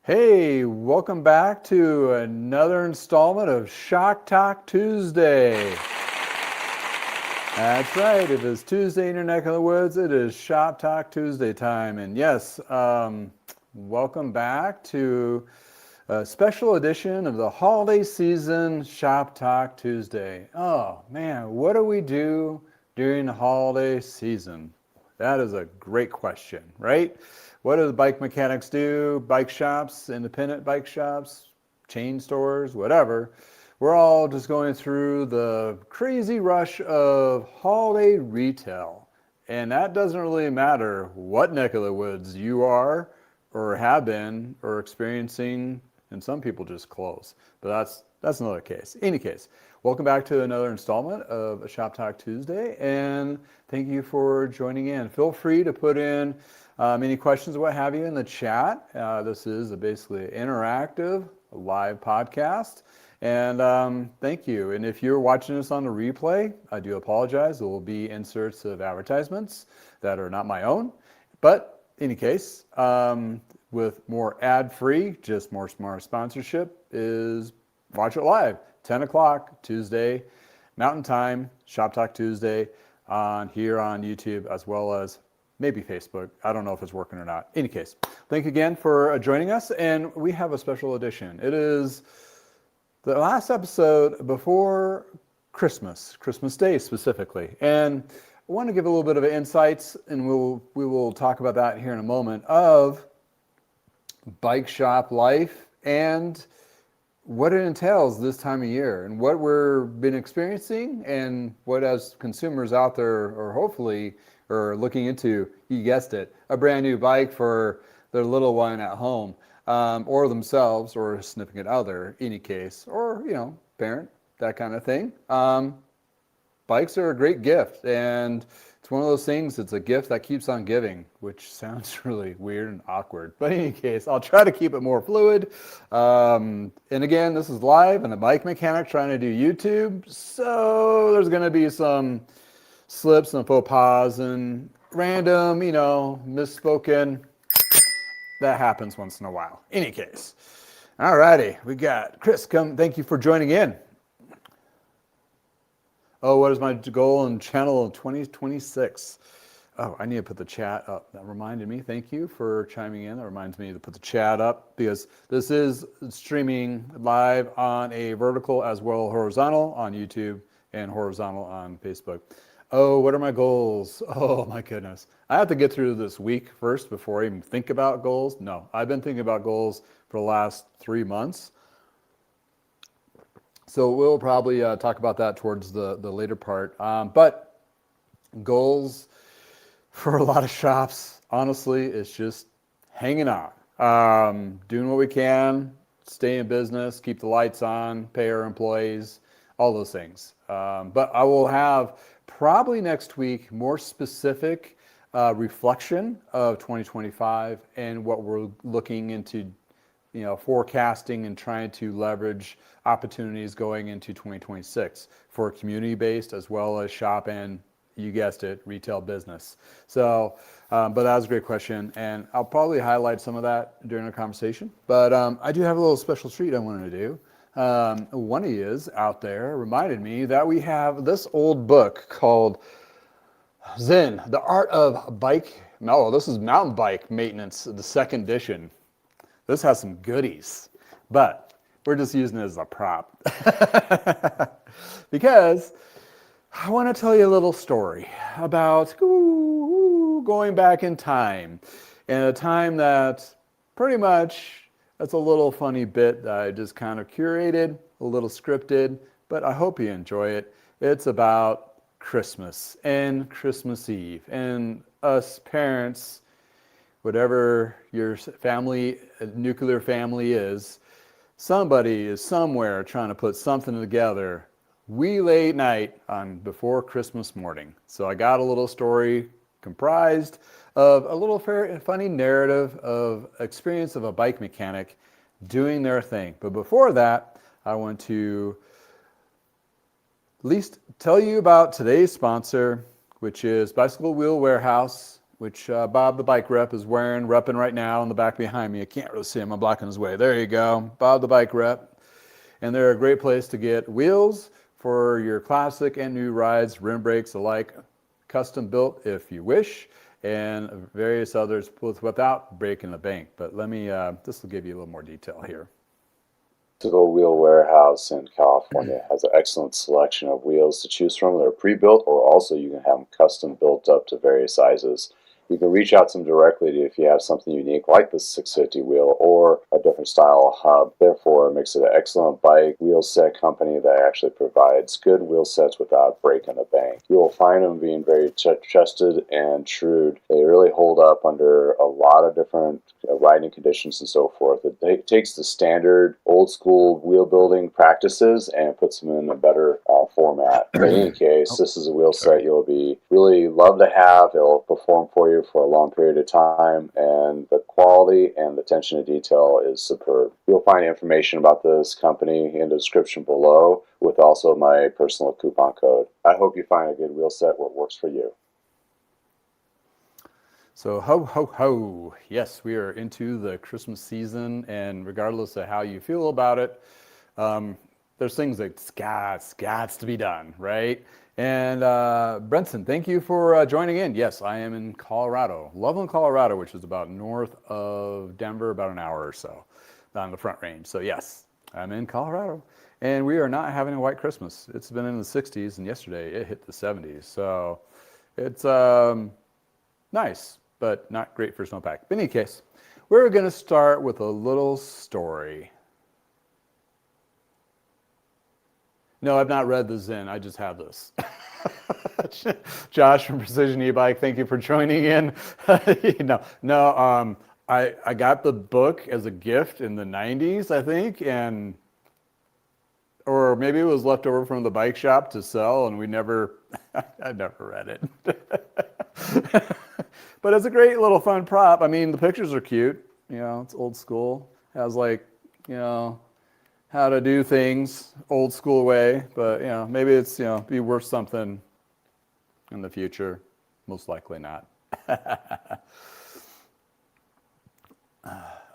Hey, welcome back to another installment of Shock Talk Tuesday. That's right, it is Tuesday in your neck of the woods. It is Shop Talk Tuesday time. And yes, welcome back to a special edition of the holiday season Shop Talk Tuesday. Oh man, what do we do during the holiday season? That is a great question, right? What do the bike mechanics do? Bike shops, independent bike shops, chain stores, whatever. We're all just going through the crazy rush of holiday retail. And that doesn't really matter what neck of the woods you are or have been or experiencing, and some people just close. But that's another case. Any case, welcome back to another installment of Shop Talk Tuesday, and thank you for joining in. Feel free to put in any questions or what have you in the chat. This is basically an interactive live podcast. And thank you. And if you're watching this on the replay, I do apologize. There will be inserts of advertisements that are not my own. But in any case, with more ad-free, just more smart sponsorship, is watch it live. 10 o'clock Tuesday, Mountain Time, Shop Talk Tuesday here on YouTube, as well as maybe Facebook. I don't know if it's working or not. In any case, thank you again for joining us. And we have a special edition. It is the last episode before Christmas Day specifically. And I want to give a little bit of insights, and we will talk about that here in a moment, of bike shop life and what it entails this time of year and what we've been experiencing and what as consumers out there or hopefully are looking into, you guessed it, a brand new bike for their little one at home, or themselves or a significant other, any case, or, parent, that kind of thing. Bikes are a great gift, and it's one of those things, it's a gift that keeps on giving, which sounds really weird and awkward. But in any case, I'll try to keep it more fluid. And again, this is live and a bike mechanic trying to do YouTube. So there's going to be some slips and faux pas and random, misspoken. That happens once in a while. Any case. All righty. We got Chris. Thank you for joining in. Oh, what is my goal and channel in 2026? Oh, I need to put the chat up. That reminded me. Thank you for chiming in. That reminds me to put the chat up because this is streaming live on a vertical as well horizontal on YouTube and horizontal on Facebook. Oh, what are my goals? Oh my goodness. I have to get through this week first before I even think about goals. No, I've been thinking about goals for the last 3 months. So we'll probably talk about that towards the later part. But goals for a lot of shops, honestly, it's just hanging on, doing what we can, stay in business, keep the lights on, pay our employees, all those things. But I will have probably next week more specific reflection of 2025 and what we're looking into, forecasting and trying to leverage opportunities going into 2026 for community-based as well as shop and, you guessed it, retail business. So, but that was a great question, and I'll probably highlight some of that during the conversation. But I do have a little special treat I wanted to do. One of you out there reminded me that we have this old book called Zen, The Art of Bike. No, this is Mountain Bike Maintenance, the second edition. This has some goodies, but we're just using it as a prop because I want to tell you a little story about going back in time, and a time that pretty much, that's a little funny bit that I just kind of curated, a little scripted, but I hope you enjoy it. It's about Christmas and Christmas Eve and us parents, whatever your family, nuclear family is, somebody is somewhere trying to put something together wee late night on before Christmas morning. So I got a little story comprised of a little funny narrative of experience of a bike mechanic doing their thing. But before that, I want to at least tell you about today's sponsor, which is Bicycle Wheel Warehouse, which Bob the bike rep is repping right now in the back behind me. I can't really see him. I'm blocking his way. There you go. Bob the bike rep. And they're a great place to get wheels for your classic and new rides, rim brakes alike, custom built if you wish, and various others without breaking the bank. But let me, this will give you a little more detail here. Typical Wheel Warehouse in California has an excellent selection of wheels to choose from. They're pre-built, or also you can have them custom built up to various sizes. You can reach out to them directly if you have something unique like the 650 wheel or a different style hub. Therefore, it makes it an excellent bike wheel set company that actually provides good wheel sets without breaking the bank. You will find them being very trusted and true. They really hold up under a lot of different riding conditions and so forth. It takes the standard old school wheel building practices and puts them in a better format. But in any case, this is a wheel set you'll be really love to have. It'll perform for you for a long period of time, and the quality and the attention to detail is superb. You'll find information about this company in the description below, with also my personal coupon code. I hope you find a good wheel set where it works for you. So ho, ho, ho. Yes, we are into the Christmas season, and regardless of how you feel about it, there's things that's got to be done, right? And Brenton, thank you for joining in. Yes, I am in Colorado, Loveland, Colorado, which is about north of Denver, about an hour or so on the Front Range. So yes, I'm in Colorado, and we are not having a white Christmas. It's been in the 60s, and yesterday it hit the 70s. So it's nice, but not great for snowpack. But in any case, we're going to start with a little story. No, I've not read the Zen. I just have this. Josh from Precision E-Bike, thank you for joining in. I got the book as a gift in the 90s, I think, or maybe it was left over from the bike shop to sell, and I never read it. But it's a great little fun prop. I mean, the pictures are cute. It's old school. It has how to do things old school way, but maybe it's be worth something in the future. Most likely not.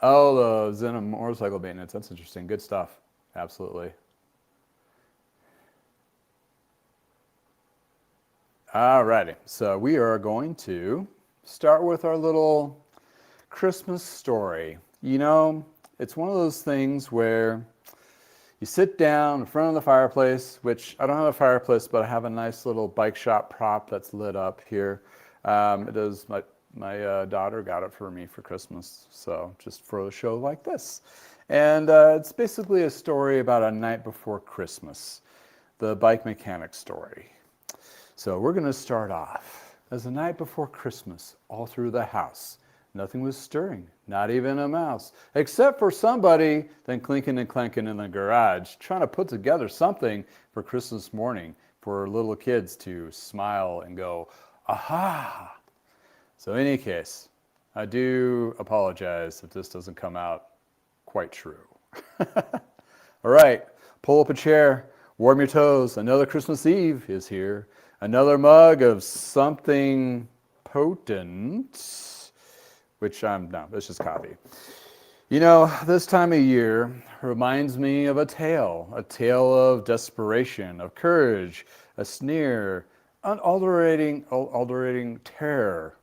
Oh, the Zen motorcycle maintenance. That's interesting. Good stuff. Absolutely. All righty. So we are going to start with our little Christmas story. It's one of those things where you sit down in front of the fireplace, which I don't have a fireplace, but I have a nice little bike shop prop that's lit up here. It is my daughter got it for me for Christmas, so just for a show like this. And it's basically a story about a night before Christmas, the bike mechanic story. So we're going to start off as the night before Christmas, all through the house. Nothing was stirring, not even a mouse, except for somebody then clinking and clanking in the garage, trying to put together something for Christmas morning for little kids to smile and go, aha. So in any case, I do apologize if this doesn't come out quite true. All right, pull up a chair, warm your toes. Another Christmas Eve is here. Another mug of something potent. It's just coffee. This time of year reminds me of a tale of desperation, of courage, a sneer, unadulterating terror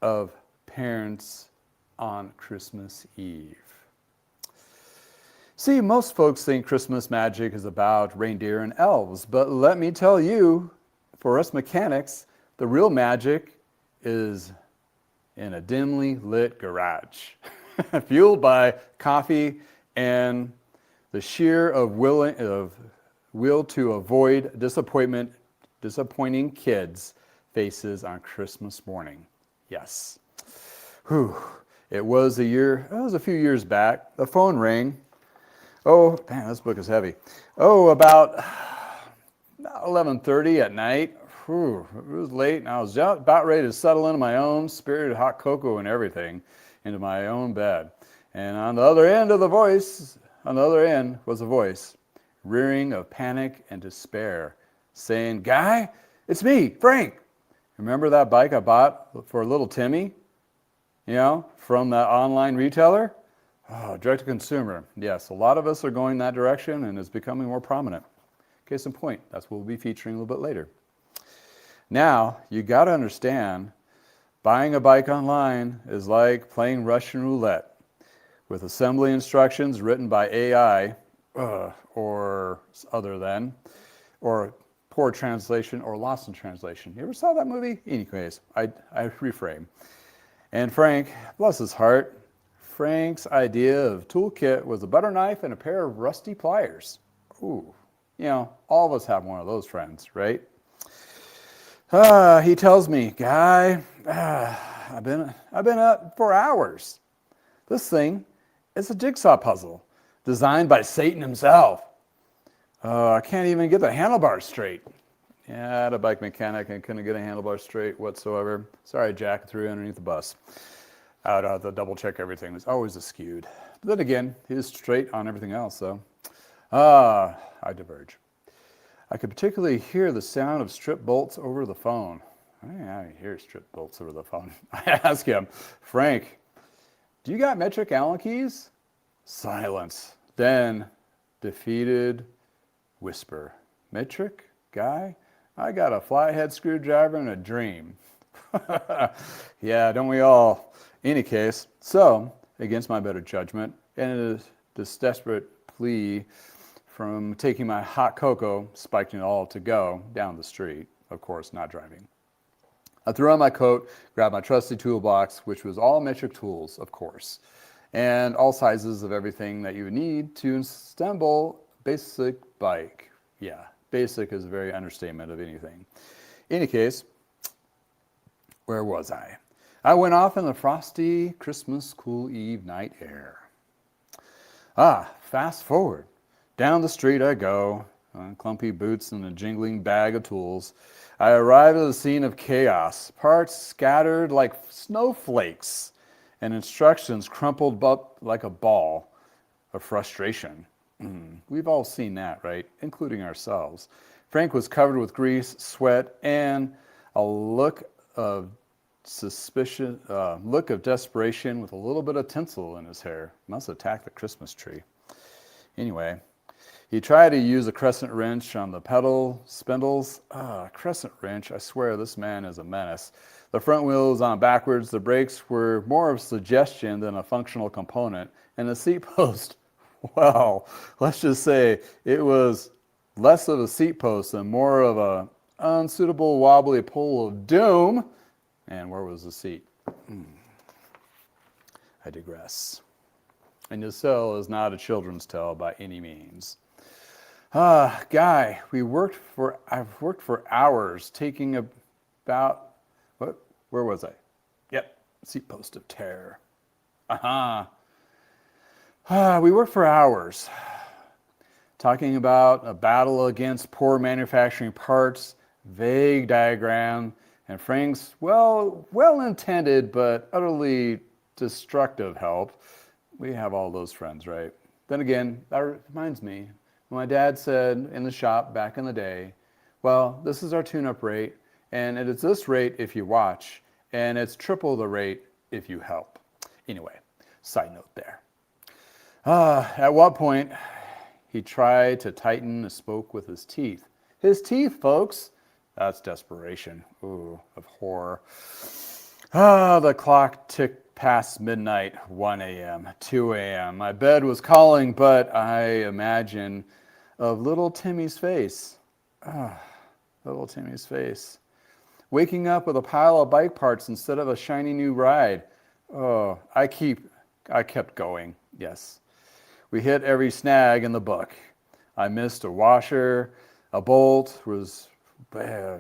of parents on Christmas Eve. See, most folks think Christmas magic is about reindeer and elves, but let me tell you, for us mechanics, the real magic is in a dimly lit garage, fueled by coffee and the sheer will to avoid disappointing kids' faces on Christmas morning. Yes. It was a few years back. The phone rang. Oh, man, this book is heavy. About 11:30 at night. It was late, and I was about ready to settle into my own spirited hot cocoa and everything into my own bed. And on the other end was a voice, rearing of panic and despair, saying, "Guy, it's me, Frank. Remember that bike I bought for little Timmy, from that online retailer? Oh, direct to consumer. Yes, a lot of us are going that direction and it's becoming more prominent. Case in point, that's what we'll be featuring a little bit later. Now, you got to understand, buying a bike online is like playing Russian roulette with assembly instructions written by AI or other than, or poor translation or lost in translation. You ever saw that movie? Anyways, I reframe. And Frank, bless his heart, Frank's idea of toolkit was a butter knife and a pair of rusty pliers. Ooh, all of us have one of those friends, right? He tells me, Guy, I've been up for hours. This thing is a jigsaw puzzle designed by Satan himself. I can't even get the handlebars straight. Yeah, I had a bike mechanic and couldn't get a handlebar straight whatsoever. Sorry, Jack, I threw you underneath the bus. I'd have to double check everything. It was always skewed. But then again, he was straight on everything else, so. I diverge. I could particularly hear the sound of strip bolts over the phone. I hear strip bolts over the phone. I ask him, Frank, do you got metric Allen keys? Silence. Then, defeated whisper. Metric, Guy? I got a flathead screwdriver and a dream. Yeah, don't we all? Any case, so, against my better judgment, and this desperate plea from taking my hot cocoa, spiking it all to go down the street, of course, not driving. I threw on my coat, grabbed my trusty toolbox, which was all metric tools, of course, and all sizes of everything that you would need to assemble a basic bike. Yeah, basic is a very understatement of anything. Any case, where was I? I went off in the frosty Christmas cool eve night air. Fast forward. Down the street I go, clumpy boots and a jingling bag of tools. I arrive at the scene of chaos, parts scattered like snowflakes, and instructions crumpled up like a ball of frustration. We've all seen that, right? Including ourselves. Frank was covered with grease, sweat, and a look of suspicion, look of desperation with a little bit of tinsel in his hair. Must attack the Christmas tree. Anyway, he tried to use a crescent wrench on the pedal spindles. Crescent wrench, I swear this man is a menace. The front wheel was on backwards, the brakes were more of a suggestion than a functional component, and the seat post, well, let's just say it was less of a seat post and more of a unsuitable wobbly pole of doom. And where was the seat? I digress. And this tale is not a children's tale by any means. Guy, I've worked for hours taking about, where was I? Yep, seat post of terror. We worked for hours talking about a battle against poor manufacturing parts, vague diagram, and Frank's well-intended but utterly destructive help. We have all those friends, right? Then again, that reminds me, my dad said in the shop back in the day, well, this is our tune-up rate, and it is this rate if you watch, and it's triple the rate if you help. Anyway, side note there. At what point, he tried to tighten a spoke with his teeth. His teeth, folks! That's desperation. Ooh, of horror. The clock ticked past midnight, 1 a.m., 2 a.m. My bed was calling, but I imagine of little Timmy's face. Little Timmy's face. Waking up with a pile of bike parts instead of a shiny new ride. I kept going, yes. We hit every snag in the book. I missed a washer, a bolt was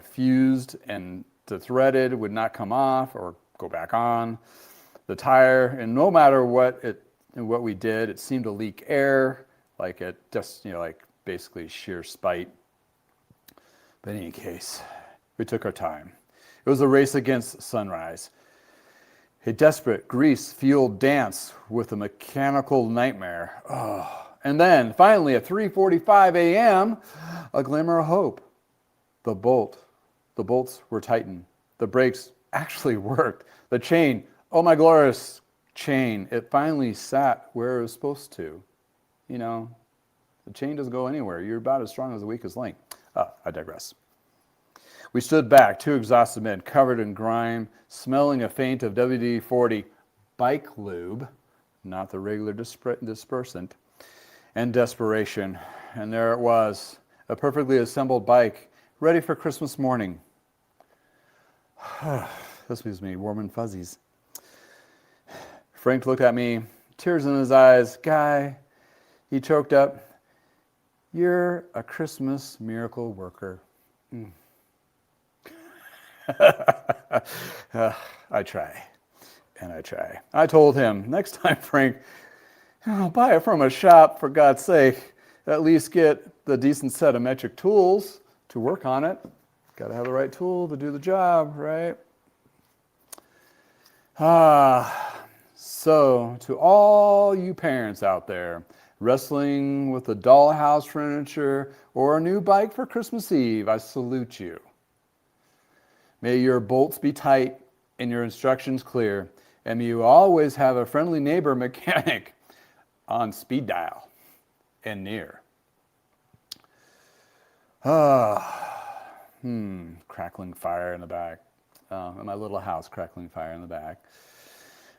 fused and the threaded would not come off or go back on. The tire, and no matter what we did, it seemed to leak air, like it just, like basically sheer spite. But in any case, we took our time. It was a race against sunrise. A desperate, grease-fueled dance with a mechanical nightmare. And then, finally, at 3:45 a.m., a glimmer of hope. The bolts were tightened. The brakes actually worked. The chain, oh my glorious chain, it finally sat where it was supposed to. You know, the chain doesn't go anywhere. You're about as strong as the weakest link. I digress. We stood back, two exhausted men, covered in grime, smelling a faint of WD-40 bike lube, not the regular dispersant, and desperation. And there it was, a perfectly assembled bike, ready for Christmas morning. This gives me warm and fuzzies. Frank looked at me, tears in his eyes. Guy, he choked up, you're a Christmas miracle worker. I try, and I try. I told him, next time, Frank, buy it from a shop, for God's sake. At least get the decent set of metric tools to work on it. Got to have the right tool to do the job, right? So to all you parents out there wrestling with the dollhouse furniture or a new bike for Christmas Eve, I salute you. May your bolts be tight and your instructions clear, and may you always have a friendly neighbor mechanic on speed dial and near. Crackling fire in the back. In my little house, crackling fire in the back.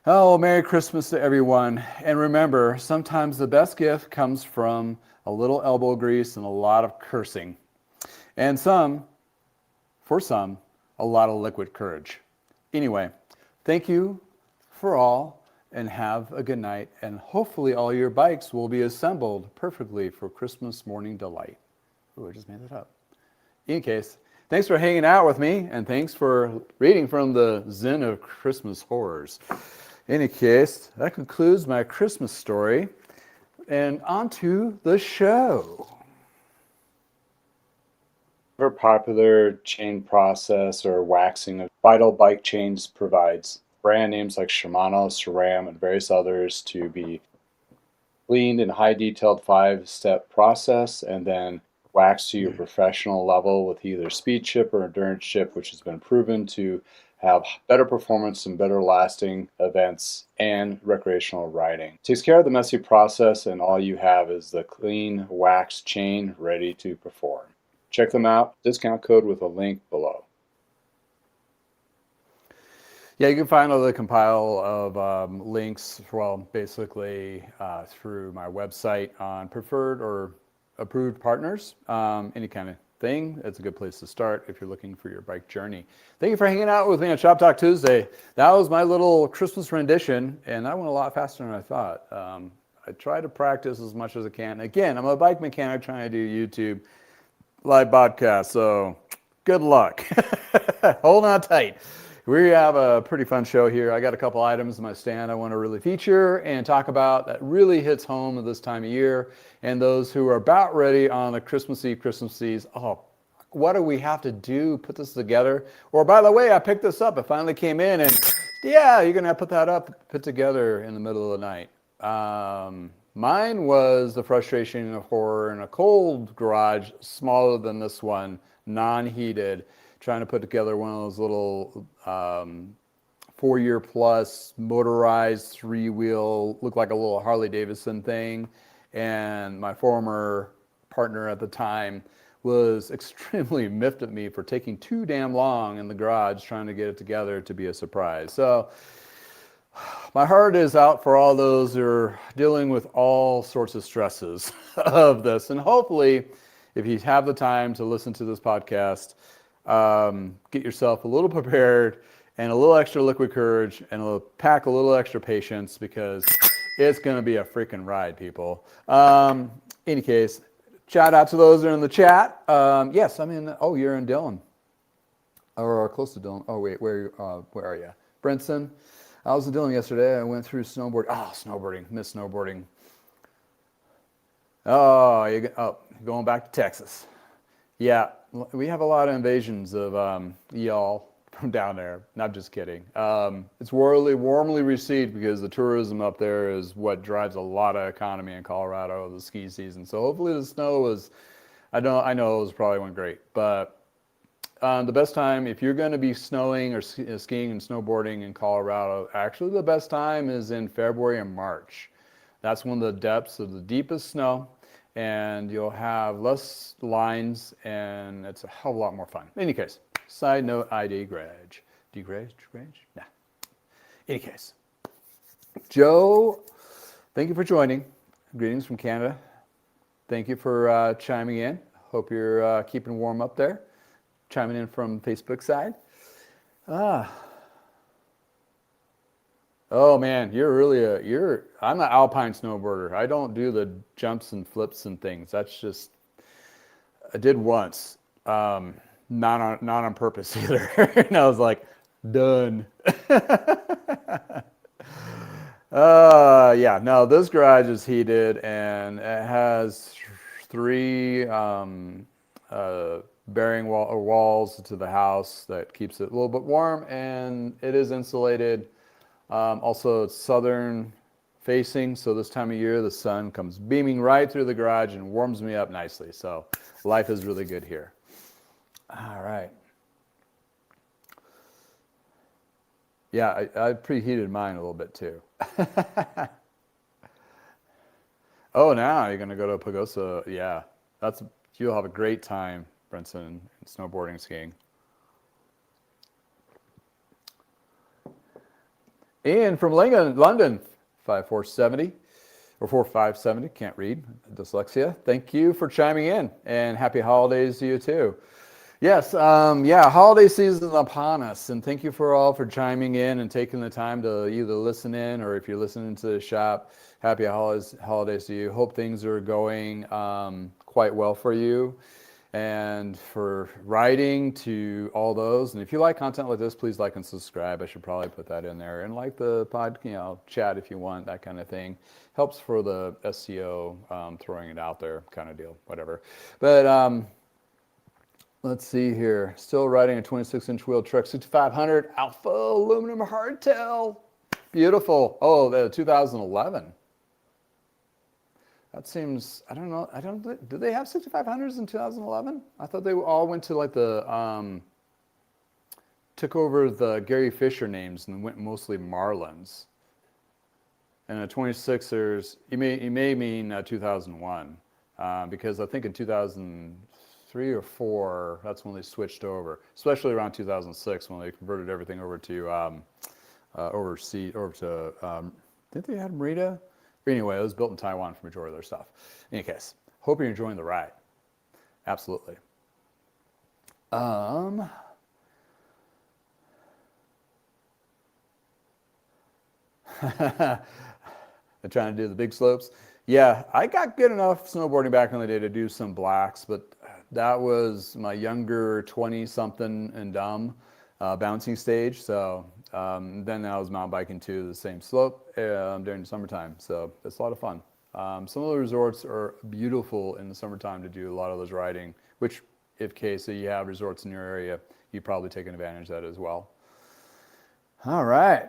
Oh, Merry Christmas to everyone. And remember, sometimes the best gift comes from a little elbow grease and a lot of cursing. And for some, a lot of liquid courage. Anyway, thank you for all, and have a good night. And hopefully all your bikes will be assembled perfectly for Christmas morning delight. Oh, I just made that up. In any case, thanks for hanging out with me, and thanks for reading from the Zen of Christmas Horrors. In any case, that concludes my Christmas story, and on to the show. Very popular chain process or waxing of vital bike chains provides brand names like Shimano, SRAM, and various others to be cleaned in high detailed 5-step process and then waxed to your professional level with either speed chip or endurance chip, which has been proven to have better performance and better lasting events and recreational riding. It takes care of the messy process, and all you have is the clean wax chain ready to perform. Check them out. Discount code with a link below. Yeah, you can find all the compile of links, well, basically through my website on preferred or approved partners, any kind of thing. It's a good place to start if you're looking for your bike journey. Thank you for hanging out with me on Shop Talk Tuesday. That was my little Christmas rendition, and that went a lot faster than I thought. I try to practice as much as I can. Again, I'm a bike mechanic trying to do YouTube live podcast, so good luck. Hold on tight. We have a pretty fun show here. I got a couple items in my stand I want to really feature and talk about that really hits home at this time of year. And those who are about ready on the Christmas Eve, oh, what do we have to do? Put this together? Or by the way, I picked this up. It finally came in, and yeah, you're going to have to put that up, put together in the middle of the night. Mine was the frustration of horror in a cold garage, smaller than this one, non-heated, trying to put together one of those little 4-year plus motorized 3-wheel, looked like a little Harley Davidson thing. And my former partner at the time was extremely miffed at me for taking too damn long in the garage trying to get it together to be a surprise. So my heart is out for all those who are dealing with all sorts of stresses of this. And hopefully, if you have the time to listen to this podcast, get yourself a little prepared and a little extra liquid courage and pack a little extra patience, because it's going to be a freaking ride, people. Any case, shout out to those that are in the chat. Yes, I'm in. Oh, you're in Dillon, or close to Dillon. Oh wait, where are you, Brinson? I was in Dillon yesterday. I went through snowboarding. Miss snowboarding. Oh, going back to Texas. Yeah, we have a lot of invasions of y'all from down there. Not just kidding. It's warmly received because the tourism up there is what drives a lot of economy in Colorado, the ski season. So hopefully the snow was, I know it was probably went great, but the best time, if you're going to be snowing or skiing and snowboarding in Colorado, actually the best time is in February and March. That's when the depths of the deepest snow, and you'll have less lines, and it's a hell of a lot more fun. In any case, side note, I degrade. Degrade? Nah. In any case, Joe, thank you for joining. Greetings from Canada. Thank you for chiming in. Hope you're keeping warm up there. Chiming in from Facebook side. Oh man, you're really I'm an alpine snowboarder. I don't do the jumps and flips and things. That's just, I did once. Not on purpose either. And I was like, done. Yeah, no, this garage is heated and it has 3 bearing walls to the house that keeps it a little bit warm, and it is insulated. Also, it's southern facing, so this time of year the sun comes beaming right through the garage and warms me up nicely. So life is really good here. All right. Yeah, I preheated mine a little bit too. Oh, now you're going to go to Pagosa. Yeah, you'll have a great time, Brenton, snowboarding, skiing. Ian from London, 5470 or 4570, can't read, dyslexia. Thank you for chiming in, and happy holidays to you too. Yes, yeah, holiday season is upon us, and thank you for chiming in and taking the time to either listen in, or if you're listening to the shop, happy holidays to you. Hope things are going quite well for you, and for writing to all those. And if you like content like this, please like and subscribe. I should probably put that in there, and like the chat if you want, that kind of thing. Helps for the SEO, throwing it out there kind of deal, whatever. But let's see here. Still riding a 26-inch wheel truck, 6500 Alpha aluminum hardtail. Beautiful. Oh, the 2011. That seems, I don't know. Did they have 6500s in 2011? I thought they all went to like took over the Gary Fisher names and went mostly Marlins. And the 26ers, you may mean 2001, because I think in 2003 or 4, that's when they switched over, especially around 2006 when they converted everything over to overseas, I think they had Merida. Anyway, it was built in Taiwan for majority of their stuff. In any case, hope you're enjoying the ride. Absolutely. They're trying to do the big slopes. Yeah, I got good enough snowboarding back in the day to do some blacks, but that was my younger 20-something and dumb bouncing stage. So then I was mountain biking to the same slope during the summertime. So it's a lot of fun. Some of the resorts are beautiful in the summertime to do a lot of those riding, which if you have resorts in your area, you've probably taken advantage of that as well. All right.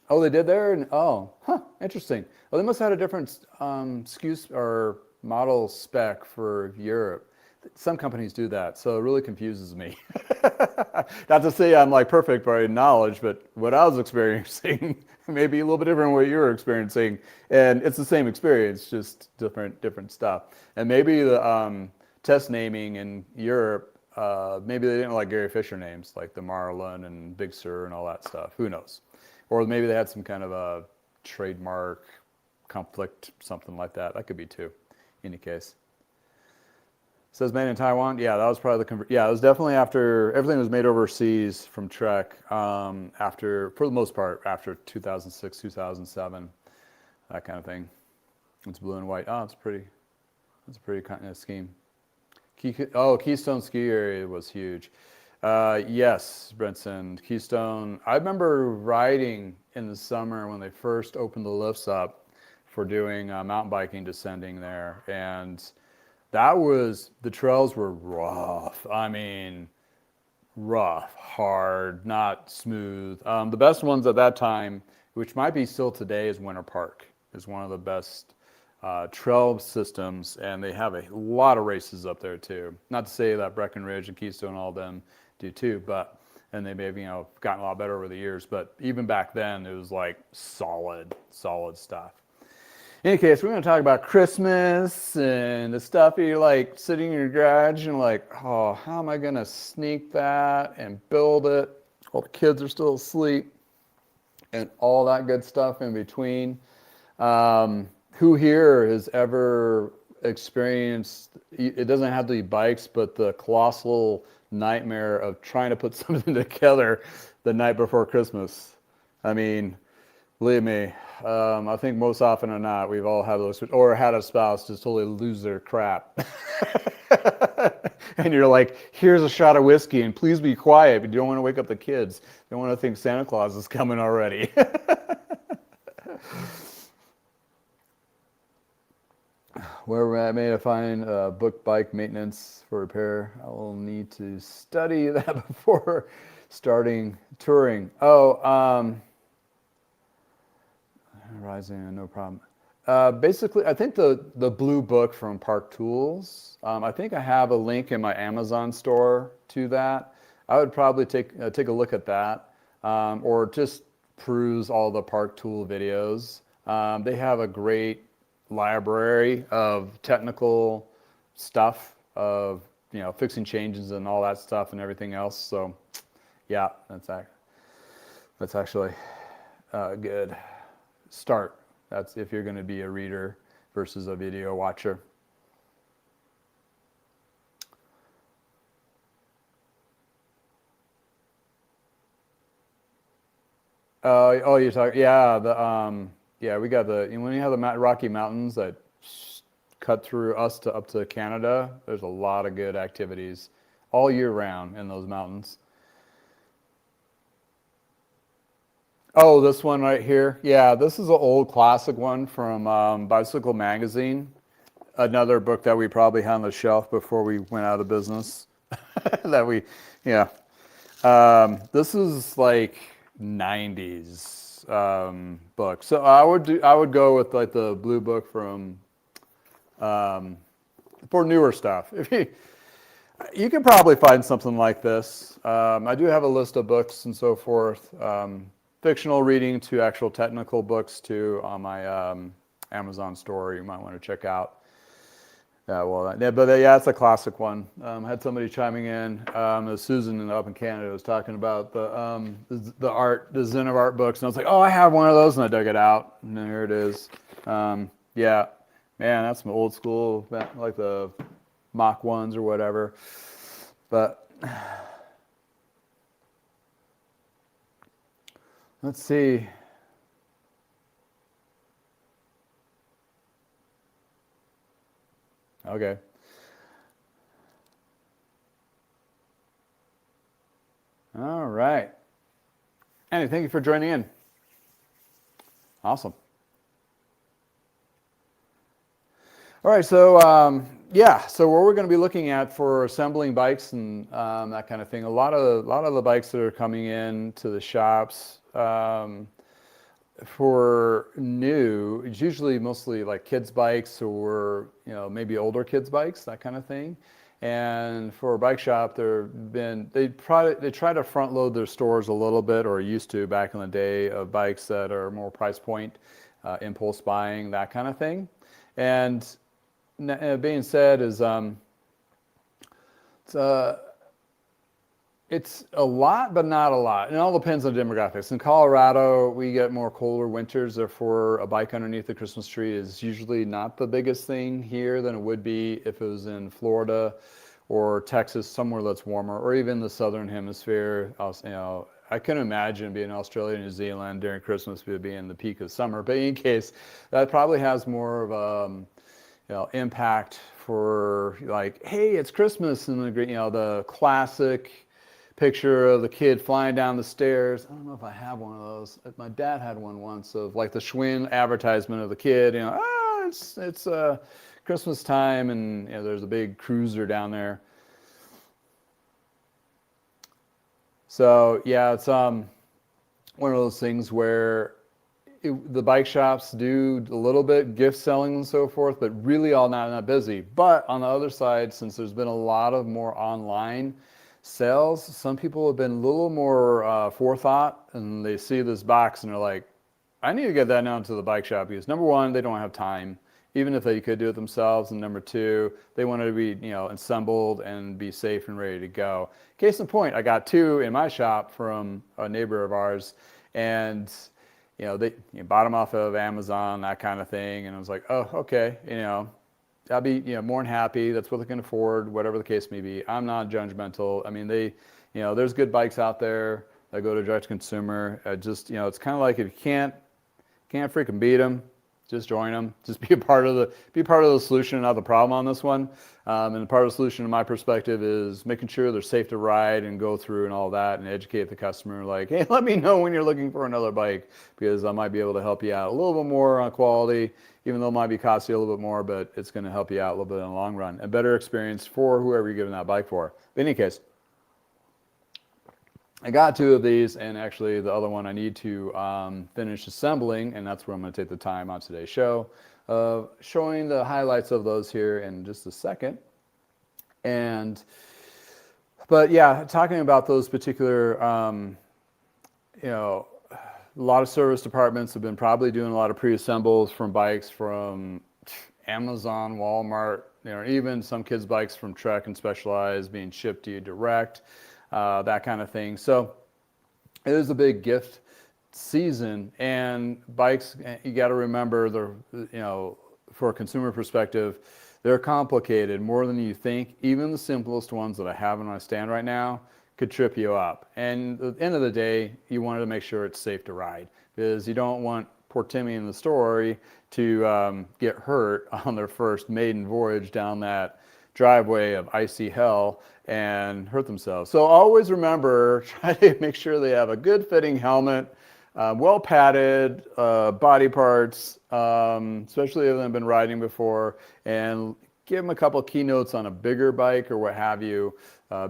Oh, they did there? Interesting. Well, they must have had a different SKU or model spec for Europe. Some companies do that, so it really confuses me. Not to say I'm like perfect by knowledge, but what I was experiencing may be a little bit different than what you were experiencing, and it's the same experience, just different stuff. And maybe the test naming in Europe, maybe they didn't like Gary Fisher names, like the Marlin and Big Sur and all that stuff. Who knows? Or maybe they had some kind of a trademark conflict, something like that. That could be too, in any case. Says made in Taiwan. Yeah, that was probably it was definitely after everything was made overseas from Trek. For the most part, after 2006, 2007, that kind of thing. It's blue and white. Oh, it's pretty. It's a pretty kind of scheme. Keystone Ski Area was huge. Yes, Brenton, Keystone. I remember riding in the summer when they first opened the lifts up for doing mountain biking, descending there, and the trails were rough. I mean, rough, hard, not smooth. The best ones at that time, which might be still today, is Winter Park. Is one of the best trail systems, and they have a lot of races up there too. Not to say that Breckenridge and Keystone, all of them do too, but and they may have gotten a lot better over the years. But even back then, it was like solid stuff. In any case, we're going to talk about Christmas and the stuff you're like sitting in your garage and like, oh, how am I going to sneak that and build it while the kids are still asleep and all that good stuff in between. Who here has ever experienced, it doesn't have to be bikes, but the colossal nightmare of trying to put something together the night before Christmas? I mean, believe me, I think most often or not, we've all had those, or had a spouse just totally lose their crap. And you're like, here's a shot of whiskey, and please be quiet, but you don't want to wake up the kids. You don't want to think Santa Claus is coming already. Where may I find book bike maintenance for repair? I will need to study that before starting touring. Rising, no problem. Basically, I think the blue book from Park Tools. I think I have a link in my Amazon store to that. I would probably take a look at that, or just peruse all the Park Tool videos. They have a great library of technical stuff, of fixing changes and all that stuff and everything else. So, yeah, that's actually a good start. That's if you're going to be a reader versus a video watcher. You're talking, we got when you have the Rocky Mountains that cut through us up to Canada, there's a lot of good activities all year round in those mountains. Oh, this one right here. Yeah, this is an old classic one from Bicycle Magazine. Another book that we probably had on the shelf before we went out of business. This is like 90s book. So I would go with like the blue book from for newer stuff. If you can probably find something like this. I do have a list of books and so forth. Fictional reading to actual technical books too on my Amazon store. You might want to check out. It's a classic one. I had somebody chiming in. Susan up in Canada was talking about the Zen of Art books, and I was like, oh, I have one of those, and I dug it out, and there it is. Man, that's some old school, like the Mach 1s or whatever. But let's see. Okay. All right. Andy, thank you for joining in. Awesome. All right, so so what we're going to be looking at for assembling bikes and that kind of thing. A lot of the bikes that are coming in to the shops for new, it's usually mostly like kids' bikes or maybe older kids' bikes, that kind of thing. And for a bike shop, they try to front load their stores a little bit, or used to back in the day, of bikes that are more price point, impulse buying, that kind of thing. And being said is it's a lot, but not a lot. It all depends on demographics. In Colorado, we get more colder winters, therefore a bike underneath the Christmas tree is usually not the biggest thing here than it would be if it was in Florida or Texas, somewhere that's warmer, or even the southern hemisphere. I can imagine being in Australia, New Zealand during Christmas would be in the peak of summer. But in case, that probably has more of a impact for like, hey, it's Christmas, and the classic picture of the kid flying down the stairs. I don't know if I have one of those. My dad had one once of like the Schwinn advertisement of the kid. It's Christmas time, and there's a big cruiser down there. So yeah, it's one of those things where the bike shops do a little bit gift selling and so forth, but really all not busy. But on the other side, since there's been a lot of more online sales, some people have been a little more forethought, and they see this box and they're like, I need to get that down to the bike shop because number one, they don't have time, even if they could do it themselves, and number two, they want it to be assembled and be safe and ready to go. Case in point, I got two in my shop from a neighbor of ours, and they bought them off of Amazon, that kind of thing, and I was like, oh, okay, I'll be more than happy. That's what they can afford, whatever the case may be. I'm not judgmental. I mean, there's good bikes out there that go to direct to consumer. It's kind of like if you can't freaking beat them, just join them. Just be part of the solution, not the problem on this one. And part of the solution, in my perspective, is making sure they're safe to ride and go through and all that, and educate the customer. Like, hey, let me know when you're looking for another bike because I might be able to help you out a little bit more on quality, even though it might be costing you a little bit more, but it's going to help you out a little bit in the long run. A better experience for whoever you're giving that bike for. But in any case, I got two of these, and actually the other one I need to finish assembling, and that's where I'm going to take the time on today's show of showing the highlights of those here in just a second. But yeah, talking about those particular, a lot of service departments have been probably doing a lot of pre-assembles from bikes from Amazon, Walmart, even some kids' bikes from Trek and Specialized being shipped to you direct. That kind of thing. So it is a big gift season, and bikes, you got to remember, for a consumer perspective, they're complicated more than you think. Even the simplest ones that I have on my stand right now could trip you up. And at the end of the day, you wanted to make sure it's safe to ride because you don't want poor Timmy in the story to get hurt on their first maiden voyage down that driveway of icy hell and hurt themselves. So always remember, try to make sure they have a good fitting helmet, well padded body parts, especially if they've been riding before, and give them a couple of keynotes on a bigger bike or what have you,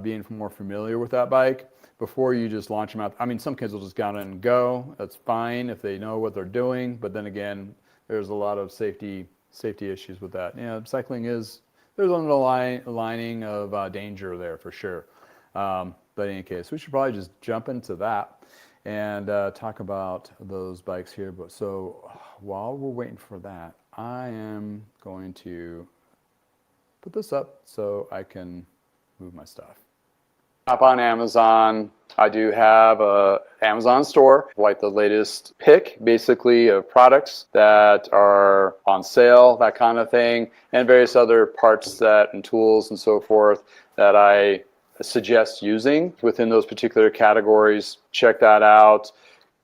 being more familiar with that bike before you just launch them out. I mean, some kids will just get on it and go. That's fine if they know what they're doing, but then again, there's a lot of safety issues with that. Cycling is, there's an underlining of danger there for sure. But in any case, we should probably just jump into that and talk about those bikes here. But so while we're waiting for that, I am going to put this up so I can move my stuff. Up on Amazon. I do have a Amazon store, like the latest pick, basically, of products that are on sale, that kind of thing, and various other parts and tools and so forth that I suggest using within those particular categories. Check that out.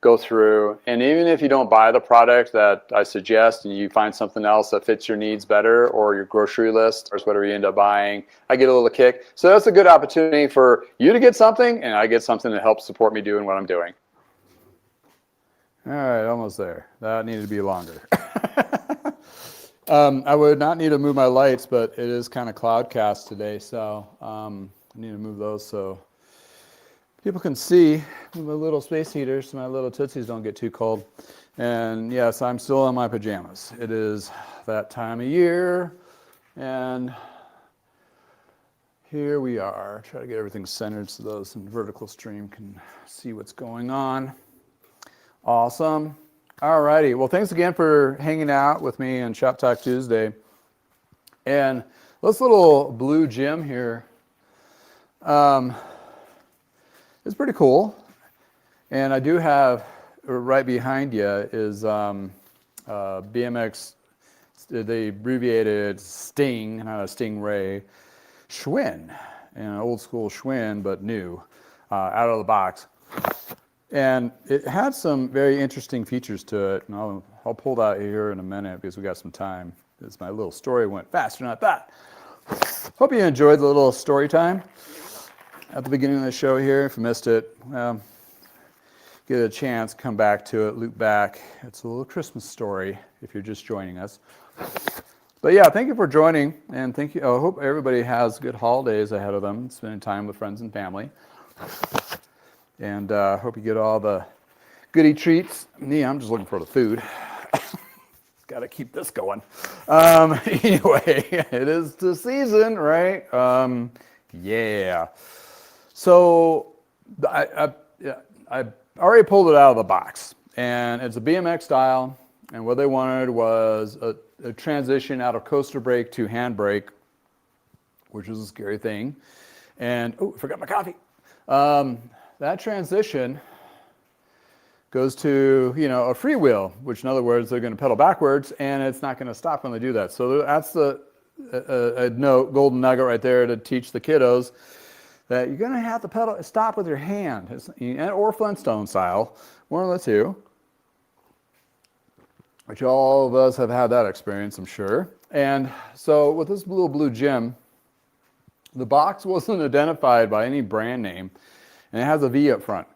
Go through, and even if you don't buy the product that I suggest and you find something else that fits your needs better or your grocery list or whatever you end up buying, I get a little kick. So that's a good opportunity for you to get something and I get something that helps support me doing what I'm doing. All right, almost there. That needed to be longer. I would not need to move my lights, but it is kind of cloudcast today, so I need to move those so people can see my little space heaters so my little tootsies don't get too cold. And yes, I'm still in my pajamas. It is that time of year, and here we are. Try to get everything centered so those in vertical stream can see what's going on. Awesome. All righty. Well, thanks again for hanging out with me on Shop Talk Tuesday. And this little blue gem here, it's pretty cool, and I do have right behind you is BMX. They abbreviated Sting, not a Stingray, Schwinn, an old school Schwinn, but new, out of the box. And it had some very interesting features to it, and I'll pull that here in a minute because we got some time. Because my little story went faster than I thought. Hope you enjoyed the little story time at the beginning of the show here. If you missed it, get a chance, come back to it, loop back. It's a little Christmas story if you're just joining us. But yeah, thank you for joining, and thank you. I hope everybody has good holidays ahead of them, spending time with friends and family. And hope you get all the goody treats. Me, I'm just looking for the food. Got to keep this going. Anyway, it is the season, right? Yeah. So I already pulled it out of the box, and it's a BMX style. And what they wanted was a transition out of coaster brake to hand brake, which was a scary thing. And oh, I forgot my coffee. That transition goes to, a freewheel, which in other words, they're going to pedal backwards and it's not going to stop when they do that. So that's a golden nugget right there to teach the kiddos that you're going to have to stop with your hand, or Flintstone style, one of the two, which all of us have had that experience, I'm sure. And so with this little blue gem, the box wasn't identified by any brand name, and it has a V up front.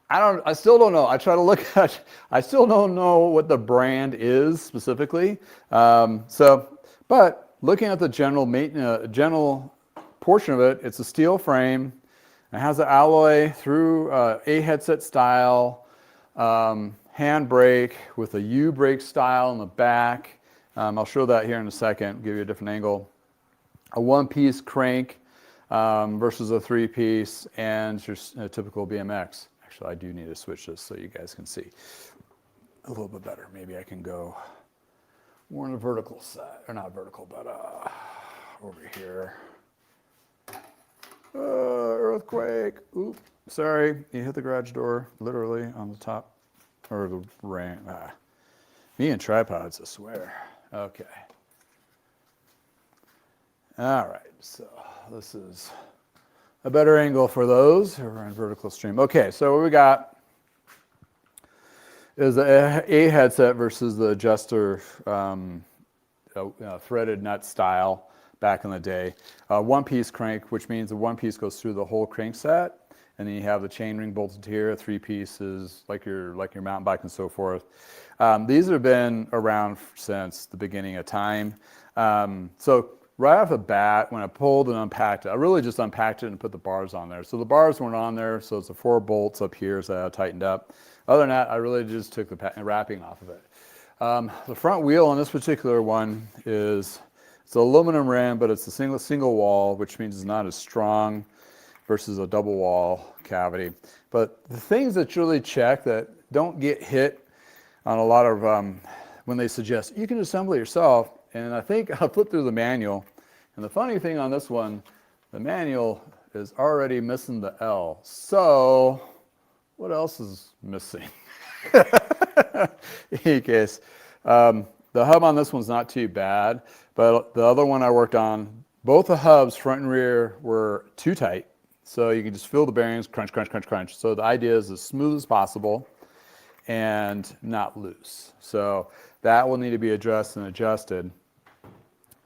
I still don't know. I try to look at, I still don't know what the brand is specifically. But looking at the general portion of it, it's a steel frame. It has an alloy through a headset style, hand brake with a U brake style in the back. I'll show that here in a second, give you a different angle. A one-piece crank versus a three-piece, and just a typical BMX. Actually, I do need to switch this so you guys can see a little bit better. Maybe I can go more on the vertical side, or not vertical, but over here. Earthquake. Oop, sorry, you hit the garage door literally on the top, or the rain. Me and tripods, I swear. Okay. All right, so this is a better angle for those who are in vertical stream. Okay, so what we got is a headset versus the adjuster threaded nut style back in the day. One-piece crank, which means the one piece goes through the whole crank set, and then you have the chainring bolted here, three pieces, like your mountain bike and so forth. These have been around since the beginning of time. So right off the bat, when I pulled and unpacked it, I really just unpacked it and put the bars on there. So the bars weren't on there, so it's the 4 bolts up here that I tightened up. Other than that, I really just took the wrapping off of it. The front wheel on this particular one it's an aluminum rim, but it's a single wall, which means it's not as strong versus a double wall cavity. But the things that you really check that don't get hit on a lot of, when they suggest, you can assemble it yourself. And I think I'll flip through the manual. And the funny thing on this one, the manual is already missing the L. So what else is missing? In any case, the hub on this one's not too bad, but the other one I worked on, both the hubs, front and rear, were too tight. So you can just feel the bearings, crunch, crunch, crunch, crunch. So the idea is as smooth as possible and not loose. So that will need to be addressed and adjusted.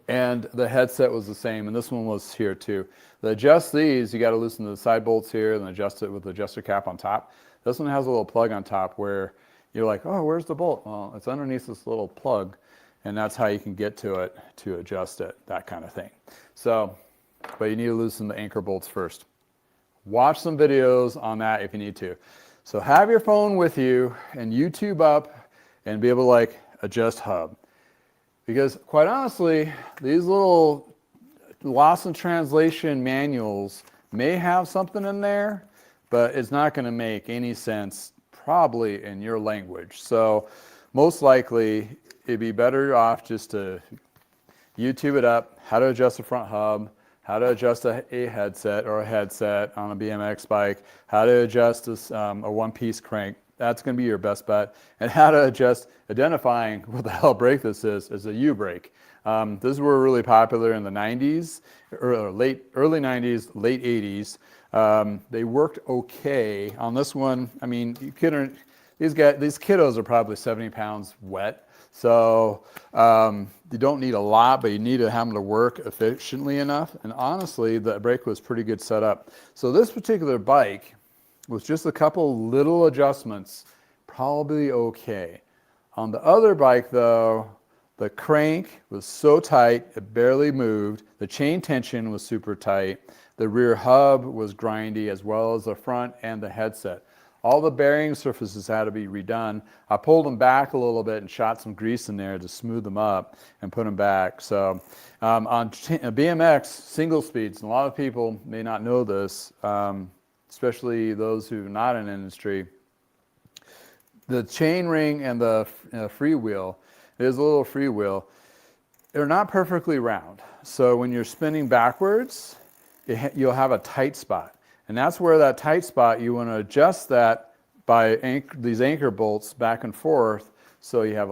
And the headset was the same, and this one was here too. To adjust these, you got to loosen the side bolts here and adjust it with the adjuster cap on top. This one has a little plug on top where you're like, oh, where's the bolt? Well, it's underneath this little plug, and that's how you can get to it to adjust it, that kind of thing. So, but you need to loosen the anchor bolts first. Watch some videos on that if you need to. So have your phone with you and YouTube up and be able to adjust hub. Because quite honestly, these little lost in translation manuals may have something in there, but it's not going to make any sense probably in your language. So most likely it'd be better off just to YouTube it up, how to adjust the front hub, how to adjust a headset or a headset on a BMX bike, how to adjust this, a one-piece crank. That's going to be your best bet. And how to adjust, identifying what the hell brake this is a U brake. These were really popular in the 90s, or early 90s, late 80s. They worked okay. On this one, I mean, these kiddos are probably 70 pounds wet. So you don't need a lot, but you need to have them to work efficiently enough. And honestly, the brake was pretty good set up. So this particular bike, with just a couple little adjustments, probably okay. On the other bike though, the crank was so tight, it barely moved. The chain tension was super tight. The rear hub was grindy, as well as the front and the headset. All the bearing surfaces had to be redone. I pulled them back a little bit and shot some grease in there to smooth them up and put them back. So on BMX, single speeds, and a lot of people may not know this, especially those who are not in the industry, the chainring and the free wheel, there's a little free wheel, they're not perfectly round. So when you're spinning backwards, you'll have a tight spot. And that's where that tight spot, you want to adjust that by these anchor bolts back and forth, so you have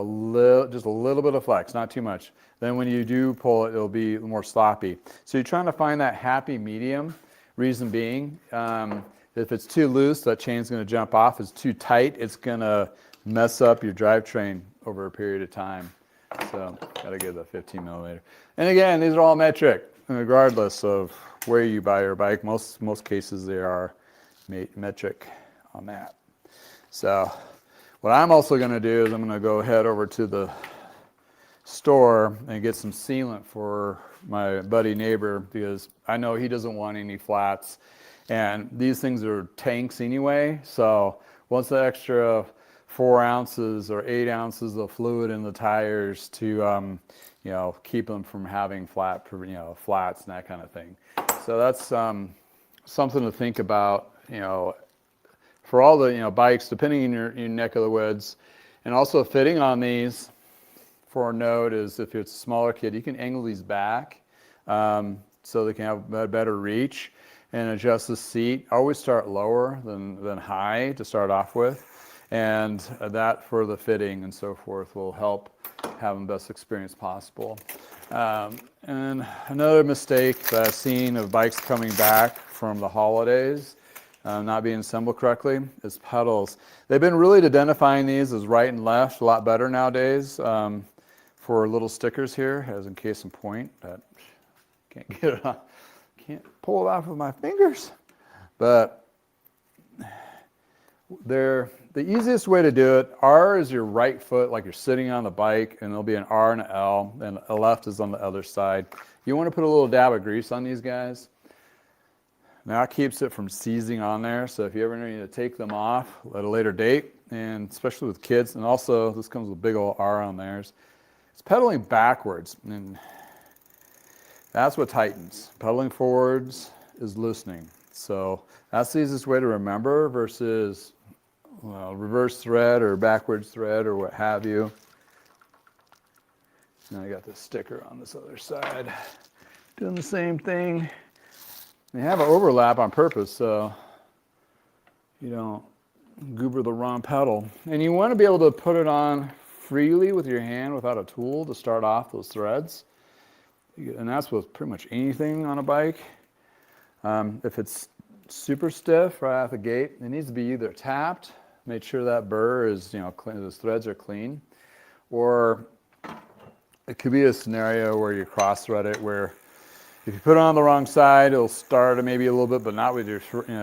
just a little bit of flex, not too much. Then when you do pull it, it'll be more sloppy. So you're trying to find that happy medium. Reason being, if it's too loose, that chain's going to jump off. If it's too tight, it's going to mess up your drivetrain over a period of time. So got to get the 15 millimeter. And again, these are all metric, regardless of where you buy your bike. Most cases they are metric on that. So what I'm also going to do is I'm going to go head over to the store and get some sealant for my buddy neighbor, because I know he doesn't want any flats. And these things are tanks anyway, so once the extra 4 ounces or 8 ounces of fluid in the tires to keep them from having flats and that kind of thing. So that's something to think about, for all the bikes, depending on your neck of the woods. And also fitting on these, for a note, is if it's a smaller kid, you can angle these back so they can have a better reach, and adjust the seat. Always start lower than high to start off with, and that for the fitting and so forth will help have the best experience possible. And another mistake that I've seen of bikes coming back from the holidays not being assembled correctly is pedals. They've been really identifying these as right and left a lot better nowadays, for little stickers here, as in case in point. That can't get it on. Can't pull it off with my fingers, but the easiest way to do it. R is your right foot, like you're sitting on the bike, and there'll be an R and an L, and a left is on the other side. You want to put a little dab of grease on these guys. Now it keeps it from seizing on there, so if you ever need to take them off at a later date, and especially with kids, and also this comes with a big old R on theirs, it's pedaling backwards, and that's what tightens. Pedaling forwards is loosening. So that's the easiest way to remember versus reverse thread or backwards thread or what have you. Now I got the sticker on this other side. Doing the same thing. They have an overlap on purpose, so you don't goober the wrong pedal. And you want to be able to put it on freely with your hand without a tool to start off those threads. And that's with pretty much anything on a bike. If it's super stiff right out the gate, it needs to be either tapped, make sure that burr is, clean, those threads are clean, or it could be a scenario where you cross thread it, where if you put it on the wrong side, it'll start maybe a little bit, but not with your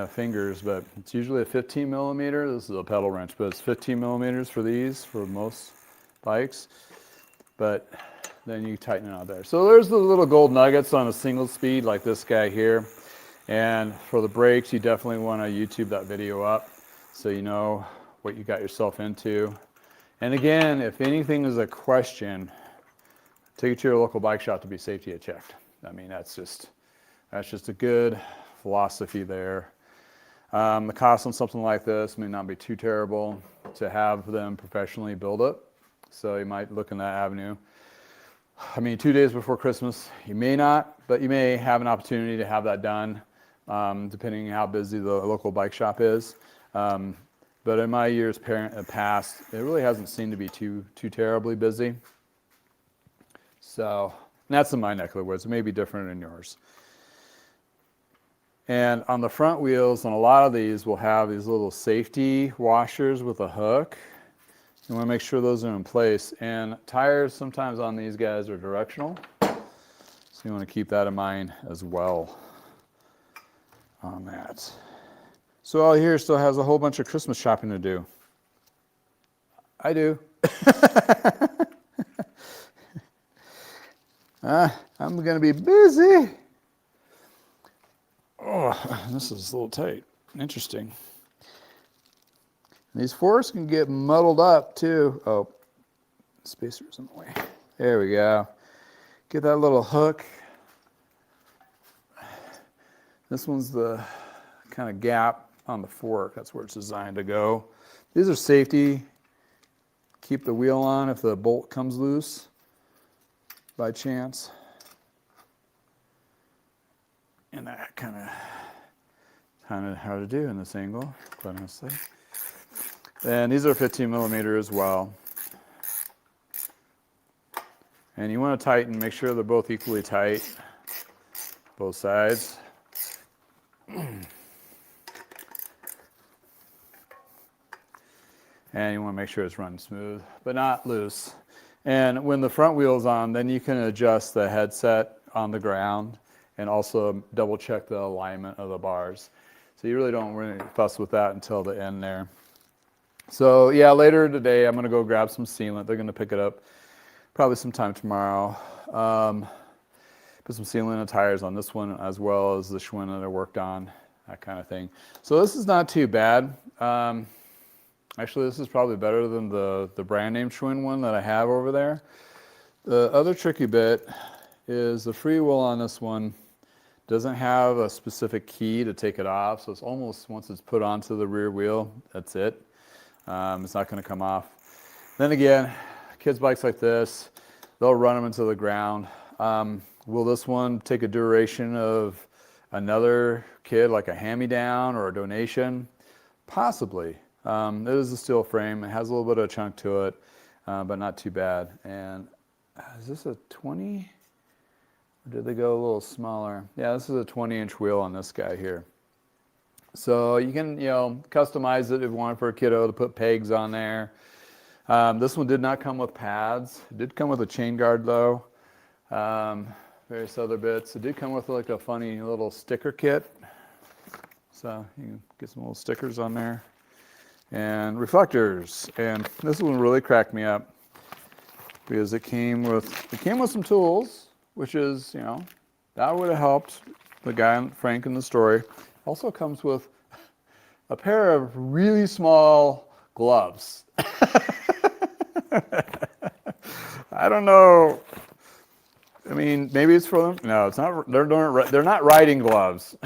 fingers. But it's usually a 15 millimeter. This is a pedal wrench, but it's 15 millimeters for these, for most bikes. But then you tighten it out there. So there's the little gold nuggets on a single speed like this guy here. And for the brakes, you definitely want to YouTube that video up so you know what you got yourself into. And again, if anything is a question, take it to your local bike shop to be safety checked. I mean, that's just a good philosophy there. The cost on something like this may not be too terrible to have them professionally build it. So you might look in that avenue. I mean, 2 days before Christmas, you may not, but you may have an opportunity to have that done, depending on how busy the local bike shop is. But in my years past, it really hasn't seemed to be too terribly busy. So that's in my neck of the woods. It may be different in yours. And on the front wheels, on a lot of these, we'll have these little safety washers with a hook. You want to make sure those are in place. And tires sometimes on these guys are directional. So you want to keep that in mind as well on that. So all here still has a whole bunch of Christmas shopping to do. I do. I'm going to be busy. Oh, this is a little tight. Interesting. And these forks can get muddled up too. Oh, spacer's in the way. There we go. Get that little hook. This one's the kind of gap on the fork. That's where it's designed to go. These are safety. Keep the wheel on if the bolt comes loose by chance. And that kind of hard to do in this angle, quite honestly. And these are 15 millimeter as well. And you want to tighten, make sure they're both equally tight, both sides. And you want to make sure it's running smooth, but not loose. And when the front wheel's on, then you can adjust the headset on the ground and also double check the alignment of the bars. So you really don't really fuss with that until the end there. So yeah, later today I'm going to go grab some sealant. They're going to pick it up probably sometime tomorrow. Put some sealant and tires on this one as well as the Schwinn that I worked on, that kind of thing. So this is not too bad. Actually, this is probably better than the brand name Schwinn one that I have over there. The other tricky bit is the freewheel on this one doesn't have a specific key to take it off. So it's almost, once it's put onto the rear wheel, that's it. It's not going to come off. Then again, kids' bikes like this, they'll run them into the ground. Will this one take a duration of another kid, like a hand-me-down or a donation? Possibly. It is a steel frame. It has a little bit of chunk to it, but not too bad. And is this a 20? Or did they go a little smaller? Yeah, this is a 20-inch wheel on this guy here. So you can, customize it if you want for a kiddo to put pegs on there. This one did not come with pads. It did come with a chain guard though. Various other bits. It did come with like a funny little sticker kit. So you can get some little stickers on there. And reflectors. And this one really cracked me up because it came with some tools, which is, that would have helped the guy, Frank, in the story. Also comes with a pair of really small gloves. I don't know. I mean, maybe it's for them. No, it's not. They're not riding gloves.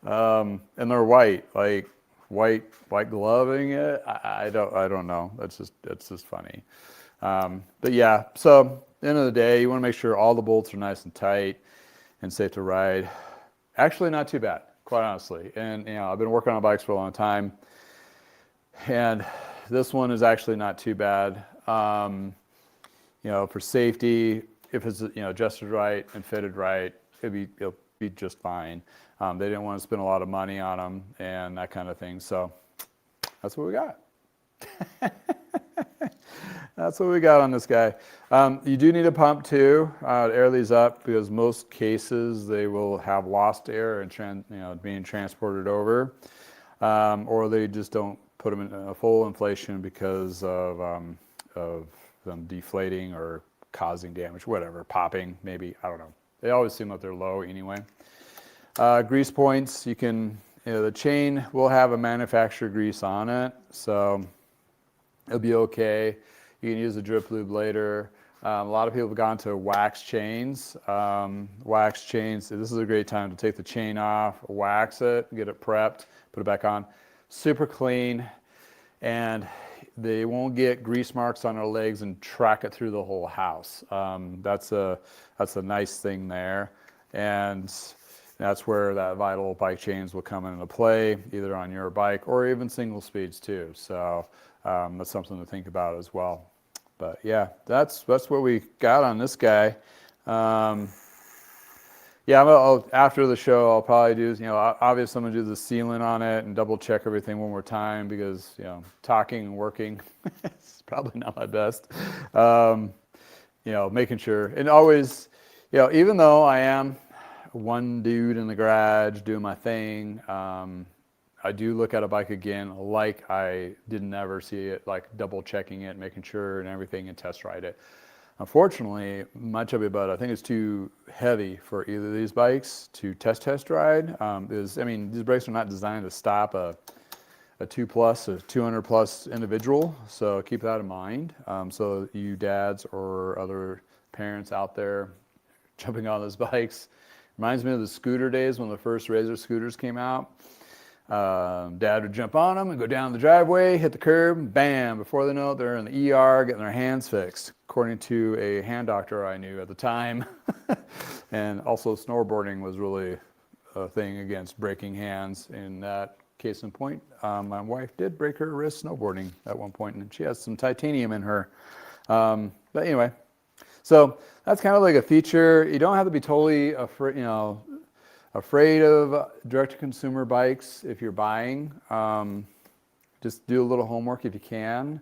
And they're white, like white gloving it. I don't know. That's just funny. But yeah. So at the end of the day, you want to make sure all the bolts are nice and tight and safe to ride. Actually, not too bad, quite honestly. And I've been working on bikes for a long time, and this one is actually not too bad. For safety, if it's adjusted right and fitted right, it'll be just fine. They didn't want to spend a lot of money on them and that kind of thing. So that's what we got. That's what we got on this guy. You do need a pump too to air these up because most cases they will have lost air and being transported over, or they just don't put them in a full inflation because of them deflating or causing damage, whatever, popping maybe. I don't know. They always seem like they're low anyway. Grease points, you can, the chain will have a manufacturer grease on it, so it'll be okay. You can use a drip lube later. A lot of people have gone to wax chains. Wax chains, this is a great time to take the chain off, wax it, get it prepped, put it back on. Super clean, and they won't get grease marks on their legs and track it through the whole house. That's a nice thing there. And that's where that Vital bike chains will come into play, either on your bike or even single speeds too. So that's something to think about as well. But yeah, that's what we got on this guy. Yeah, after the show, I'll probably do, obviously I'm going to do the sealant on it and double check everything one more time because, talking and working is probably not my best. Making sure. And always, even though I am one dude in the garage doing my thing, I do look at a bike again like I didn't ever see it, like double checking it, making sure and everything and test ride it. Unfortunately, much of it, but I think it's too heavy for either of these bikes to test ride. These brakes are not designed to stop a a 200 plus individual. So keep that in mind. So you dads or other parents out there jumping on those bikes. Reminds me of the scooter days when the first Razor scooters came out. Dad would jump on them and go down the driveway, hit the curb, bam, before they know it, they're in the ER getting their hands fixed, according to a hand doctor I knew at the time. And also snowboarding was really a thing against breaking hands. In that case in point, my wife did break her wrist snowboarding at one point, and she has some titanium in her. But anyway, so that's kind of like a feature. You don't have to be totally afraid of direct-to-consumer bikes if you're buying. Just do a little homework if you can.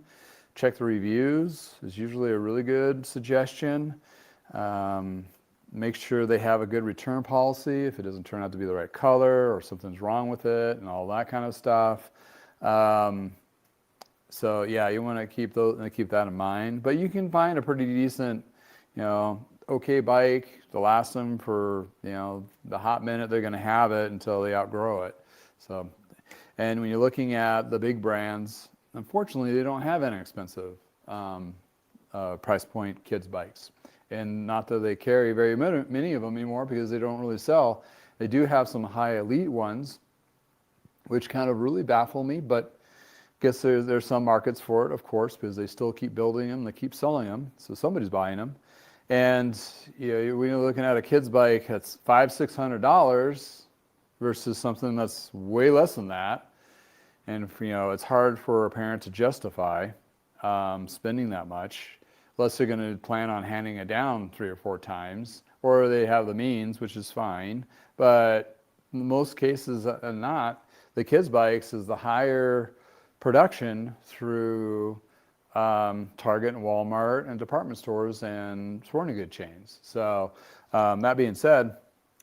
Check the reviews is usually a really good suggestion. Make sure they have a good return policy if it doesn't turn out to be the right color or something's wrong with it and all that kind of stuff. So yeah, you want to keep that in mind. But you can find a pretty decent, okay bike to last them for the hot minute they're going to have it until they outgrow it. So, and when you're looking at the big brands, unfortunately they don't have inexpensive price point kids bikes, and not that they carry very many of them anymore because they don't really sell. They do have some high elite ones, which kind of really baffle me, but I guess there's some markets for it, of course, because they still keep building them, they keep selling them, so somebody's buying them. And when you're looking at a kid's bike that's $500-$600 versus something that's way less than that, and it's hard for a parent to justify spending that much, unless they're going to plan on handing it down 3 or 4 times, or they have the means, which is fine. But in most cases, not. The kids' bikes is the higher production through Target and Walmart and department stores and sporting good chains. So that being said,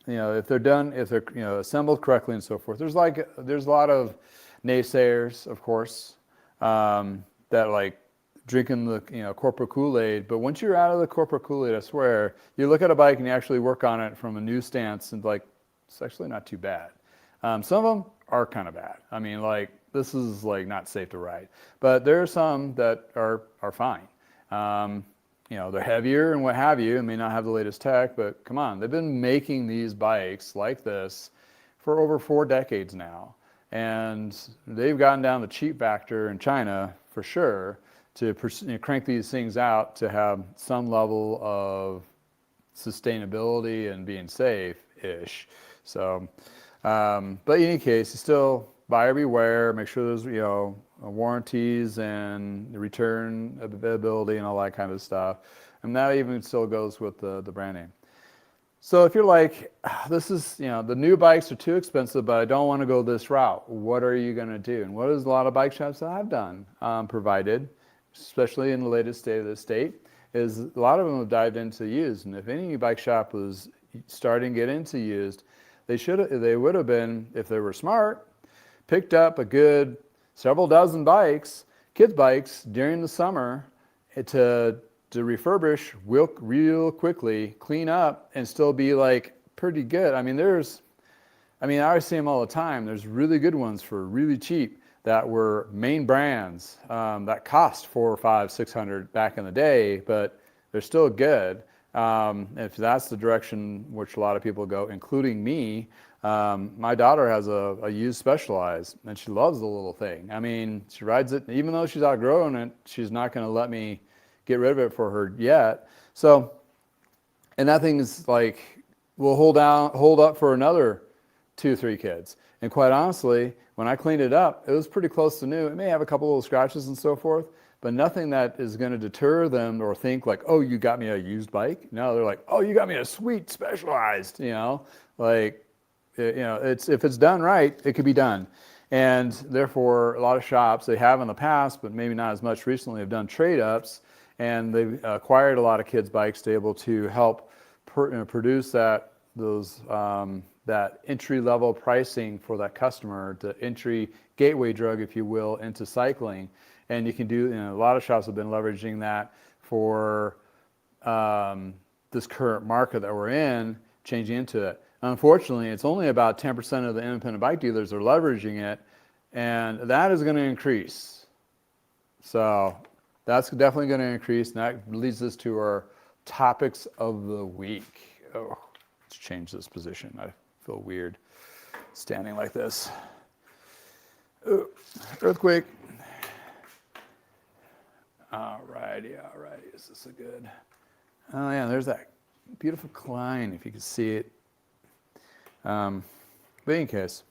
if they're assembled correctly and so forth, there's a lot of naysayers, of course, that like drinking the corporate Kool-Aid. But once you're out of the corporate Kool-Aid, I swear, you look at a bike and you actually work on it from a new stance, and it's actually not too bad. Some of them are kind of bad. I mean, this is not safe to ride, but there are some that are fine. They're heavier and what have you, and may not have the latest tech, but come on, they've been making these bikes like this for over 4 decades now, and they've gotten down the cheap factor in China for sure to crank these things out to have some level of sustainability and being safe-ish. So, but in any case, you still buyer beware, make sure there's, warranties and return availability and all that kind of stuff. And that even still goes with the brand name. So if you're like, this is, the new bikes are too expensive, but I don't want to go this route, what are you going to do? And what is a lot of bike shops that I've done provided, especially in the latest state of the state, is a lot of them have dived into used. And if any bike shop was starting to get into used, they would have been, if they were smart, picked up a good several dozen bikes, kids bikes, during the summer to refurbish real quickly, clean up, and still be pretty good. I I always see them all the time. There's really good ones for really cheap that were main brands that cost $400, $500, $600 back in the day, but they're still good. If that's the direction which a lot of people go, including me, my daughter has a used Specialized, and she loves the little thing. She rides it, even though she's outgrowing it, she's not going to let me get rid of it for her yet. So, and that thing is will hold up for another 2 or 3 kids. And quite honestly, when I cleaned it up, it was pretty close to new. It may have a couple little scratches and so forth, but nothing that is going to deter them or think oh, you got me a used bike. No, they're oh, you got me a sweet Specialized, if it's done right, it could be done. And therefore, a lot of shops, they have in the past, but maybe not as much recently, have done trade-ups, and they've acquired a lot of kids' bikes to be able to help produce that entry-level pricing for that customer, the entry gateway drug, if you will, into cycling. And you can do, a lot of shops have been leveraging that for this current market that we're in, changing into it. Unfortunately, it's only about 10% of the independent bike dealers are leveraging it, And that is going to increase. So that's definitely going to increase. And that leads us to our topics of the week. Oh, let's change this position. I feel weird standing like this. Ooh, earthquake. All righty. Is this a good? Oh yeah, there's that beautiful cline if you can see it. But in any case.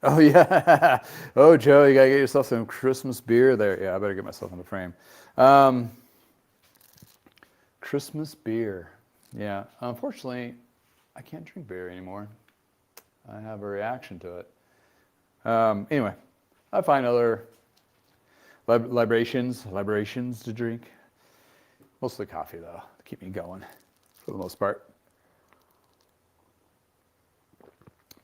Oh yeah. Oh Joe, you gotta get yourself some Christmas beer there. Yeah, I better get myself in the frame. Christmas beer. Yeah. Unfortunately, I can't drink beer anymore. I have a reaction to it. Anyway, I find other libations to drink. Mostly coffee though, to keep me going for the most part.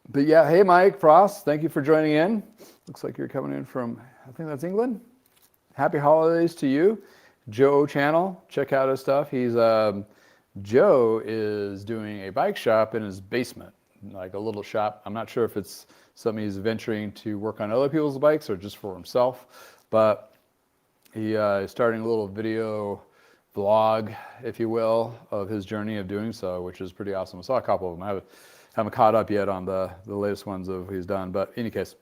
But yeah, hey Mike Frost, thank you for joining in. Looks like you're coming in from, I think that's England. Happy holidays to you. Joe channel, check out his stuff. Joe is doing a bike shop in his basement, like a little shop. I'm not sure if it's something he's venturing to work on other people's bikes or just for himself, but he is starting a little video vlog, if you will, of his journey of doing so, which is pretty awesome. I saw a couple of them. I haven't caught up yet on the latest ones of he's done, but in any case,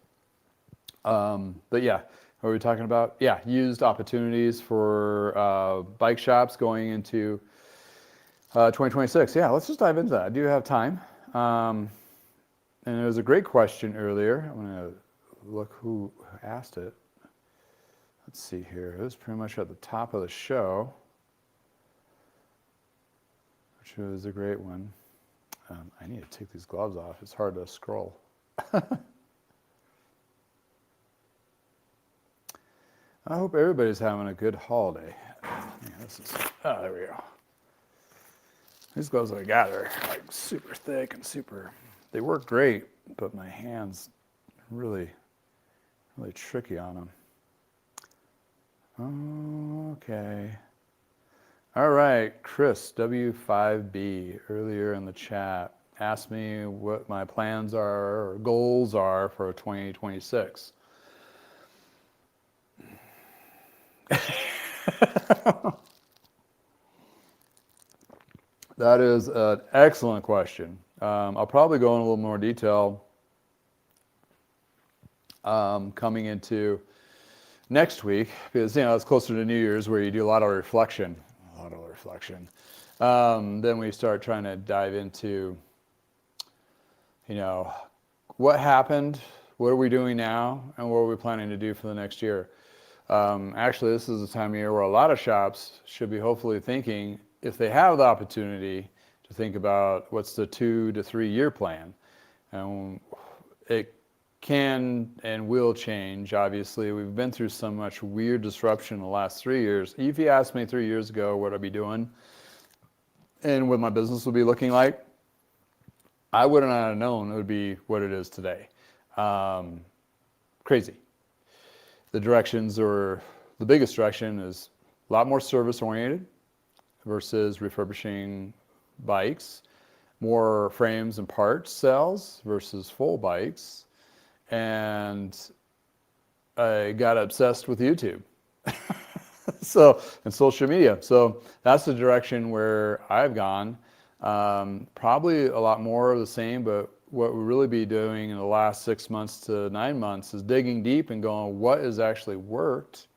but yeah, what are we talking about? Yeah, used opportunities for bike shops going into 2026. Yeah, let's just dive into that. I do have time. And it was a great question earlier. I'm going to look who asked it. Let's see here. It was pretty much at the top of the show, which was a great one. I need to take these gloves off. It's hard to scroll. I hope everybody's having a good holiday. Yeah, there we go. These gloves that I got are like super thick and they work great, but my hands really tricky on them. Okay. All right, Chris, W5B, earlier in the chat, asked me what my plans are or goals are for 2026. That is an excellent question. I'll probably go in a little more detail coming into next week because it's closer to New Year's where you do a lot of reflection. Then we start trying to dive into, what happened, what are we doing now, and what are we planning to do for the next year. Actually, this is the time of year where a lot of shops should be hopefully thinking, if they have the opportunity, to think about what's the 2 to 3 year plan. And it can and will change. Obviously, we've been through so much weird disruption in the last 3 years. If you asked me 3 years ago what I'd be doing and what my business would be looking like, I would not have known it would be what it is today. Crazy. The biggest direction is a lot more service oriented versus refurbishing bikes, more frames and parts sales versus full bikes. And I got obsessed with YouTube. And social media. So that's the direction where I've gone. Probably a lot more of the same, but what we'll really be doing in the last 6 months to 9 months is digging deep and going, what has actually worked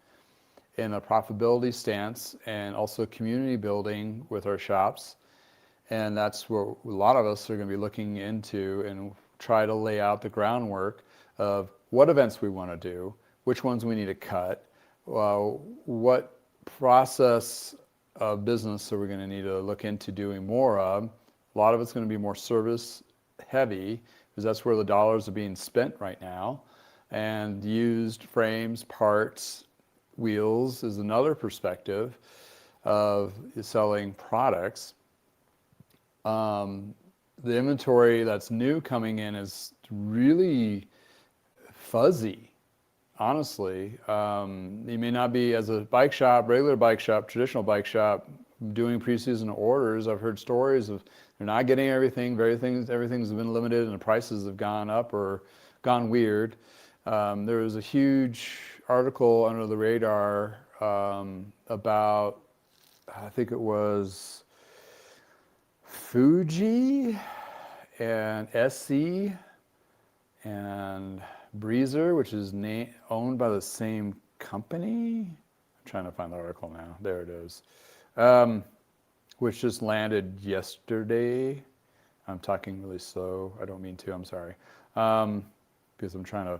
in a profitability stance and also community building with our shops. And that's what a lot of us are going to be looking into and try to lay out the groundwork of what events we want to do, which ones we need to cut, what process of business are we going to need to look into doing more of. A lot of it's going to be more service heavy because that's where the dollars are being spent right now. And used frames, parts, wheels is another perspective of selling products. The inventory that's new coming in is really fuzzy, honestly. You may not be, as a bike shop, regular bike shop, traditional bike shop, doing preseason orders, I've heard stories of they're not getting everything. Everything's been limited, and the prices have gone up or gone weird. There was a huge article under the radar about, I think it was Fuji and SC and Breezer, which is owned by the same company. I'm trying to find the article now. There it is. Which just landed yesterday. I'm talking really slow. I don't mean to. I'm sorry. Because I'm trying to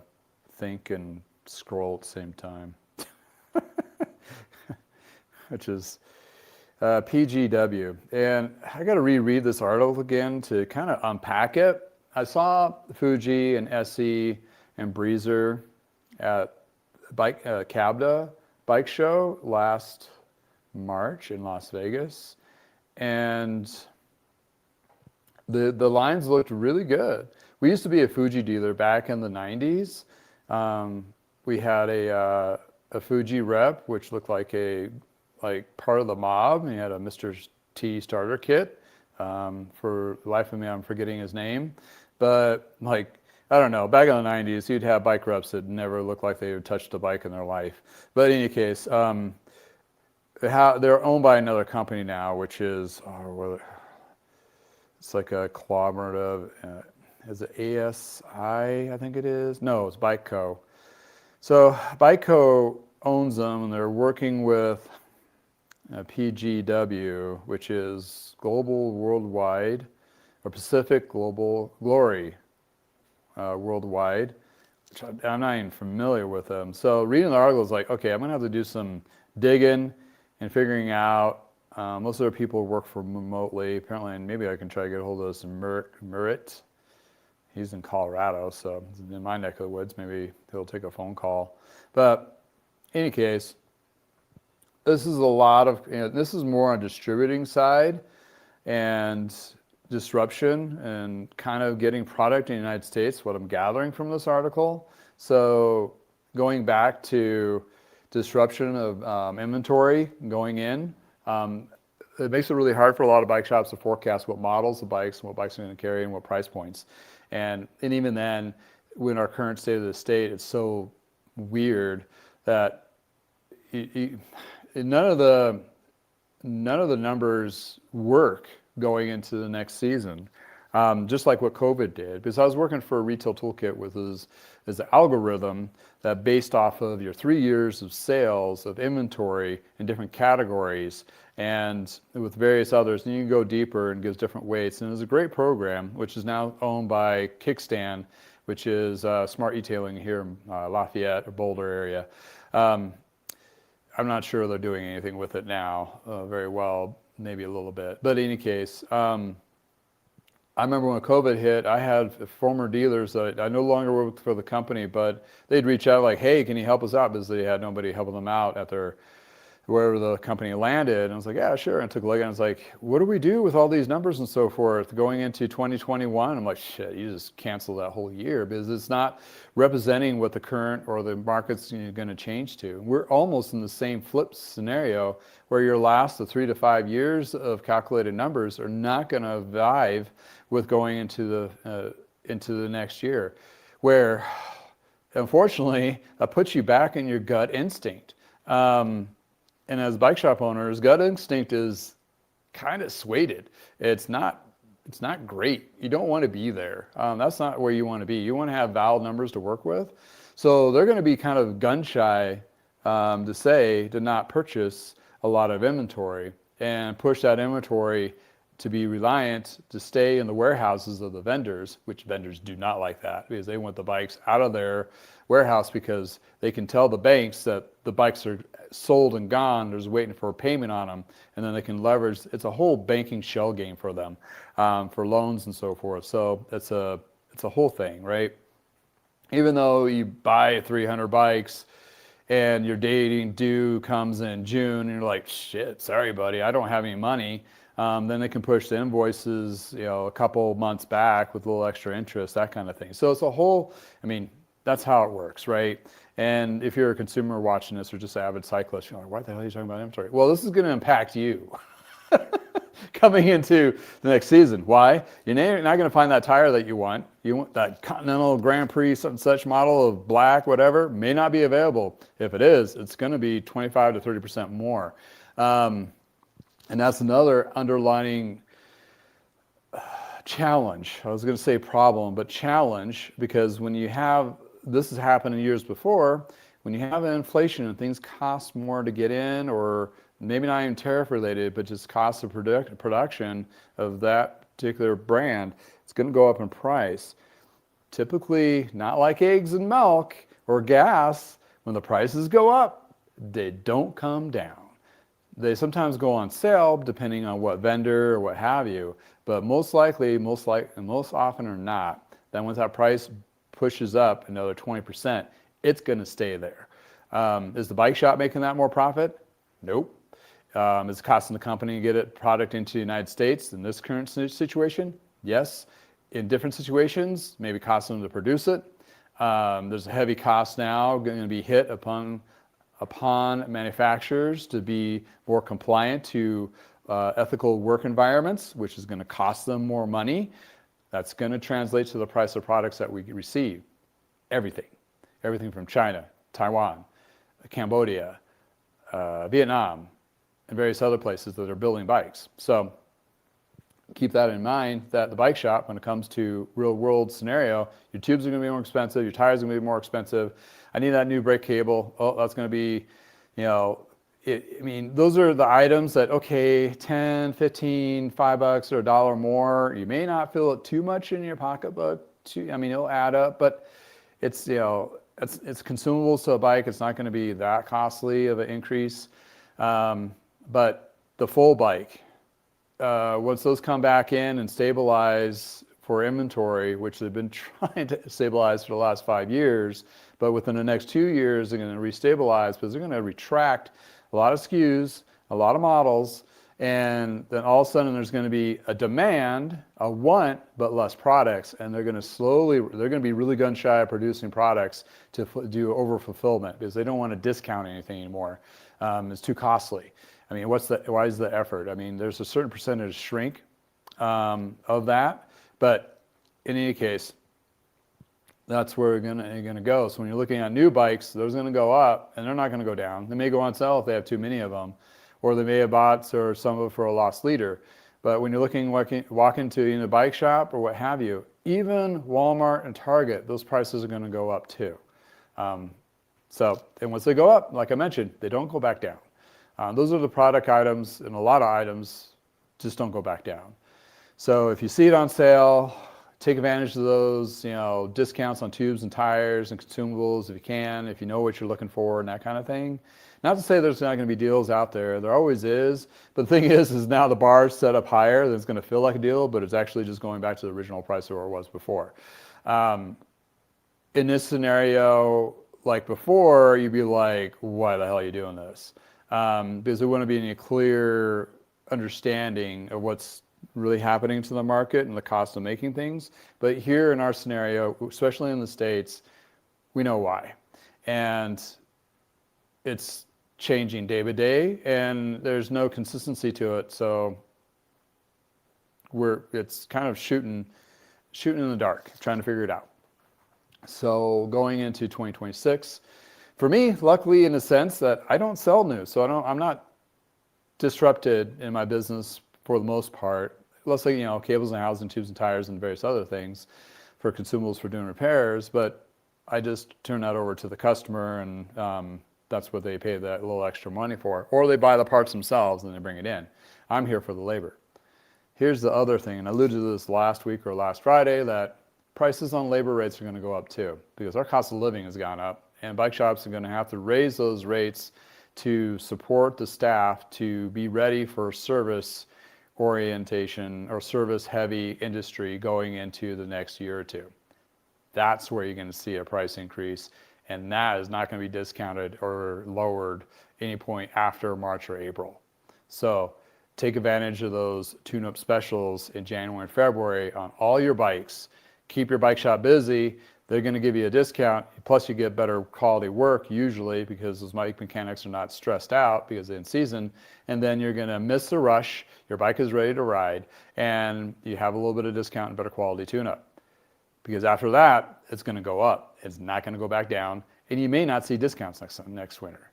think and scroll at the same time. Which is PGW. And I got to reread this article again to kind of unpack it. I saw Fuji and SE and Breezer at Cabda bike show last March in Las Vegas, and the lines looked really good. We used to be a Fuji dealer back in the 90s. We had a Fuji rep, which looked like part of the mob. He had a Mr. T starter kit. For the life of me, I'm forgetting his name. But I don't know, back in the 90s, you'd have bike reps that never looked like they had touched a bike in their life. But in any case, they're owned by another company now, which is, it's like a conglomerate of, is it ASI, I think it is? No, it's Bike Co. So Bike Co owns them, and they're working with PGW, which is Global Worldwide, or Pacific Global Glory Worldwide, which I'm not even familiar with them. So reading the article is like, okay, I'm gonna have to do some digging and figuring out. Most of the people work for remotely, apparently, and maybe I can try to get a hold of this Murit. He's in Colorado, so in my neck of the woods. Maybe he'll take a phone call. But in any case, this is a lot of, this is more on distributing side and disruption and kind of getting product in the United States, what I'm gathering from this article. So going back to disruption of inventory going in, it makes it really hard for a lot of bike shops to forecast what models of bikes and what bikes are going to carry and what price points. And even then, when our current state of the state, it's so weird that none of the numbers work going into the next season, just like what COVID did. Because I was working for a retail toolkit with is an algorithm that based off of your 3 years of sales of inventory in different categories and with various others, and you can go deeper and gives different weights. And it was a great program, which is now owned by Kickstand, which is smart e-tailing here in Lafayette or Boulder area. I'm not sure they're doing anything with it now very well, maybe a little bit. But in any case, I remember when COVID hit, I had former dealers that I no longer worked for the company, but they'd reach out like, hey, can you help us out? Because they had nobody helping them out at wherever the company landed. And I was like, yeah, sure. And I took a look and I was like, what do we do with all these numbers and so forth going into 2021? I'm like, shit, you just cancel that whole year because it's not representing what the current or the market's going to change to. We're almost in the same flip scenario where your last 3 to 5 years of calculated numbers are not going to vibe with going into the next year, where unfortunately that puts you back in your gut instinct. And as bike shop owners, gut instinct is kind of swayed. It's not great. You don't want to be there. That's not where you want to be. You want to have valid numbers to work with. So they're going to be kind of gun shy to not purchase a lot of inventory and push that inventory to be reliant to stay in the warehouses of the vendors, which vendors do not like that because they want the bikes out of their warehouse because they can tell the banks that the bikes are sold and gone, there's waiting for a payment on them, and then they can leverage. It's a whole banking shell game for them, for loans and so forth. So it's a whole thing, right? Even though you buy 300 bikes and your dating due comes in June and you're like, shit, sorry buddy, I don't have any money. Then they can push the invoices, a couple months back with a little extra interest, that kind of thing. So it's a whole, that's how it works, right? And if you're a consumer watching this or just an avid cyclist, you're like, what the hell are you talking about inventory? Well, this is going to impact you. coming into the next season. Why? You're not going to find that tire that you want. You want that Continental Grand Prix such and such model of black, whatever, may not be available. If it is, it's going to be 25 to 30% more. And that's another underlining challenge. I was going to say problem, but challenge, because when you have, this has happened in years before, when you have an inflation and things cost more to get in, or maybe not even tariff related, but just cost of production of that particular brand, it's going to go up in price. Typically, not like eggs and milk or gas, when the prices go up, they don't come down. They sometimes go on sale depending on what vendor or what have you, but most likely, most often or not, then once that price pushes up another 20%, it's going to stay there. Is the bike shop making that more profit? Nope. Is it costing the company to get a product into the United States in this current situation? Yes. In different situations, maybe costing them to produce it. There's a heavy cost now going to be hit upon manufacturers to be more compliant to ethical work environments, which is going to cost them more money. That's going to translate to the price of products that we receive. Everything from China, Taiwan, Cambodia, Vietnam, and various other places that are building bikes. So keep that in mind, that the bike shop, when it comes to real world scenario, your tubes are going to be more expensive, your tires are going to be more expensive. I need that new brake cable. Oh, that's going to be, those are the items that, okay, 10, 15, $5 or $1 more. You may not feel it too much in your pocketbook. It'll add up, but it's consumables to a bike. It's not going to be that costly of an increase. But the full bike, once those come back in and stabilize for inventory, which they've been trying to stabilize for the last 5 years, but within the next 2 years, they're going to restabilize because they're going to retract a lot of SKUs, a lot of models, and then all of a sudden there's going to be a demand, a want, but less products, and they're going to be really gun shy of producing products to do over fulfillment because they don't want to discount anything anymore. It's too costly. Why is the effort? There's a certain percentage shrink of that, but in any case, that's where you're gonna go. So when you're looking at new bikes, those are gonna go up, and they're not gonna go down. They may go on sale if they have too many of them, or they may have bought or some of it for a lost leader. But when you're walking to a bike shop or what have you, even Walmart and Target, those prices are gonna go up too. And once they go up, like I mentioned, they don't go back down. Those are the product items, and a lot of items just don't go back down. So if you see it on sale, take advantage of those, discounts on tubes and tires and consumables if you can, if you know what you're looking for and that kind of thing. Not to say there's not going to be deals out there. There always is. But the thing is now the bar's set up higher. It's going to feel like a deal, but it's actually just going back to the original price where it was before. In this scenario, like before, you'd be like, why the hell are you doing this? Because there wouldn't be any clear understanding of what's really happening to the market and the cost of making things. But here in our scenario, especially in the States, we know why. And it's changing day by day, and there's no consistency to it. So it's kind of shooting in the dark, trying to figure it out. So going into 2026, for me, luckily in a sense that I don't sell new, so I'm not disrupted in my business for the most part. Let's say, cables and housing, tubes and tires and various other things for consumables for doing repairs, but I just turn that over to the customer, and that's what they pay that little extra money for. Or they buy the parts themselves and they bring it in. I'm here for the labor. Here's the other thing, and I alluded to this last week or last Friday, that prices on labor rates are going to go up too, because our cost of living has gone up, and bike shops are going to have to raise those rates to support the staff to be ready for service orientation or service heavy industry going into the next year or two. That's where you're going to see a price increase, and that is not going to be discounted or lowered any point after March or April. So take advantage of those tune-up specials in January and February on all your bikes. Keep your bike shop busy. they're going to give you a discount. Plus, you get better quality work usually because those bike mechanics are not stressed out because they're in season. And then you're going to miss the rush. Your bike is ready to ride, and you have a little bit of discount and better quality tune-up. Because after that, it's going to go up. It's not going to go back down, and you may not see discounts next winter.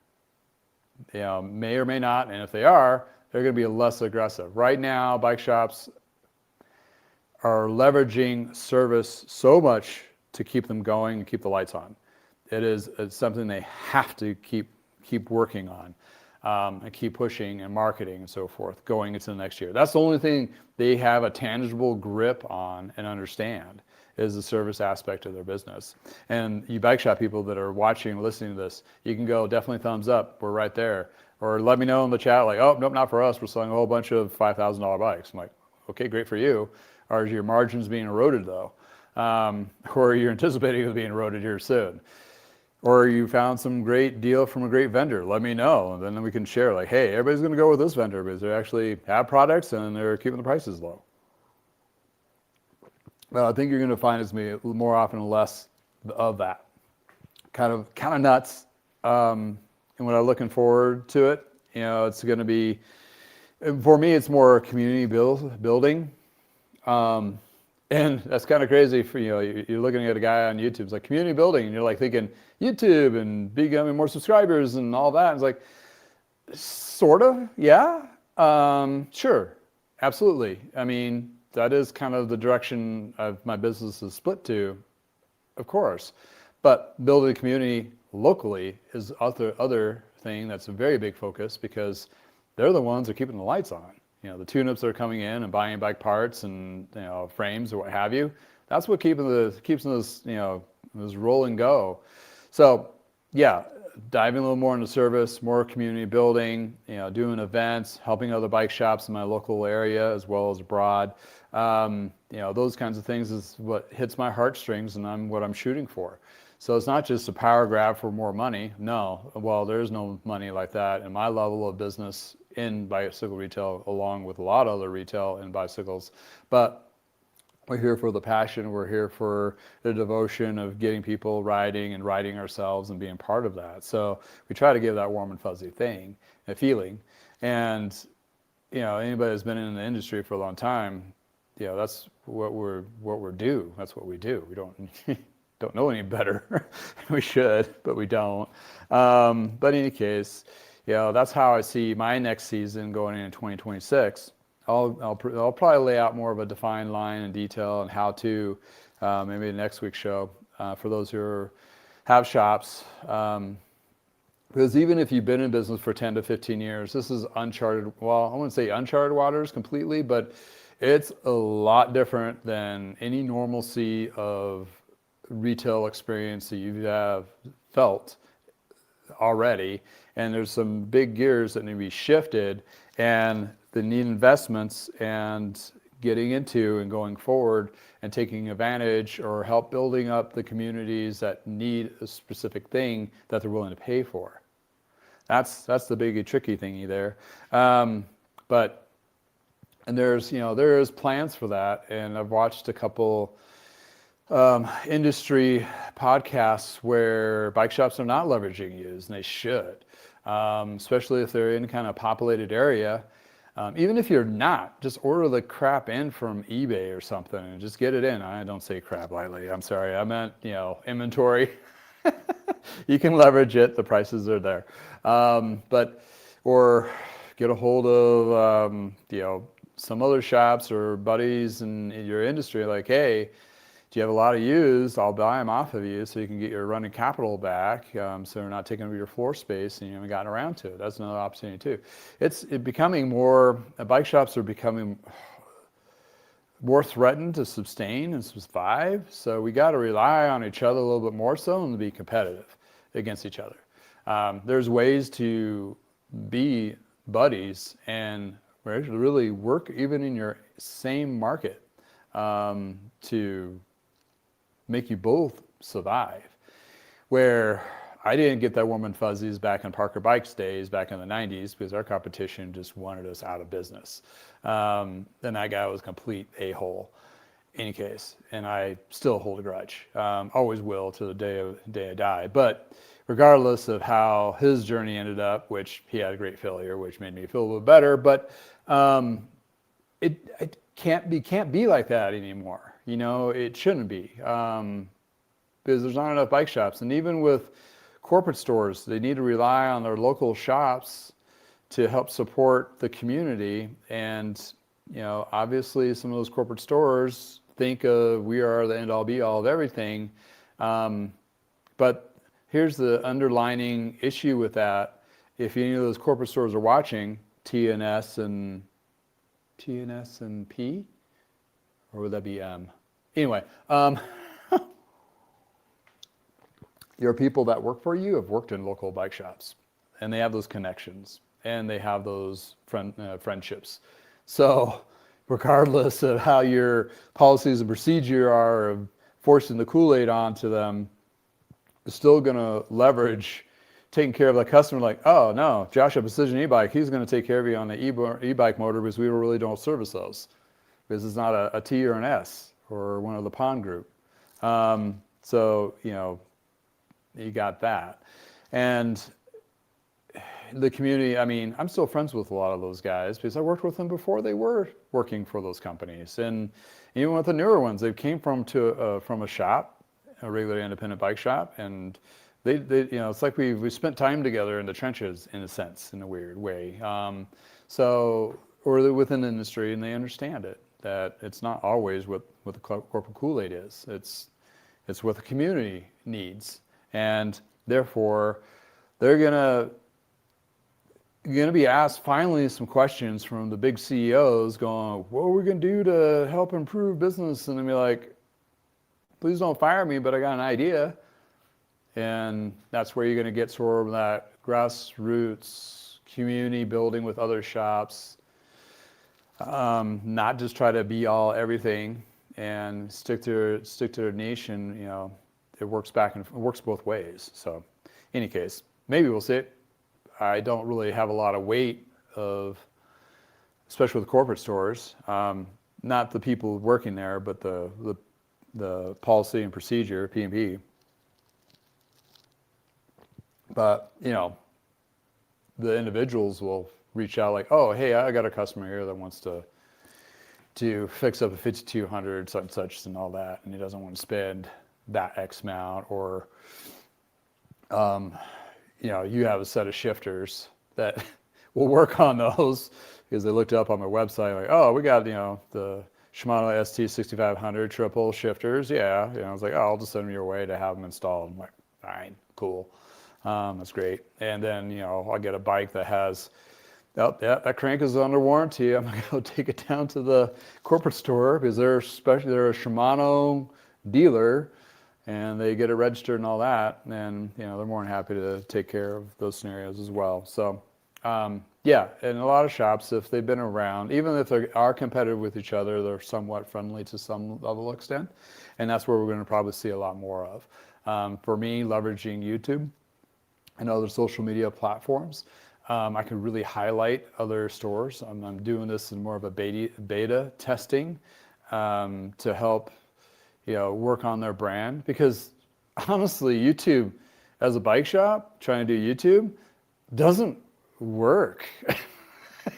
May or may not, and if they are, they're going to be less aggressive. Right now, bike shops are leveraging service so much to keep them going and keep the lights on. It's something they have to keep working on, and keep pushing and marketing and so forth going into the next year. That's the only thing they have a tangible grip on and understand is the service aspect of their business. And you bike shop people that are watching and listening to this, you can go definitely thumbs up. We're right there. Or let me know in the chat like, oh, nope, not for us. We're selling a whole bunch of $5,000 bikes. I'm like, okay, great for you. Are your margins being eroded though? Or you're anticipating it being eroded here soon? Or you found some great deal from a great vendor, let me know. And then we can share like, hey, everybody's going to go with this vendor because they actually have products and they're keeping the prices low. Well, I think you're going to find it's me more often and less of that. Kind of nuts. And when I'm looking forward to it, it's going to be, for me, it's more community building. And that's kind of crazy for, you're looking at a guy on YouTube, it's like community building, and you're like thinking YouTube and becoming more subscribers and all that. It's like, sort of, yeah, sure, absolutely. I mean, that is kind of the direction of my business is split to, of course. But building a community locally is other thing that's a very big focus because they're the ones that are keeping the lights on. The tune-ups that are coming in and buying bike parts and frames or what have you. That's what keeps this this roll and go. So yeah, diving a little more into service, more community building, doing events, helping other bike shops in my local area as well as abroad. Those kinds of things is what hits my heartstrings and what I'm shooting for. So it's not just a power grab for more money. No, well, there's no money like that in my level of business in bicycle retail, along with a lot of other retail in bicycles. But we're here for the passion. We're here for the devotion of getting people riding and riding ourselves and being part of that. So we try to give that warm and fuzzy thing, a feeling. And, anybody that's been in the industry for a long time, that's what we're due. That's what we do. We don't know any better. We should, but we don't. But in any case, that's how I see my next season going into 2026. I'll probably lay out more of a defined line and detail and how to, maybe the next week's show, for those who have shops. Because even if you've been in business for 10 to 15 years, this is uncharted, well, I wouldn't say uncharted waters completely, but it's a lot different than any normalcy of retail experience that you have felt already. And there's some big gears that need to be shifted and they need investments and getting into and going forward and taking advantage or help building up the communities that need a specific thing that they're willing to pay for. That's the big tricky thingy there. But there's plans for that, and I've watched a couple industry podcasts where bike shops are not leveraging used, and they should, especially if they're in kind of populated area. Even if you're not, just order the crap in from eBay or something and just get it in. I don't say crap lightly. I'm sorry. I meant, inventory. You can leverage it. The prices are there. Or get a hold of, some other shops or buddies in your industry like, hey, do you have a lot of used? I'll buy them off of you so you can get your running capital back, so they're not taking over your floor space and you haven't gotten around to it. That's another opportunity too. It's becoming more, bike shops are becoming more threatened to sustain and survive, so we got to rely on each other a little bit more so and to be competitive against each other. There's ways to be buddies and really work even in your same market to make you both survive. Where I didn't get that warm and fuzzies back in Parker Bikes days back in the 90s because our competition just wanted us out of business. Then that guy was a complete a-hole. any case, and I still hold a grudge. Always will to the day I die. But regardless of how his journey ended up, which he had a great failure, which made me feel a little better, but it can't be like that anymore. You know, it shouldn't be, because there's not enough bike shops, and even with corporate stores, they need to rely on their local shops to help support the community. And you know, obviously, some of those corporate stores think we are the end all be all of everything, but here's the underlining issue with that. If any of those corporate stores are watching, TNS and P, or would that be M? Anyway, your people that work for you have worked in local bike shops, and they have those connections, and they have those friendships. So regardless of how your policies and procedure are of forcing the Kool-Aid onto them, you're still going to leverage taking care of the customer. Like, oh no, Josh at Precision E-Bike, he's going to take care of you on the e-bike motor, because we really don't service those, because it's not a T or an S or one of the Pond group. So, you know, you got that. And the community, I mean, I'm still friends with a lot of those guys because I worked with them before they were working for those companies. And even with the newer ones, they came from a shop, a regular independent bike shop, and they you know, it's like we spent time together in the trenches, in a sense, in a weird way. So, or they're within the industry, and they understand it, that it's not always what the corporate Kool-Aid is. It's what the community needs. And therefore, they're gonna be asked finally some questions from the big CEOs going, what are we gonna do to help improve business? And they'll be like, please don't fire me, but I got an idea. And that's where you're gonna get sort of that grassroots community building with other shops. Not just try to be all everything and stick to their niche, and you know, it works both ways. So, any case, maybe we'll see it. I don't really have a lot of weight especially with corporate stores, not the people working there, but the policy and procedure, P&P. But you know, the individuals will reach out like, oh, hey, I got a customer here that wants to fix up a 5200 such and such and all that, and he doesn't want to spend that X amount, or you know, you have a set of shifters that will work on those, because they looked up on my website like, oh, we got, you know, the Shimano ST6500 triple shifters. Yeah, you know, I was like, oh, I'll just send them your way to have them installed. I'm like, fine, cool, that's great. And then, you know, I'll get a bike that has, oh, yeah, that crank is under warranty. I'm gonna go take it down to the corporate store, because they're a Shimano dealer, and they get it registered and all that, and you know, they're more than happy to take care of those scenarios as well. So yeah, and a lot of shops, if they've been around, even if they are competitive with each other, they're somewhat friendly to some level extent, and that's where we're going to probably see a lot more of. For me, leveraging YouTube and other social media platforms, I can really highlight other stores. I'm doing this in more of a beta testing to help, you know, work on their brand, because honestly, YouTube as a bike shop trying to do YouTube doesn't work.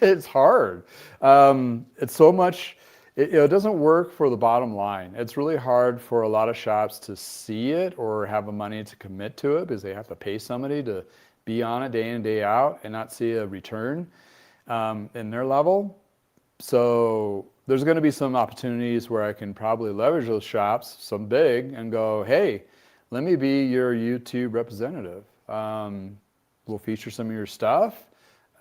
It's hard. It's so much, it doesn't work for the bottom line. It's really hard for a lot of shops to see it or have the money to commit to it, because they have to pay somebody to be on it day in and day out and not see a return in their level. So there's going to be some opportunities where I can probably leverage those shops, some big, and go, hey, let me be your YouTube representative. We'll feature some of your stuff.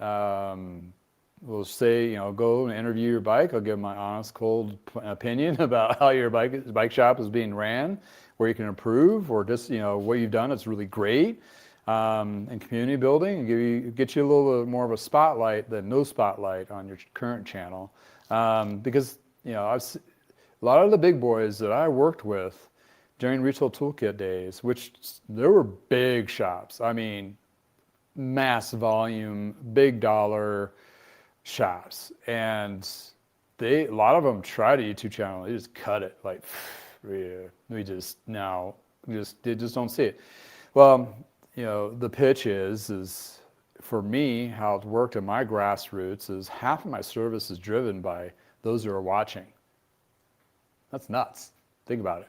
We'll say, you know, go and interview your bike. I'll give my honest, cold opinion about how your bike shop is being ran, where you can improve, or just, you know, what you've done is really great. And community building, and get you a little bit more of a spotlight than no spotlight on your current channel. Because, you know, a lot of the big boys that I worked with during Retail Toolkit days, which there were big shops, I mean, mass volume, big dollar shops, and a lot of them tried a YouTube channel. They just cut it. Like, we just they just don't see it. Well, the pitch is for me, how it worked in my grassroots is half of my service is driven by those who are watching. That's nuts. Think about it.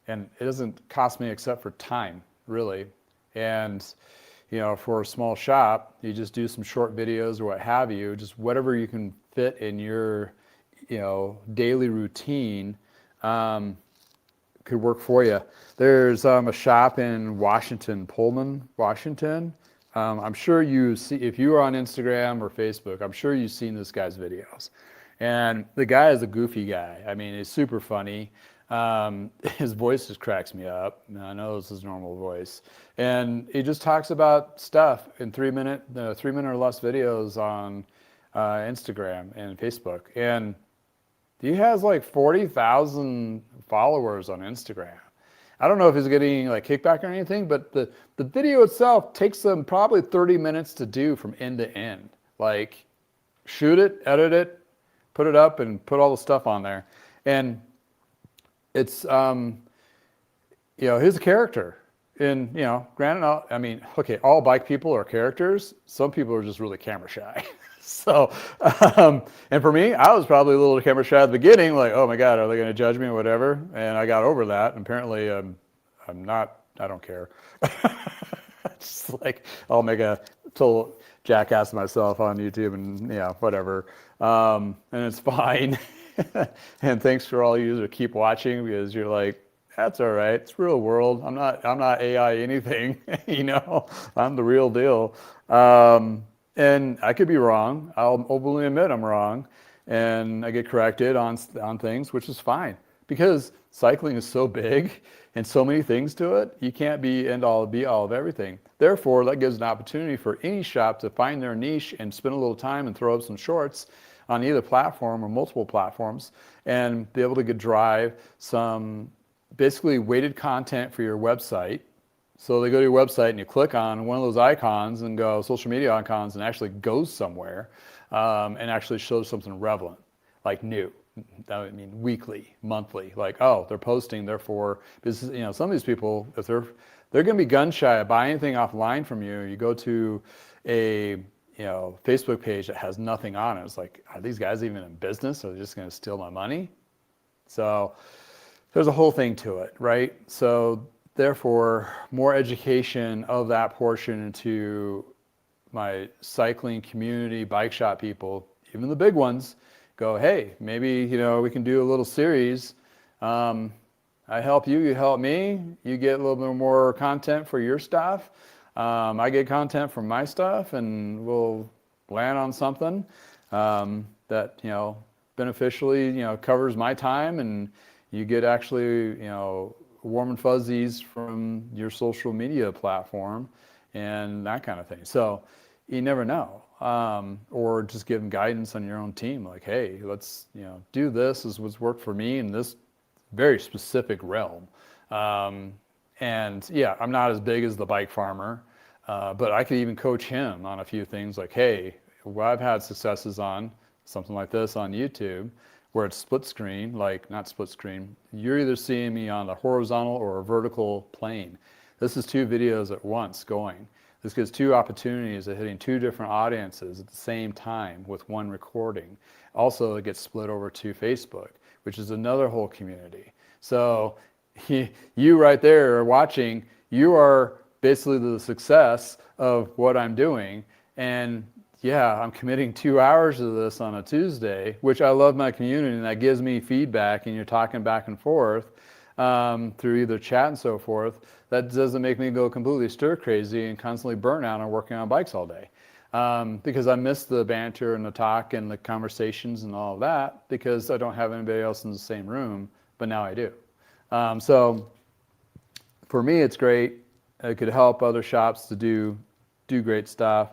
And it doesn't cost me except for time, really. And, for a small shop, you just do some short videos or what have you, just whatever you can fit in your, daily routine could work for you. There's a shop in Washington, Pullman, Washington. I'm sure you see, if you are on Instagram or Facebook, I'm sure you've seen this guy's videos. And the guy is a goofy guy. I mean, he's super funny. His voice just cracks me up. I know this is his normal voice. And he just talks about stuff in 3-minute or less videos on Instagram and Facebook. And he has like 40,000 followers on Instagram. I don't know if he's getting like kickback or anything, but the video itself takes them probably 30 minutes to do from end to end. Like, shoot it, edit it, put it up, and put all the stuff on there. And it's, he's a character. And, granted, I mean, okay, all bike people are characters. Some people are just really camera shy. So, and for me, I was probably a little camera shy at the beginning, like, oh my God, are they going to judge me or whatever? And I got over that. And apparently, I'm not, I don't care. Just like, I'll make a total jackass of myself on YouTube and whatever. And it's fine. And thanks for all you who keep watching, because you're like, that's all right. It's real world. I'm not AI anything, I'm the real deal. And I could be wrong. I'll openly admit I'm wrong. And I get corrected on things, which is fine, because cycling is so big and so many things to it. You can't be end all be all of everything. Therefore, that gives an opportunity for any shop to find their niche and spend a little time and throw up some shorts on either platform or multiple platforms, and be able to drive some basically weighted content for your website. So they go to your website and you click on one of those icons and go social media icons, and actually goes somewhere and actually shows something relevant, like new. That would mean weekly, monthly, like, oh, they're posting, therefore, because some of these people, if they're going to be gun shy, buy anything offline from you. You go to a Facebook page that has nothing on it. It's like, are these guys even in business? Or are they just going to steal my money? So there's a whole thing to it, right? So therefore, more education of that portion into my cycling community, bike shop people, even the big ones, go, hey, maybe, we can do a little series. I help you, you help me, you get a little bit more content for your stuff. I get content from my stuff, and we'll land on something that, beneficially, covers my time, and you get actually, warm and fuzzies from your social media platform and that kind of thing. So you never know. Or just give them guidance on your own team. Like, hey, let's, do this is what's worked for me in this very specific realm. And yeah, I'm not as big as the bike farmer, but I could even coach him on a few things like, hey, well, I've had successes on something like this on YouTube, where it's split screen, like not split screen. You're either seeing me on the horizontal or a vertical plane. This is 2 videos at once going. This gives 2 opportunities of hitting 2 different audiences at the same time with one recording. Also, it gets split over to Facebook, which is another whole community. So you right there are watching, you are basically the success of what I'm doing. And yeah, I'm committing 2 hours to this on a Tuesday, which I love my community, and that gives me feedback, and you're talking back and forth through either chat and so forth. That doesn't make me go completely stir crazy and constantly burn out on working on bikes all day. Because I miss the banter and the talk and the conversations and all of that, because I don't have anybody else in the same room, but now I do. So for me, it's great. It could help other shops to do great stuff.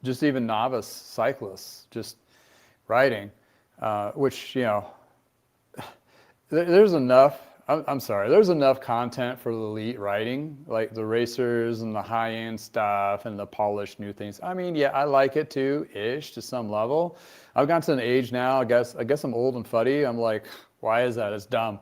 Just even novice cyclists, just riding, which, there's enough, I'm sorry, there's enough content for the elite riding, like the racers and the high-end stuff and the polished new things. I mean, yeah, I like it too, ish, to some level, I've gotten to an age now, I guess I'm old and fuddy. I'm like, why is that? It's dumb.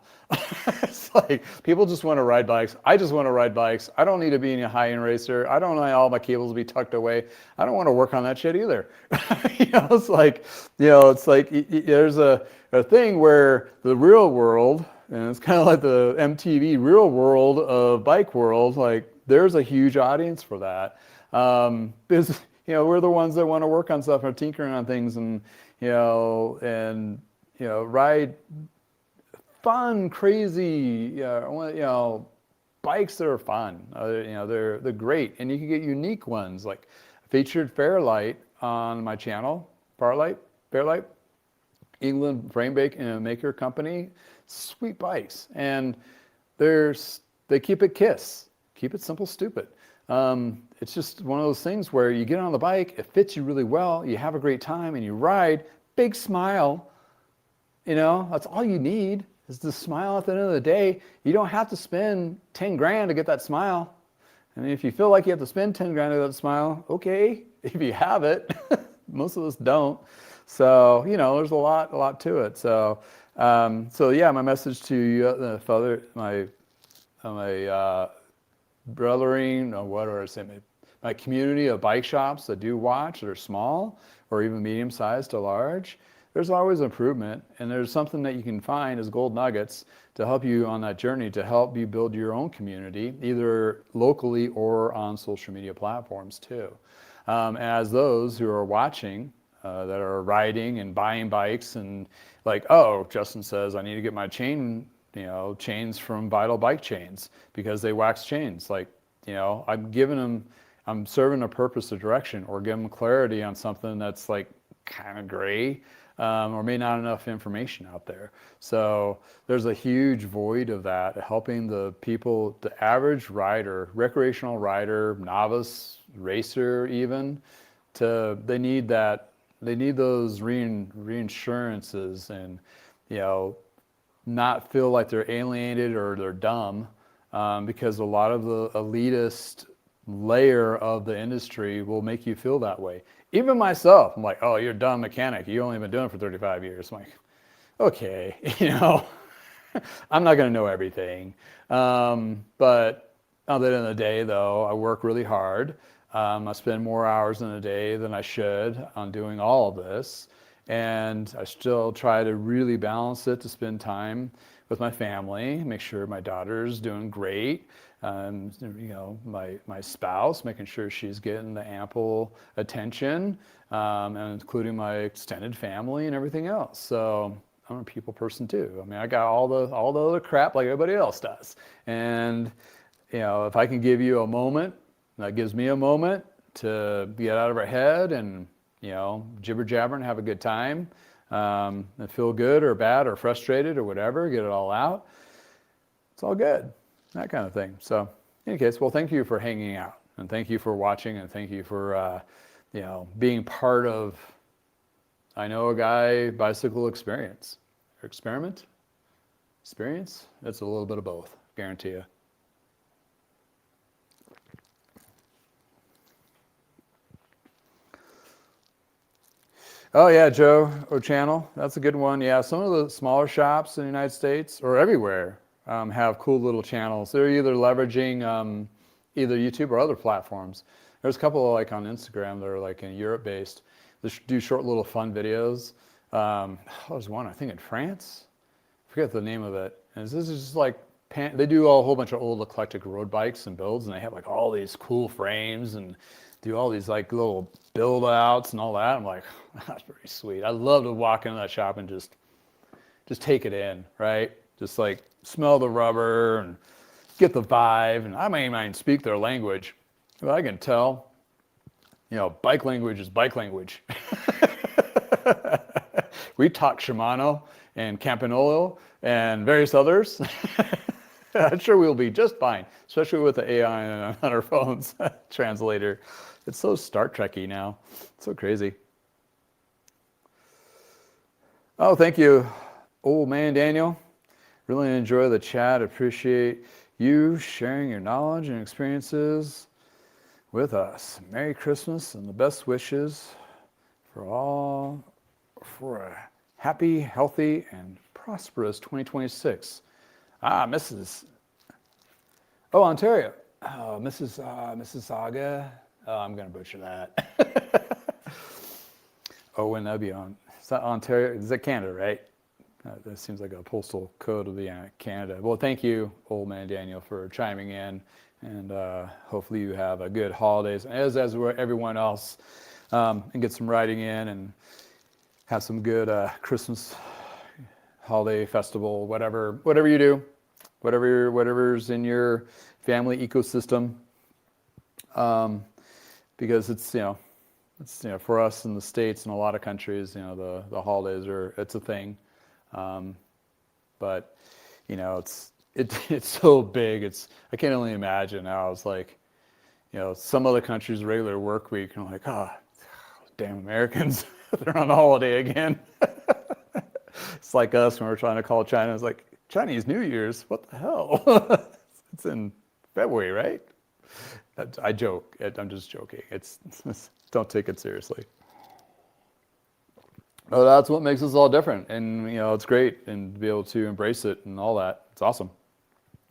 It's like people just want to ride bikes. I just want to ride bikes. I don't need to be in a high-end racer. I don't want all my cables to be tucked away. I don't want to work on that shit either. It's like, there's a thing where the real world, and it's kind of like the MTV real world of bike world, like there's a huge audience for that. Because, we're the ones that want to work on stuff and tinkering on things and, ride fun, crazy, bikes that are fun. They're great, and you can get unique ones. Like featured Fairlight on my channel, Fairlight, England frame maker company, sweet bikes, and they keep it keep it simple, stupid. It's just one of those things where you get on the bike, it fits you really well, you have a great time, and you ride, big smile. That's all you need. Is the smile at the end of the day. You don't have to spend 10 grand to get that smile. I mean, if you feel like you have to spend 10 grand to get that smile, okay, if you have it. Most of us don't. So, there's a lot to it. So, yeah, my message to you, my brothering, or what do I say, my community of bike shops that do watch, that are small or even medium-sized to large, there's always improvement, and there's something that you can find as gold nuggets to help you on that journey, to help you build your own community, either locally or on social media platforms too. As those who are watching, that are riding and buying bikes, and like, oh, Justin says I need to get my chains from Vital Bike Chains because they wax chains. Like, I'm serving a purpose or direction, or giving them clarity on something that's like kind of gray. Or may not enough information out there. So there's a huge void of that, helping the people, the average rider, recreational rider, novice racer even, they need those reinsurances, and not feel like they're alienated or they're dumb, because a lot of the elitist layer of the industry will make you feel that way. Even myself, I'm like, oh, you're a dumb mechanic. You only been doing it for 35 years. I'm like, okay, I'm not going to know everything. But at the end of the day, though, I work really hard. I spend more hours in a day than I should on doing all of this. And I still try to really balance it, to spend time with my family, make sure my daughter's doing great. My spouse, making sure she's getting the ample attention, and including my extended family and everything else. So I'm a people person too. I mean, I got all the other crap like everybody else does. And if I can give you a moment, that gives me a moment to get out of our head and jibber jabber and have a good time, and feel good or bad or frustrated or whatever, get it all out. It's all good. That kind of thing. So in any case, well, thank you for hanging out, and thank you for watching, and thank you for, being part of, I Know a Guy bicycle experience. Or experiment? Experience? It's a little bit of both, guarantee you. Oh yeah, Joe O'Channel, that's a good one. Yeah, some of the smaller shops in the United States, or everywhere, have cool little channels. They're either leveraging either YouTube or other platforms. There's a couple like on Instagram that are like in Europe based. They do short little fun videos. There's one I think in France. I forget the name of it. And this is just like they do a whole bunch of old eclectic road bikes and builds, and they have like all these cool frames and do all these like little build outs and all that. I'm like, that's pretty sweet. I love to walk into that shop and just take it in, right? Just like smell the rubber and get the vibe. And I may not even speak their language, but I can tell, bike language is bike language. We talk Shimano and Campanolo and various others. I'm sure we'll be just fine, especially with the AI on our phones translator. It's so Star Trek-y now. It's so crazy. Oh, thank you, old man Daniel. Really enjoy the chat. Appreciate you sharing your knowledge and experiences with us. Merry Christmas and the best wishes for all for a happy, healthy, and prosperous 2026. Mrs. Oh, Ontario. Oh, Mississauga. Oh, I'm going to butcher that. Oh, when that'd be on. Is that Ontario? Is that Canada, right? That seems like a postal code of the Canada. Well, thank you, old man Daniel, for chiming in. And hopefully you have a good holidays, as everyone else, and get some riding in and have some good Christmas holiday festival, whatever you do, whatever's in your family ecosystem, because it's for us in the States and a lot of countries, the holidays it's a thing, but it's so big. I can't only imagine how it's like, some other countries' regular work week, and I'm like, damn Americans, they're on holiday again. It's like us when we're trying to call China. It's like, Chinese New Year's? What the hell? It's in February, right? I joke. I'm just joking. Don't take it seriously. But that's what makes us all different. And, it's great. And to be able to embrace it and all that. It's awesome.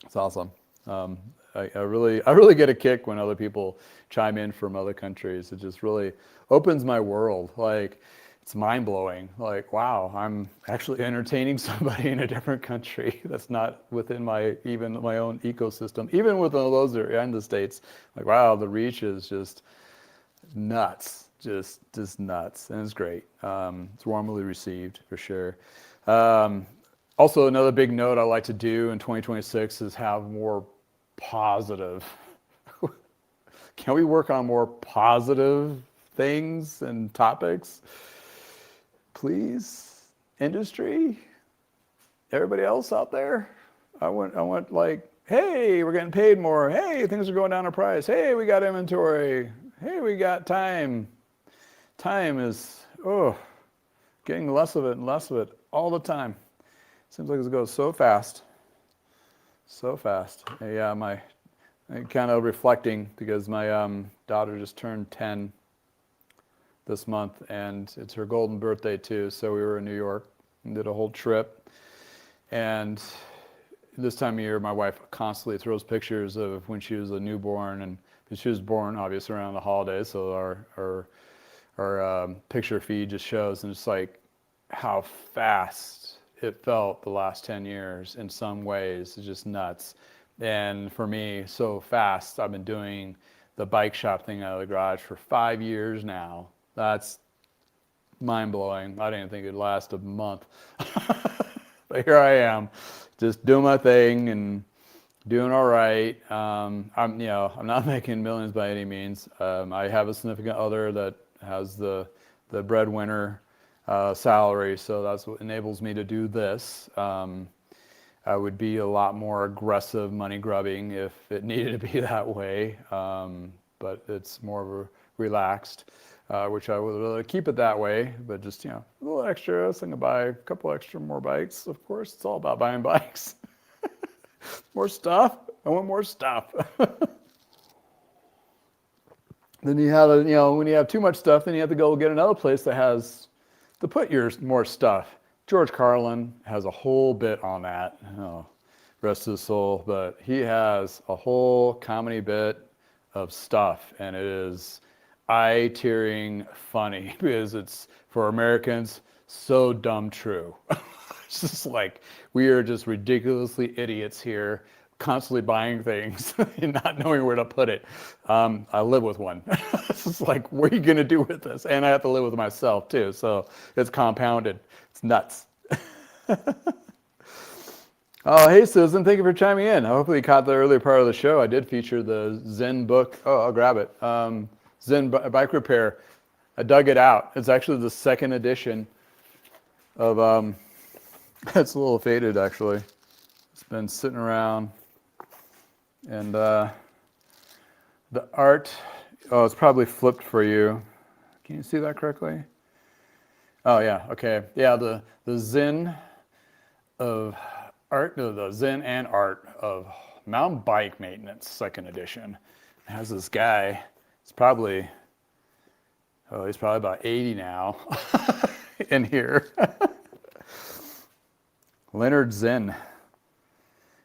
It's awesome. I really get a kick when other people chime in from other countries. It just really opens my world. Like, it's mind-blowing. Like, wow, I'm actually entertaining somebody in a different country that's not within even my own ecosystem. Even with those that are in the States, like, wow, the reach is just nuts. Just nuts. And it's great. It's warmly received for sure. Also, another big note I like to do in 2026 is have more positive. Can we work on more positive things and topics? Please, industry, everybody else out there. I want like, hey, we're getting paid more. Hey, things are going down in price. Hey, we got inventory. Hey, we got time. Time is, getting less of it and less of it all the time. Seems like it goes so fast. So fast. Yeah, I'm kind of reflecting because my daughter just turned 10 this month, and it's her golden birthday too. So we were in New York and did a whole trip. And this time of year, my wife constantly throws pictures of when she was a newborn, and she was born obviously around the holidays. So our picture feed just shows, and it's like how fast it felt the last 10 years in some ways. It's just nuts. And for me, so fast. I've been doing the bike shop thing out of the garage for 5 years now. That's mind-blowing. I didn't think it'd last a month. But here I am, just doing my thing and doing all right. I'm not making millions by any means. I have a significant other that has the breadwinner salary, so that's what enables me to do this. I would be a lot more aggressive money grubbing if it needed to be that way, but it's more of a relaxed, which I would really keep it that way, but just, a little extra. I was thinking buy a couple extra more bikes. Of course, it's all about buying bikes. More stuff. I want more stuff. Then you have, when you have too much stuff, then you have to go get another place that has to put your more stuff. George Carlin has a whole bit on that. Rest his soul, but he has a whole comedy bit of stuff, and it is eye-tearing funny because it's, for Americans, so dumb true. It's just like, we are just ridiculously idiots here, constantly buying things and not knowing where to put it. I live with one. It's just like, what are you going to do with this? And I have to live with myself too, so it's compounded. It's nuts. Oh, hey, Susan, thank you for chiming in. Hopefully you caught the earlier part of the show. I did feature the Zen book. Oh, I'll grab it. Zen Bike Repair. I dug it out. It's actually the second edition of, it's a little faded actually. It's been sitting around. And the art, it's probably flipped for you. Can you see that correctly? Oh yeah, okay. Yeah, the Zen of art, the Zen and Art of Mountain Bike Maintenance, second edition. It has this guy, he's probably about 80 now. in here. Leonard Zinn.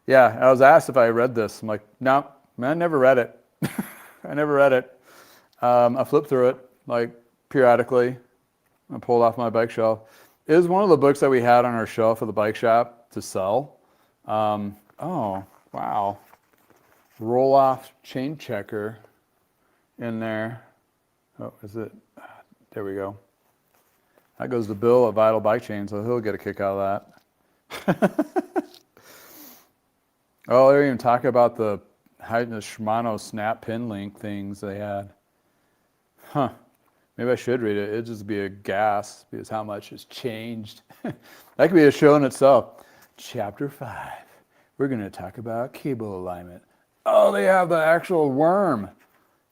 Yeah, I was asked if I read this. I'm like, no, I never read it. I never read it. I flipped through it like periodically. I pulled off my bike shelf. It was one of the books that we had on our shelf at the bike shop to sell. Oh, wow. Roll-off chain checker in there. Oh, is it? There we go. That goes to Bill at Vital Bike Chain, so he'll get a kick out of that. Oh, they're even talking about the Shimano snap pin link things they had. Huh. Maybe I should read it. It'd just be a gas because how much has changed. That could be a show in itself. Chapter 5. We're going to talk about cable alignment. Oh, they have the actual worm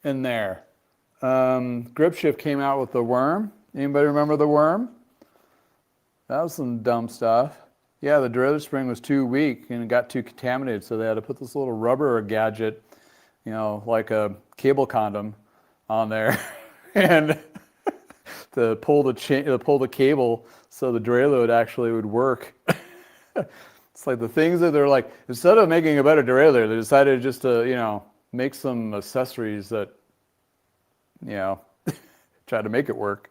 in there. Grip Shift came out with the worm. Anybody remember the worm? That was some dumb stuff. Yeah, the derailleur spring was too weak and it got too contaminated, so they had to put this little rubber gadget, you know, like a cable condom on there, and to pull the cable so the derailleur actually would work. It's like the things that they're like, instead of making a better derailleur, they decided just to, you know, make some accessories that, you know, try to make it work.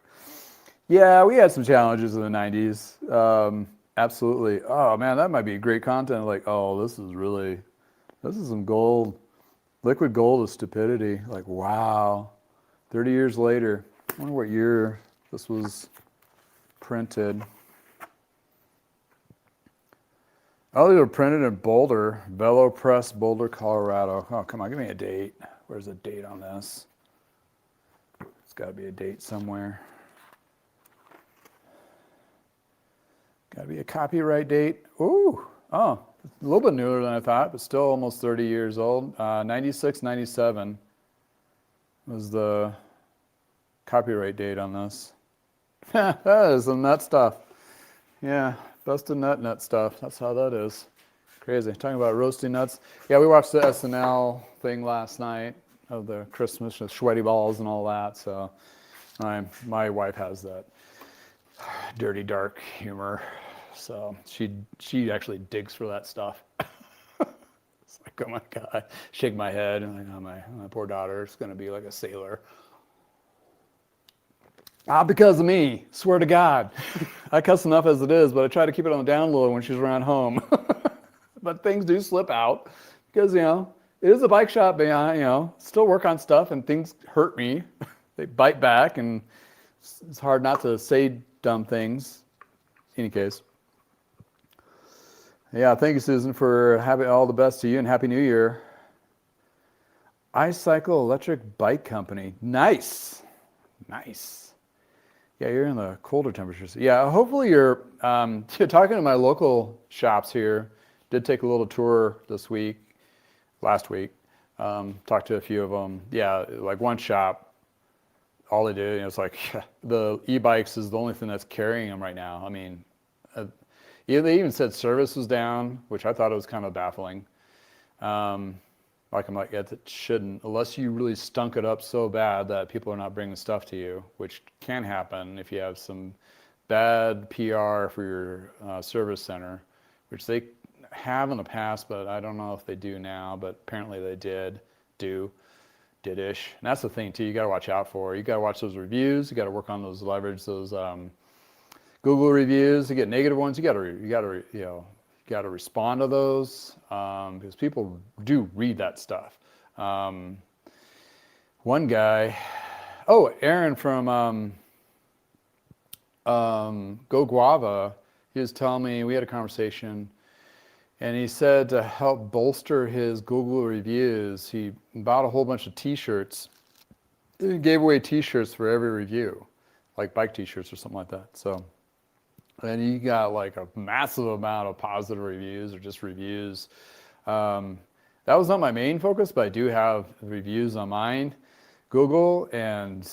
Yeah, we had some challenges in the 90s. Absolutely. Oh man, that might be great content. Like, oh, this is some gold. Liquid gold is stupidity. Like, wow. 30 years later. I wonder what year this was printed. Oh, they were printed in Boulder, Velo Press, Boulder, Colorado. Oh, come on, give me a date. Where's the date on this? It's got to be a date somewhere. Got to be a copyright date. Ooh, oh, a little bit newer than I thought, but still almost 30 years old. 96, 97 was the copyright date on this. That is some nut stuff. Yeah, busted nut stuff. That's how that is. Crazy. Talking about roasting nuts. Yeah, we watched the SNL thing last night of the Christmas, the sweaty balls and all that. So my wife has that dirty, dark humor. So she actually digs for that stuff. It's like, oh my God. Shake my head and like, oh my poor daughter is going to be like a sailor. Because of me, swear to God. I cuss enough as it is, but I try to keep it on the down low when she's around home. But things do slip out because, you know, it is a bike shop, but, you know, still work on stuff and things hurt me. They bite back and it's hard not to say dumb things. In any case. Yeah, thank you, Susan, for having all the best to you and Happy New Year. iCycle Electric Bike Company. Nice. Nice. Yeah, you're in the colder temperatures. Yeah, hopefully you're talking to my local shops here. Did take a little tour last week. Talked to a few of them. Yeah, like one shop, all they do, you know, it's like the e-bikes is the only thing that's carrying them right now. I mean, they even said service was down, which I thought it was kind of baffling. Like I'm like, yeah, it shouldn't, unless you really stunk it up so bad that people are not bringing stuff to you, which can happen if you have some bad PR for your service center, which they have in the past, but I don't know if they do now, but apparently they did-ish. And that's the thing too, you got to watch out for. You got to watch those reviews. You got to work on those, leverage those Google reviews. You get negative ones. You got to respond to those because people do read that stuff. One guy, Aaron from Go Guava, he was telling me, we had a conversation, and he said to help bolster his Google reviews, he bought a whole bunch of t-shirts. He gave away t-shirts for every review, like bike t-shirts or something like that. So. And he got like a massive amount of positive reviews or just reviews. That was not my main focus, but I do have reviews on mine, Google, and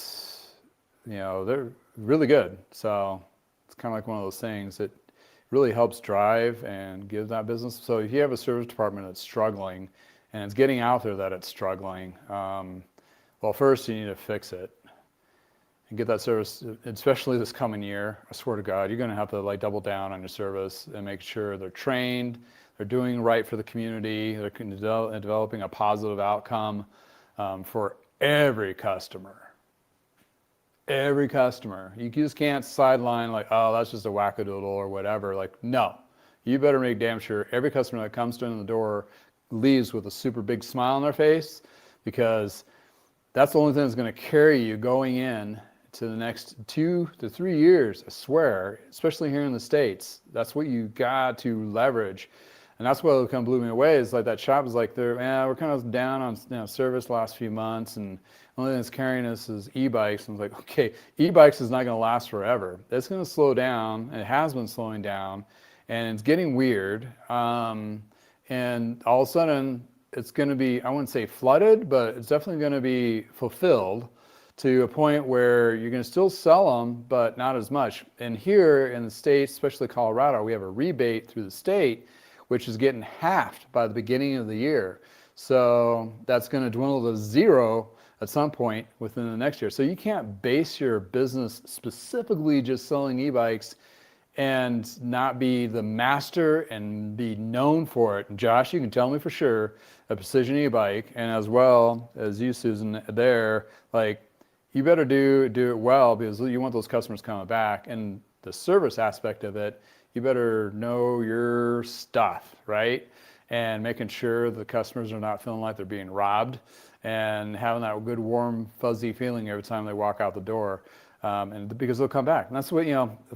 you know, they're really good. So it's kind of like one of those things that really helps drive and give that business. So if you have a service department that's struggling and it's getting out there that it's struggling, well, first you need to fix it. and get that service, especially this coming year. I swear to God, you're going to have to like double down on your service and make sure they're trained, they're doing right for the community, they're developing a positive outcome for every customer. Every customer. You just can't sideline like, oh, that's just a wackadoodle or whatever. Like, no. You better make damn sure every customer that comes in the door leaves with a super big smile on their face, because that's the only thing that's going to carry you going in to the next 2 to 3 years, I swear, especially here in the States. That's what you got to leverage. And that's what kind of blew me away, is like that shop is like, we're kind of down on service the last few months, and the only thing that's carrying us is e-bikes. And I was like, okay, e-bikes is not going to last forever. It's going to slow down. It has been slowing down, and it's getting weird. And all of a sudden, it's going to be, I wouldn't say flooded, but it's definitely going to be fulfilled to a point where you're going to still sell them, but not as much. And here in the States, especially Colorado, we have a rebate through the state, which is getting halved by the beginning of the year. So that's going to dwindle to zero at some point within the next year. So you can't base your business specifically just selling e-bikes and not be the master and be known for it. Josh, you can tell me for sure, a Precision e-bike, and as well as you, Susan, there, like, you better do it well, because you want those customers coming back. And the service aspect of it, you better know your stuff, right? And making sure the customers are not feeling like they're being robbed, and having that good, warm, fuzzy feeling every time they walk out the door. And because they'll come back. And that's what,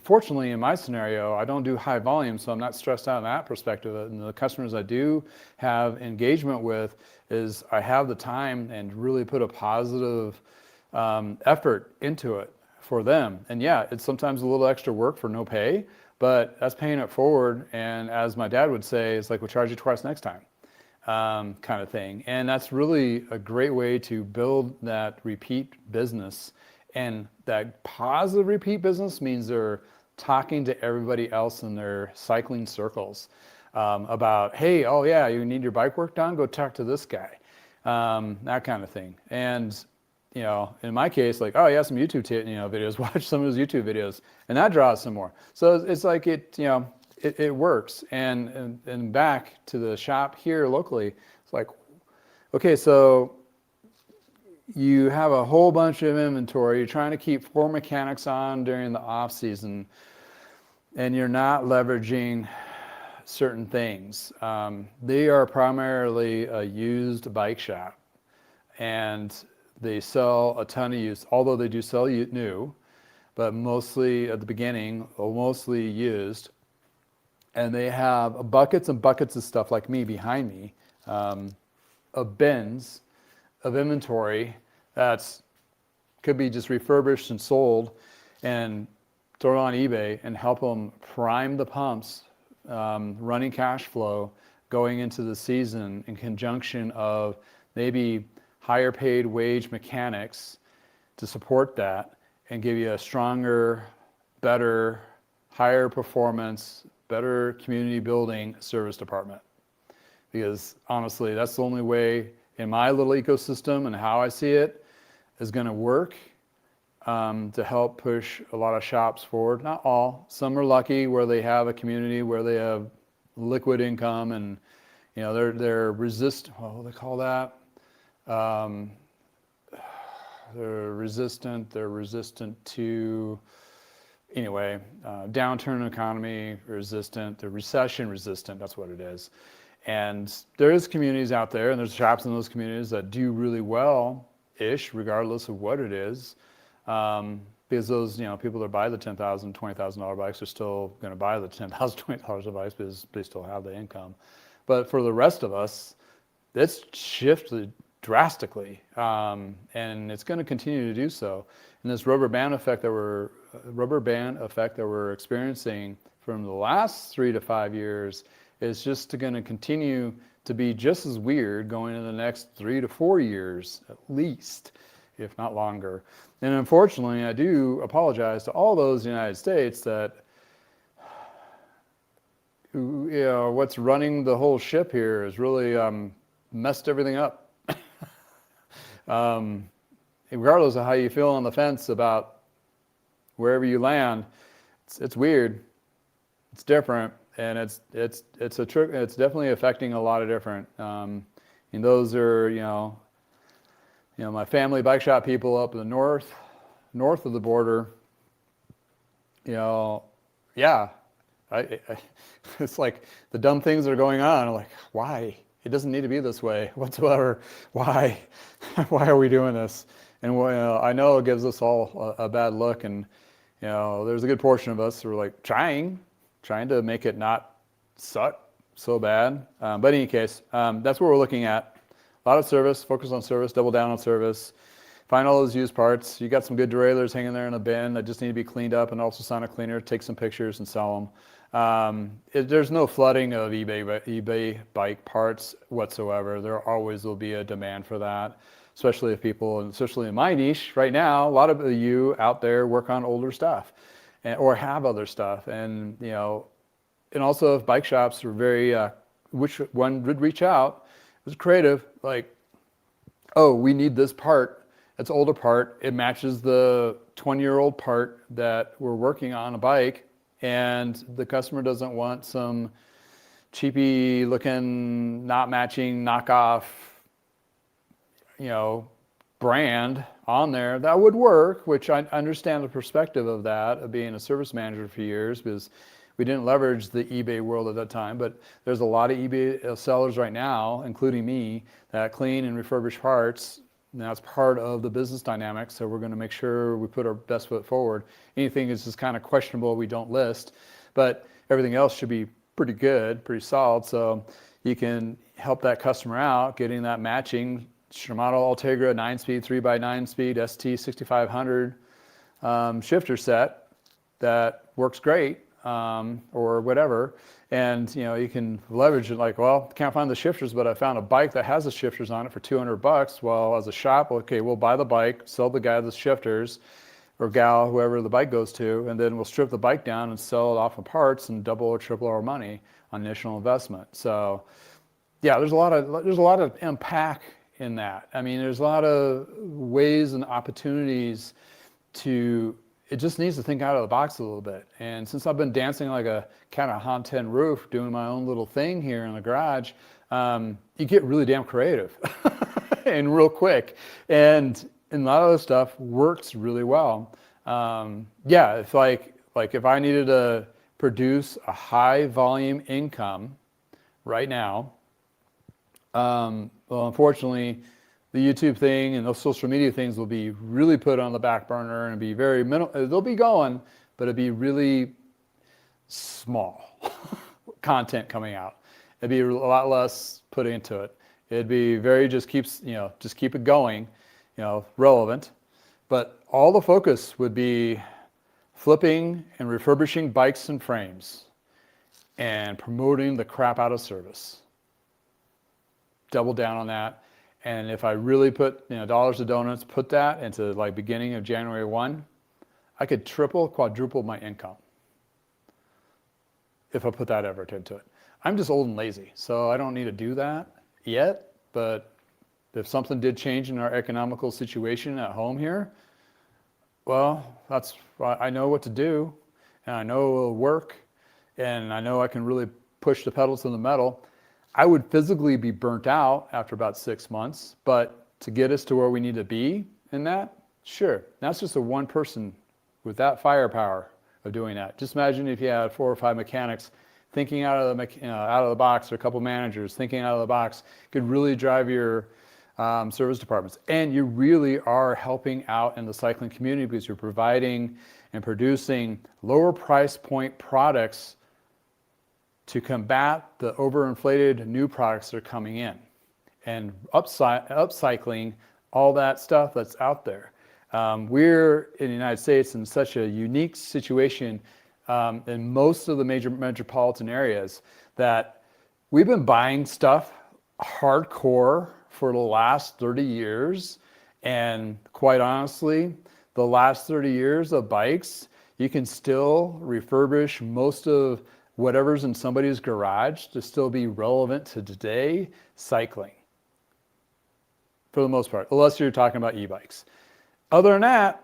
fortunately in my scenario, I don't do high volume, so I'm not stressed out in that perspective. And the customers I do have engagement with, is I have the time and really put a positive effort into it for them. And yeah, it's sometimes a little extra work for no pay, but that's paying it forward. And as my dad would say, it's like, we'll charge you twice next time, kind of thing. And that's really a great way to build that repeat business. And that positive repeat business means they're talking to everybody else in their cycling circles about, hey, oh yeah, you need your bike work done? Go talk to this guy, that kind of thing. And in my case, like, oh yeah, some YouTube videos, watch some of his YouTube videos, and that draws some more. So it's like it works. And back to the shop here locally, it's like, okay, so you have a whole bunch of inventory. You're trying to keep 4 mechanics on during the off season, and you're not leveraging certain things. They are primarily a used bike shop, and they sell a ton of used, although they do sell new, but mostly at the beginning, mostly used. And they have buckets and buckets of stuff like me behind me, of bins of inventory that's could be just refurbished and sold, and throw it on eBay and help them prime the pumps, running cash flow going into the season, in conjunction of maybe higher paid wage mechanics to support that, and give you a stronger, better, higher performance, better community building service department. Because honestly, that's the only way in my little ecosystem and how I see it is going to work to help push a lot of shops forward. Not all. Some are lucky where they have a community where they have liquid income, and they're resistant. What do they call that? They're resistant to, anyway, downturn in economy resistant, they're recession resistant, that's what it is. And there's communities out there, and there's shops in those communities that do really well-ish, regardless of what it is. Because those, people that buy the $10,000, $20,000 bikes are still going to buy the $10,000, $20,000 bikes because they still have the income. But for the rest of us, it's shifted drastically, and it's going to continue to do so. And this rubber band effect that we're experiencing from the last 3 to 5 years is just going to continue to be just as weird going into the next 3 to 4 years at least, if not longer. And unfortunately, I do apologize to all those in the United States that, what's running the whole ship here has really messed everything up. Regardless of how you feel on the fence about wherever you land, it's weird, it's different, and it's definitely affecting a lot of different. And those are my family bike shop people up in the north of the border. Yeah, it's like the dumb things that are going on. I'm like, why? It doesn't need to be this way whatsoever. Why? Why are we doing this? And I know it gives us all a bad look, and there's a good portion of us who are like trying to make it not suck so bad. But in any case, that's what we're looking at. A lot of service, focus on service, double down on service. Find all those used parts. You got some good derailleurs hanging there in a bin that just need to be cleaned up, and also sonic cleaner. Take some pictures and sell them. There's no flooding of eBay bike parts whatsoever. There always will be a demand for that, especially if people, and especially in my niche right now, a lot of you out there work on older stuff, or have other stuff, and and also if bike shops are very, which one would reach out, it was creative, like, oh, we need this part. It's an older part. It matches the 20-year-old part that we're working on a bike, and the customer doesn't want some cheapy looking, not matching, knockoff, brand on there. That would work, which I understand the perspective of that, of being a service manager for years, because we didn't leverage the eBay world at that time, but there's a lot of eBay sellers right now, including me, that clean and refurbish parts. And that's part of the business dynamic, so we're going to make sure we put our best foot forward. Anything is just kind of questionable, we don't list, but everything else should be pretty good, pretty solid, so you can help that customer out getting that matching Shimano Ultegra 9-speed, 3x9 speed ST6500 shifter set that works great, or whatever. And you can leverage it like, well, can't find the shifters, but I found a bike that has the shifters on it for $200. Well, as a shop, okay, we'll buy the bike, sell the guy the shifters, or gal, whoever the bike goes to, and then we'll strip the bike down and sell it off of parts and double or triple our money on initial investment. So yeah, there's a lot of impact in that. I mean, there's a lot of ways and opportunities to. It just needs to think out of the box a little bit. And since I've been dancing like a cat on a hot tin roof, doing my own little thing here in the garage, you get really damn creative and real quick. And a lot of the stuff works really well. Yeah, it's like if I needed to produce a high volume income right now, well, unfortunately, the YouTube thing and those social media things will be really put on the back burner and be very minimal. They'll be going, but it'll be really small content coming out. It'd be a lot less put into it. It'd be very just keep it going, relevant. But all the focus would be flipping and refurbishing bikes and frames and promoting the crap out of service. Double down on that. And if I really put dollars to donuts, put that into like beginning of January 1, I could triple, quadruple my income if I put that effort into it. I'm just old and lazy, so I don't need to do that yet. But if something did change in our economical situation at home here, well, I know what to do, and I know it'll work, and I know I can really push the pedal to the metal. I would physically be burnt out after about 6 months, but to get us to where we need to be in that, sure. That's just a one person with that firepower of doing that. Just imagine if you had 4 or 5 mechanics thinking out of the box, or a couple managers thinking out of the box, could really drive your service departments. And you really are helping out in the cycling community because you're providing and producing lower price point products to combat the overinflated new products that are coming in, and upcycling all that stuff that's out there. We're in the United States in such a unique situation in most of the major metropolitan areas that we've been buying stuff hardcore for the last 30 years. And quite honestly, the last 30 years of bikes, you can still refurbish most of whatever's in somebody's garage to still be relevant to today cycling, for the most part, unless you're talking about e-bikes. Other than that,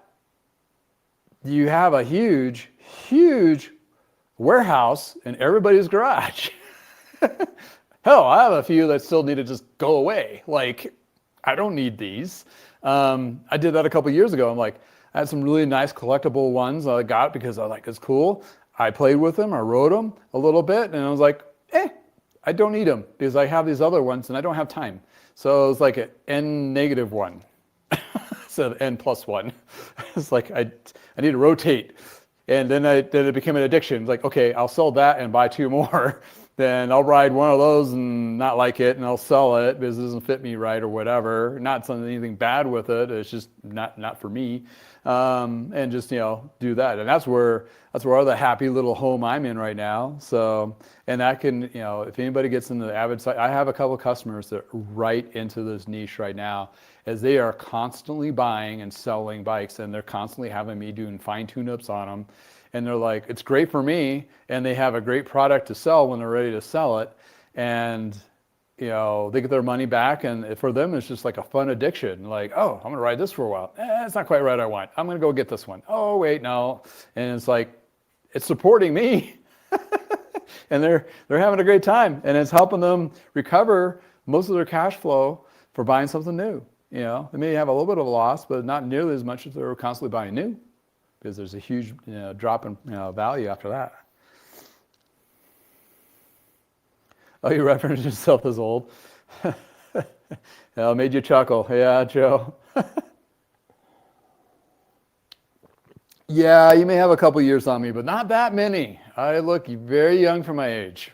you have a huge, huge warehouse in everybody's garage. Hell, I have a few that still need to just go away. Like, I don't need these. I did that a couple years ago. I'm like, I had some really nice collectible ones I got because I like, it's cool. I played with them, I rode them a little bit, and I was like, I don't need them because I have these other ones and I don't have time. So it was like an N-1. So N+1. It's like, I need to rotate. And then it became an addiction. It's like, okay, I'll sell that and buy 2 more. Then I'll ride one of those and not like it, and I'll sell it because it doesn't fit me right or whatever. Not something anything bad with it. It's just not for me. And just do that. And that's where the happy little home I'm in right now. So, and that can if anybody gets into the avid side, I have a couple of customers that are right into this niche right now, as they are constantly buying and selling bikes, and they're constantly having me doing fine tune-ups on them. And they're like, it's great for me, and they have a great product to sell when they're ready to sell it. And they get their money back, and for them, it's just like a fun addiction. Like, oh, I'm gonna ride this for a while. It's not quite right I want. I'm gonna go get this one. Oh, wait, no. And it's like, it's supporting me. And they're having a great time, and it's helping them recover most of their cash flow for buying something new. They may have a little bit of a loss, but not nearly as much as they're constantly buying new, because there's a huge drop in value after that. Oh, you referenced yourself as old. Made you chuckle. Yeah, Joe. Yeah, you may have a couple years on me, but not that many. I look very young for my age,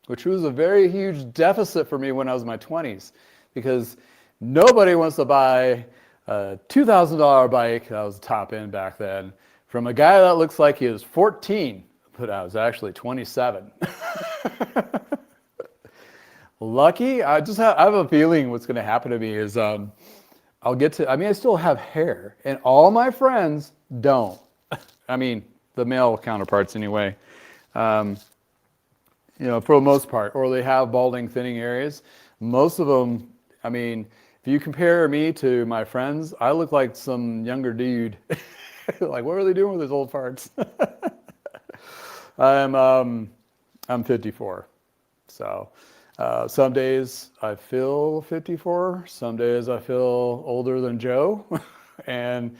which was a very huge deficit for me when I was in my 20s, because nobody wants to buy a $2,000 bike, that was the top end back then, from a guy that looks like he was 14, but I was actually 27. Lucky, I have a feeling what's going to happen to me is I still have hair, and all my friends don't. I mean, the male counterparts anyway, for the most part, or they have balding, thinning areas. Most of them, if you compare me to my friends, I look like some younger dude. Like, what are they doing with those old farts? I'm 54, so some days I feel 54. Some days I feel older than Joe, and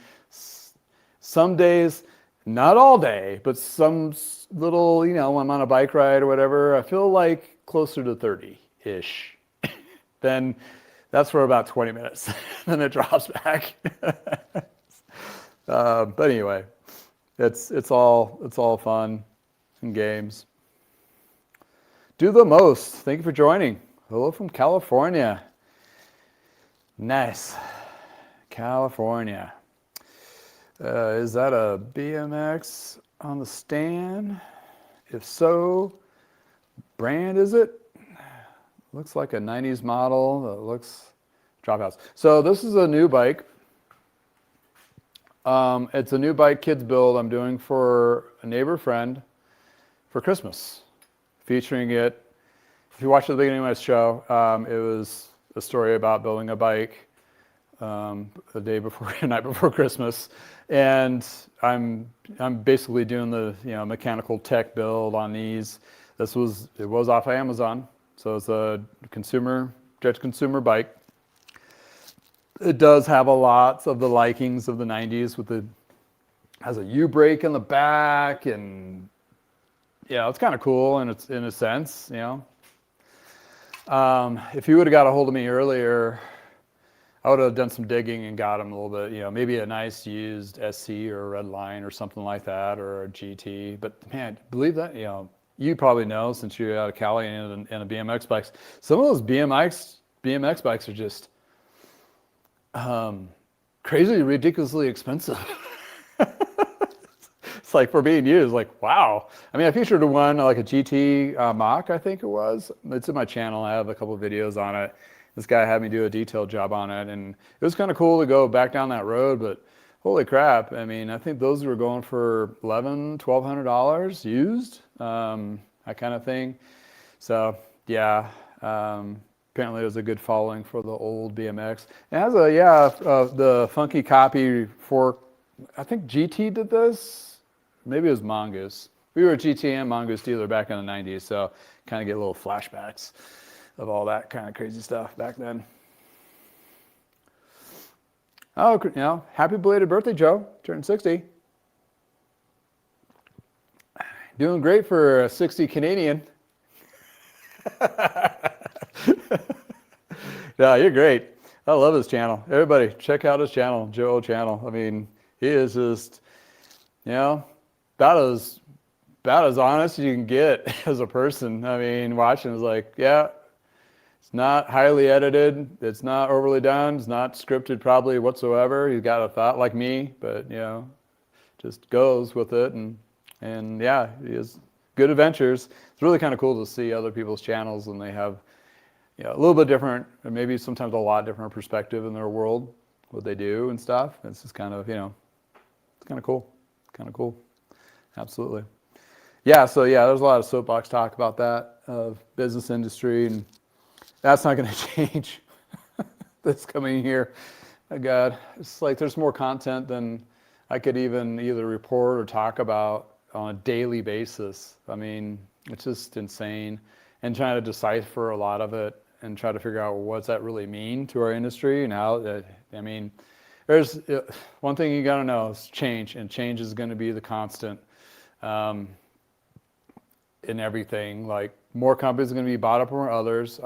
some days, not all day, but some little, when I'm on a bike ride or whatever, I feel like closer to 30-ish. Then that's for about 20 minutes. Then it drops back. But anyway, it's all fun and games. Do the most. Thank you for joining. Hello from California. Nice. California. Is that a BMX on the stand? If so, brand is it? Looks like a 90s model that looks Drophouse. So this is a new bike. It's a new bike kids build I'm doing for a neighbor friend for Christmas, featuring it. If you watched the beginning of my show, it was a story about building a bike the night before Christmas, and I'm basically doing the mechanical tech build on these. It was off of Amazon, so it's a direct consumer bike. It does have a lot of the likings of the 90s has a U-brake in the back, and it's kind of cool in a sense, If you would have got a hold of me earlier, I would have done some digging and got them a little bit, maybe a nice used SC or a Red Line or something like that, or a GT. But man, believe that, you probably know since you're out of Cali and the BMX bikes, some of those BMX bikes are just crazy, ridiculously expensive. It's like, for being used, like, wow. I featured one, like a GT Mach, I think it was. It's in my channel. I have a couple of videos on it. This guy had me do a detailed job on it, and it was kind of cool to go back down that road, but holy crap. I think those were going for $1,100, $1,200 used, that kind of thing. So, yeah. Apparently there's a good following for the old BMX. It has the funky copy fork I think GT did this. Maybe it was Mongoose. We were a GT and Mongoose dealer back in the 90s, so kind of get little flashbacks of all that kind of crazy stuff back then. Oh, happy belated birthday, Joe. Turned 60. Doing great for a 60 Canadian. Yeah, you're great. I love his channel. Everybody, check out his channel, Joe channel. I mean, he is just, about as honest as you can get as a person. I mean, watching is like, yeah, it's not highly edited. It's not overly done. It's not scripted probably whatsoever. He's got a thought like me, but just goes with it. And yeah, he has good adventures. It's really kind of cool to see other people's channels and they have a little bit different, or maybe sometimes a lot different perspective in their world, what they do and stuff. It's just kind of, it's kind of cool. Kind of cool. Absolutely. Yeah, so there's a lot of soapbox talk about that, of business industry, and that's not going to change this coming year. Oh God, it's like there's more content than I could even either report or talk about on a daily basis. I mean, it's just insane. And trying to decipher a lot of it and try to figure out what's that really mean to our industry and how, I mean, there's one thing you got to know is change, and change is going to be the constant in everything. Like more companies are going to be bought up from others.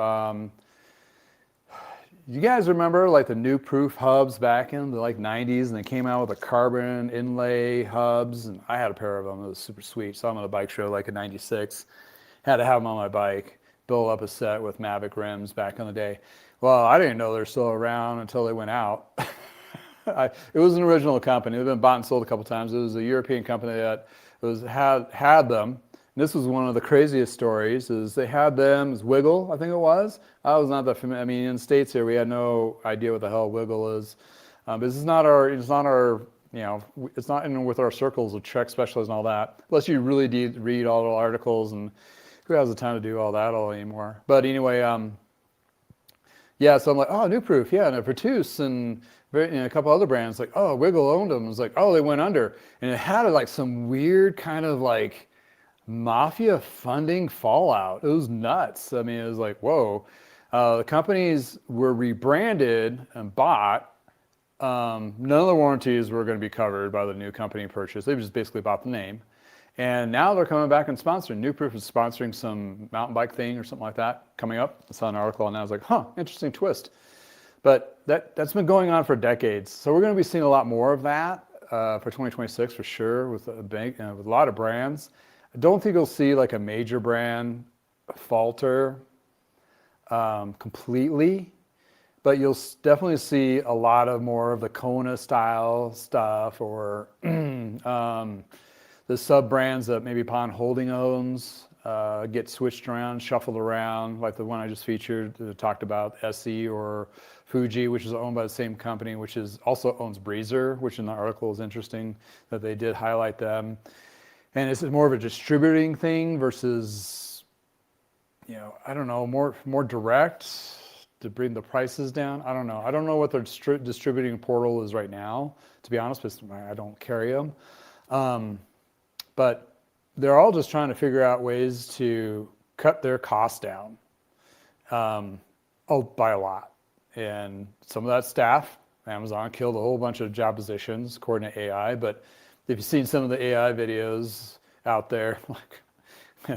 You guys remember like the new proof hubs back in the 90s, and they came out with the carbon inlay hubs, and I had a pair of them. It was super sweet. Saw them at a bike show like in '96. Had to have them on my bike. Built up a set with Mavic rims back in the day. Well, I didn't know they're still around until they went out. It was an original company. They've been bought and sold a couple times. It was a European company that had them. And this was one of the craziest stories. Is they had them as Wiggle, I think it was. I was not that familiar. I mean, in the States here, we had no idea what the hell Wiggle is. This is not our. It's not our. It's not in with our circles of Trek specialists and all that. Unless you really read all the articles, and who has the time to do all that anymore? But anyway, so I'm like, oh, New Proof, yeah, and Vertus and a couple other brands, like, oh, Wiggle owned them. It's like, oh, they went under. And it had like some weird kind of like mafia funding fallout. It was nuts. I mean, it was like, whoa. The companies were rebranded and bought. None of the warranties were going to be covered by the new company purchase. They just basically bought the name. And now they're coming back and sponsoring. New Proof is sponsoring some mountain bike thing or something like that coming up. I saw an article and I was like, huh, interesting twist. But that's been going on for decades. So we're going to be seeing a lot more of that for 2026 for sure with with a lot of brands. I don't think you'll see like a major brand falter completely, but you'll definitely see a lot of more of the Kona style stuff or the sub brands that maybe Pond Holding owns get switched around, shuffled around, like the one I just featured, talked about, SE or Fuji, which is owned by the same company, which is also owns Breezer, which in the article is interesting that they did highlight them. And it's more of a distributing thing versus, I don't know, more direct to bring the prices down. I don't know. I don't know what their distributing portal is right now, to be honest, because I don't carry them. But they're all just trying to figure out ways to cut their costs down by a lot. And some of that staff, Amazon killed a whole bunch of job positions according to AI. But if you've seen some of the AI videos out there, like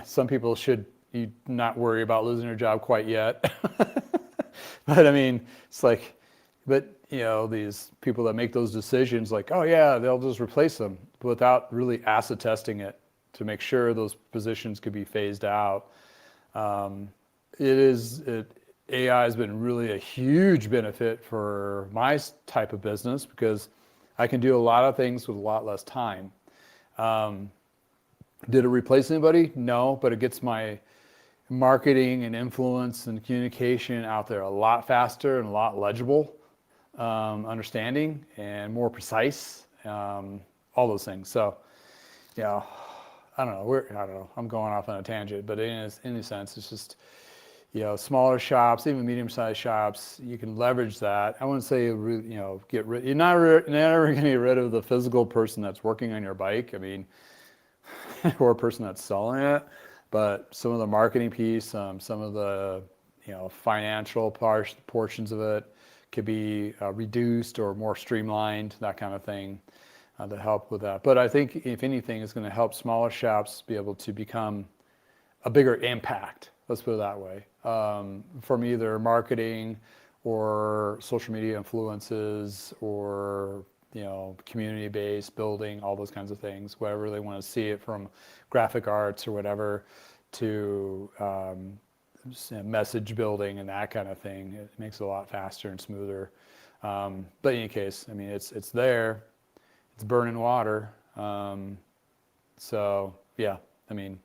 some people should not worry about losing their job quite yet. But I mean, it's like, these people that make those decisions, like, oh yeah, they'll just replace them without really acid testing it to make sure those positions could be phased out. AI has been really a huge benefit for my type of business because I can do a lot of things with a lot less time. Did it replace anybody? No, but it gets my marketing and influence and communication out there a lot faster and a lot legible, understanding and more precise, all those things. So, I don't know. I'm going off on a tangent, but in any sense, it's just, smaller shops, even medium-sized shops, you can leverage that. I wouldn't say, get rid. You're never going to get rid of the physical person that's working on your bike. I mean, or a person that's selling it, but some of the marketing piece, some of the, financial portions of it could be reduced or more streamlined, that kind of thing, to help with that. But I think if anything, it's going to help smaller shops be able to become a bigger impact. Let's put it that way, from either marketing or social media influences or community-based building, all those kinds of things, whatever they want to see it, from graphic arts or whatever to message building and that kind of thing. It makes it a lot faster and smoother. But in any case, I mean, it's there, it's burning water. So yeah, I mean,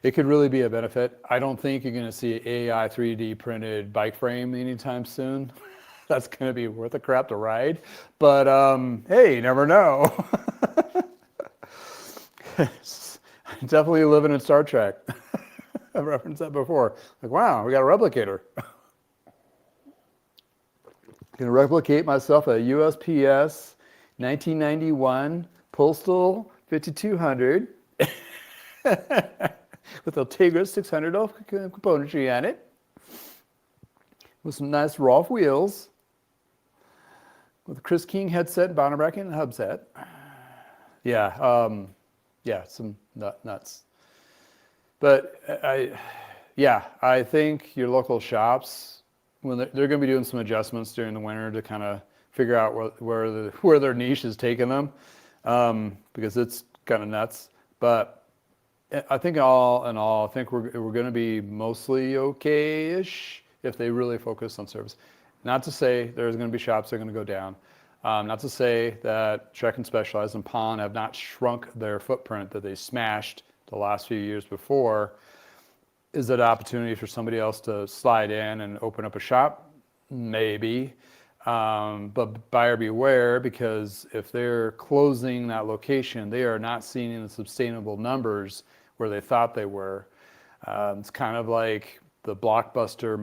it could really be a benefit. I don't think you're going to see AI 3D printed bike frame anytime soon. That's going to be worth a crap to ride. But hey, you never know. Definitely living in Star Trek. I've referenced that before. Like, wow, we got a replicator. I'm going to replicate myself a USPS 1991 Postal 5200 with a Tigris 600 componentry on it, with some nice Rolf wheels, with a Chris King headset, and bottom bracket, and hub set. Yeah, some nuts. But I think your local shops, when they're going to be doing some adjustments during the winter to kind of figure out where their niche is taking them, because it's kind of nuts. But I think all in all, I think we're going to be mostly okay-ish if they really focus on service. Not to say there's going to be shops that are going to go down. Not to say that Trek and Specialized and Pond have not shrunk their footprint that they smashed the last few years before. Is it an opportunity for somebody else to slide in and open up a shop? Maybe. But buyer beware, because if they're closing that location, they are not seeing the sustainable numbers where they thought they were. It's kind of like the blockbuster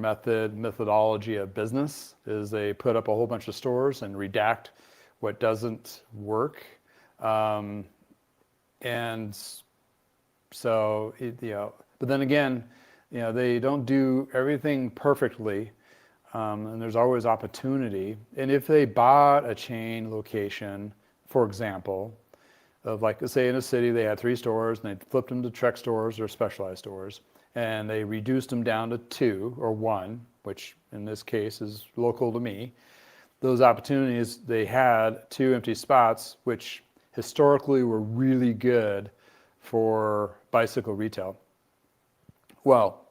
methodology of business is they put up a whole bunch of stores and redact what doesn't work. And so, but then again, they don't do everything perfectly. And there's always opportunity. And if they bought a chain location, for example, of like, say in a city, they had 3 stores and they flipped them to Trek stores or Specialized stores, and they reduced them down to 2 or 1, which in this case is local to me. Those opportunities, they had 2 empty spots, which historically were really good for bicycle retail. Well,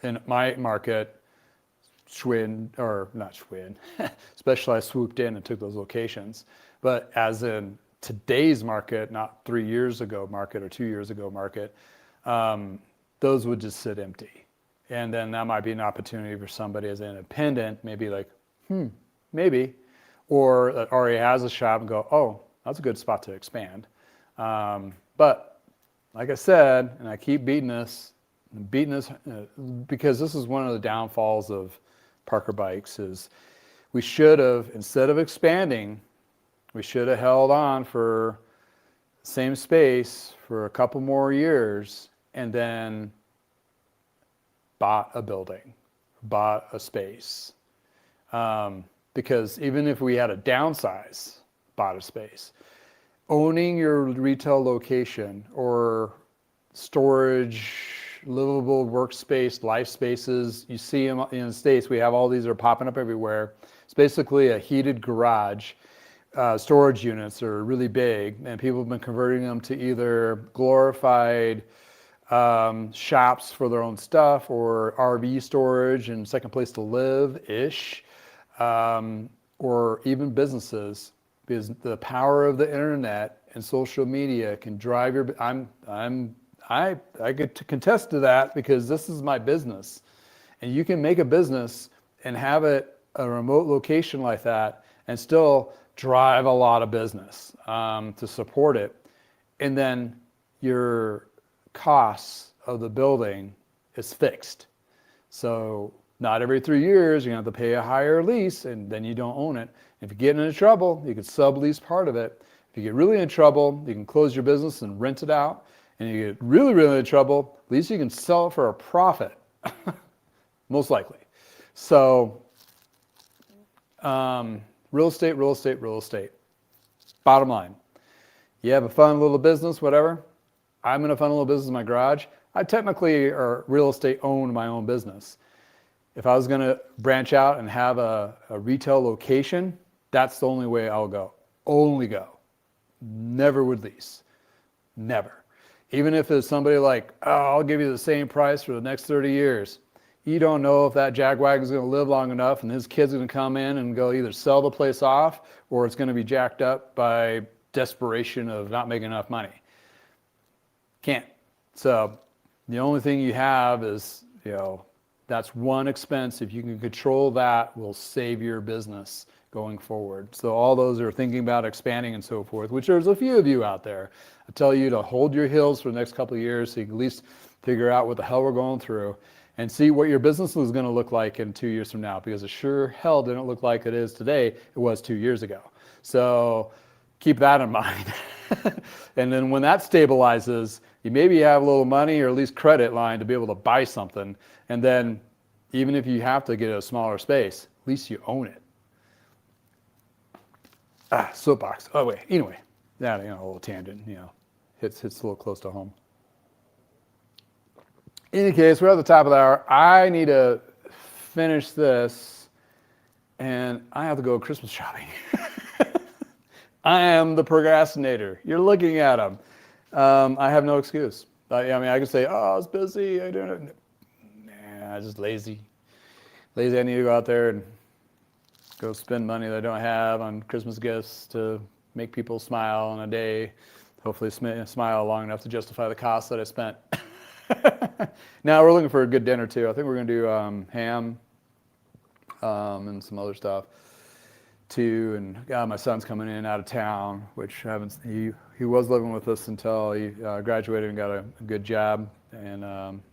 in my market, Specialized swooped in and took those locations. But as in today's market, not 3 years ago market or 2 years ago market, those would just sit empty. And then that might be an opportunity for somebody as an independent, maybe like, maybe, or that already has a shop and go, oh, that's a good spot to expand. But like I said, and I keep beating this because this is one of the downfalls of Parker Bikes, is we should have, instead of expanding, we should have held on for same space for a couple more years and then bought a building, bought a space. Because even if we had a downsize, bought a space, owning your retail location or storage, livable workspace, life spaces, you see them in the States, we have all these are popping up everywhere. It's basically a heated garage. Storage units are really big, and people have been converting them to either glorified shops for their own stuff or RV storage and second place to live-ish, or even businesses, because the power of the internet and social media can drive your. I get to contest to that because this is my business, and you can make a business and have it a remote location like that and still drive a lot of business to support it. And then your costs of the building is fixed. So not every 3 years, you're going to have to pay a higher lease, and then you don't own it. If you get into trouble, you can sublease part of it. If you get really in trouble, you can close your business and rent it out. And you get really, really in trouble, at least you can sell it for a profit, most likely. So real estate, real estate, real estate. Bottom line, you have a fun little business, whatever. I'm in a fun little business in my garage. I technically are real estate owned my own business. If I was going to branch out and have a retail location, that's the only way I'll go. Only go. Never would lease. Never. Even if it's somebody like, oh, I'll give you the same price for the next 30 years. You don't know if that jackwagon's going to live long enough and his kid's going to come in and go either sell the place off or it's going to be jacked up by desperation of not making enough money. Can't. So the only thing you have is, that's one expense. If you can control that, will save your business going forward. So all those who are thinking about expanding and so forth, which there's a few of you out there, I tell you to hold your heels for the next couple of years so you can at least figure out what the hell we're going through and see what your business is going to look like in 2 years from now, because it sure hell didn't look like it is today. It was 2 years ago. So keep that in mind. And then when that stabilizes, you maybe have a little money or at least credit line to be able to buy something. And then even if you have to get a smaller space, at least you own it. Soapbox. Oh, wait. Anyway, that, a little tangent, hits a little close to home. In any case, we're at the top of the hour. I need to finish this, and I have to go Christmas shopping. I am the procrastinator. You're looking at him. I have no excuse. I can say, oh, I was busy. I don't know. Nah, I'm just lazy. Lazy, I need to go out there and go spend money that I don't have on Christmas gifts to make people smile on a day. Hopefully smile long enough to justify the cost that I spent. Now we're looking for a good dinner too. I think we're going to do ham and some other stuff too. And my son's coming in out of town, which he was living with us until he graduated and got a good job in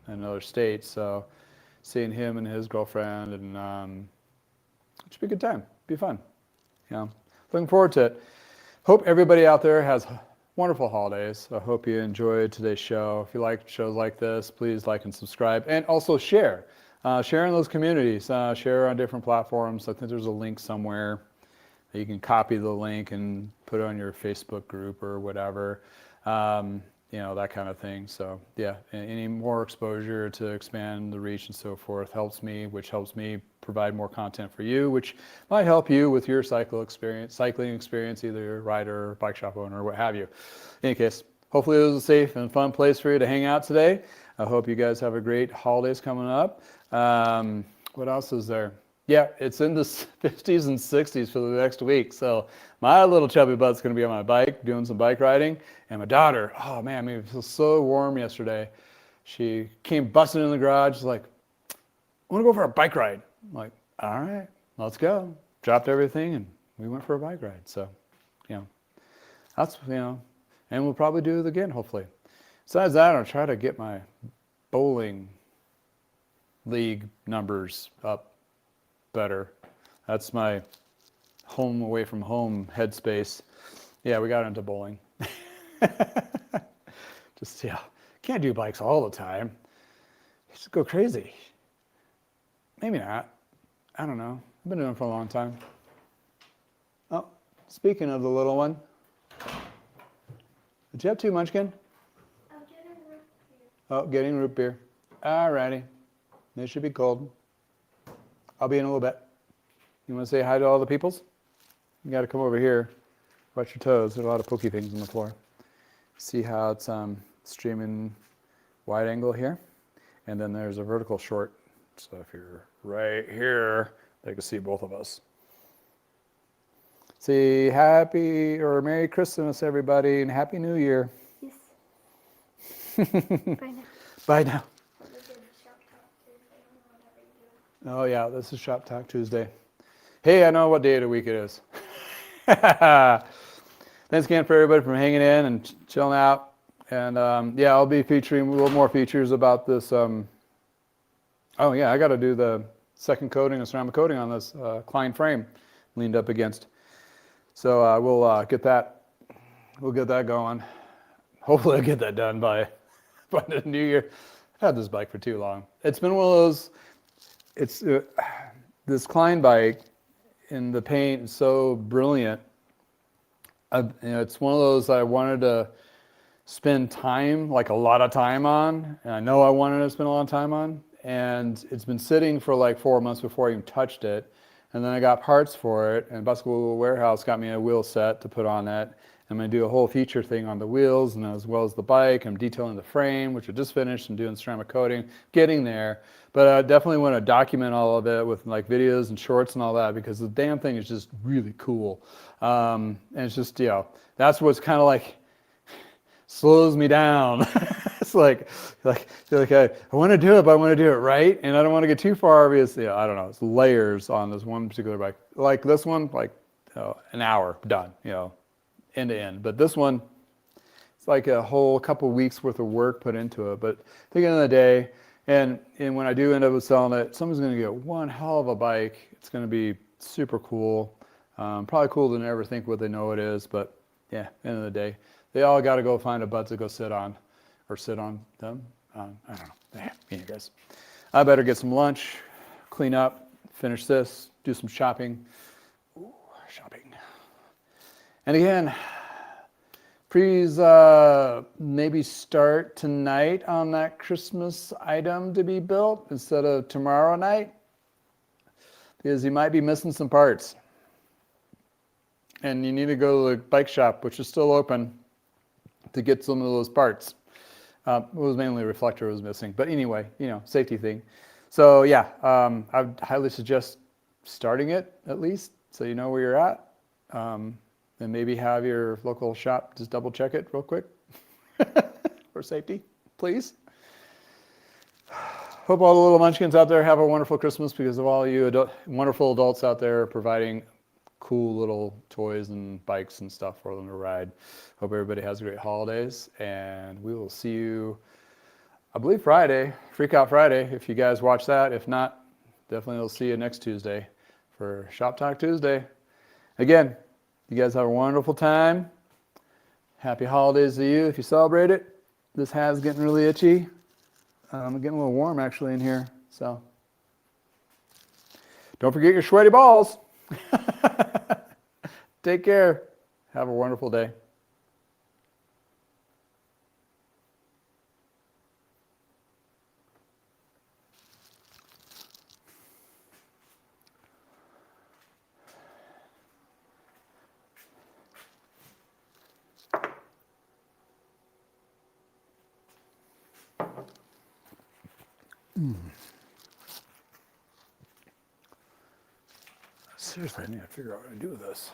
another state. So seeing him and his girlfriend, and it should be a good time. Be fun. Looking forward to it. Hope everybody out there has wonderful holidays. I hope you enjoyed today's show. If you like shows like this, please like and subscribe, and also share. Share in those communities. Share on different platforms. I think there's a link somewhere that you can copy the link and put it on your Facebook group or whatever. That kind of thing. So yeah, any more exposure to expand the reach and so forth helps me, which helps me provide more content for you, which might help you with your cycling experience, either you're a rider, bike shop owner, or what have you. In any case, hopefully it was a safe and fun place for you to hang out today. I hope you guys have a great holidays coming up. What else is there? Yeah, it's in the 50s and 60s for the next week. So my little chubby butt's going to be on my bike, doing some bike riding. And my daughter, oh man, it feels so warm yesterday. She came busting in the garage, she's like, I want to go for a bike ride. I'm like, all right, let's go. Dropped everything and we went for a bike ride. So, that's, and we'll probably do it again, hopefully. Besides that, I'll try to get my bowling league numbers up better. That's my home away from home headspace. Yeah, we got into bowling. Just, can't do bikes all the time. Just go crazy. Maybe not. I don't know. I've been doing it for a long time. Oh, speaking of the little one. Did you have two Munchkin? I'm getting root beer. Oh, getting root beer. All righty. It should be cold. I'll be in a little bit. You want to say hi to all the peoples? You got to come over here. Watch your toes. There's a lot of pokey things on the floor. See how it's streaming wide angle here? And then there's a vertical short. So if you're right here, they can see both of us. Say happy or Merry Christmas, everybody, and Happy New Year. Yes. Bye now. Bye now. This is Shop Talk Tuesday, whatever you do. Oh yeah, this is Shop Talk Tuesday. Hey, I know what day of the week it is. Thanks again for everybody for hanging in and chilling out. And I'll be featuring a little more features about this Oh yeah, I got to do the second coating of ceramic coating on this Klein frame leaned up against. So we'll get that. We'll get that going. Hopefully, I'll get that done by the new year. I've had this bike for too long. It's been one of those. It's this Klein bike, and the paint is so brilliant. It's one of those I wanted to spend time, like a lot of time on, and I know I wanted to spend a lot of time on, and it's been sitting for like 4 months before I even touched it, and then I got parts for it, and Bicycle Warehouse got me a wheel set to put on it. I'm going to do a whole feature thing on the wheels and as well as the bike. I'm detailing the frame, which I just finished, and doing ceramic coating, getting there. But I definitely want to document all of it with like videos and shorts and all that, because the damn thing is just really cool. And it's just, that's what's kind of like slows me down. It's like I want to do it, but I want to do it right, and I don't want to get too far obvious. I don't know. It's layers on this one particular bike. Like this one, like an hour done, end to end. But this one, it's like a whole couple weeks worth of work put into it. But at the end of the day, and when I do end up selling it, someone's going to get one hell of a bike. It's going to be super cool. Probably cooler than I ever think what they know it is. But yeah, end of the day, they all got to go find a butt to go sit on, or sit on them. I don't know. Yeah, guys. I better get some lunch, clean up, finish this, do some shopping. Ooh, shopping. And again, please maybe start tonight on that Christmas item to be built instead of tomorrow night, because you might be missing some parts. And you need to go to the bike shop, which is still open, to get some of those parts. It was mainly a reflector was missing. But anyway, safety thing. So yeah, I would highly suggest starting it at least, so you know where you're at. And maybe have your local shop just double check it real quick for safety, please. Hope all the little munchkins out there have a wonderful Christmas, because of all you wonderful adults out there providing cool little toys and bikes and stuff for them to ride. Hope everybody has great holidays, and we will see you, I believe, Friday, Freak Out Friday, if you guys watch that. If not, definitely we'll see you next Tuesday for Shop Talk Tuesday. Again, you guys have a wonderful time. Happy holidays to you if you celebrate it. This hat's getting really itchy. I'm getting a little warm actually in here, so don't forget your sweaty balls. Take care. Have a wonderful day. Seriously, I need to figure out what to do with this.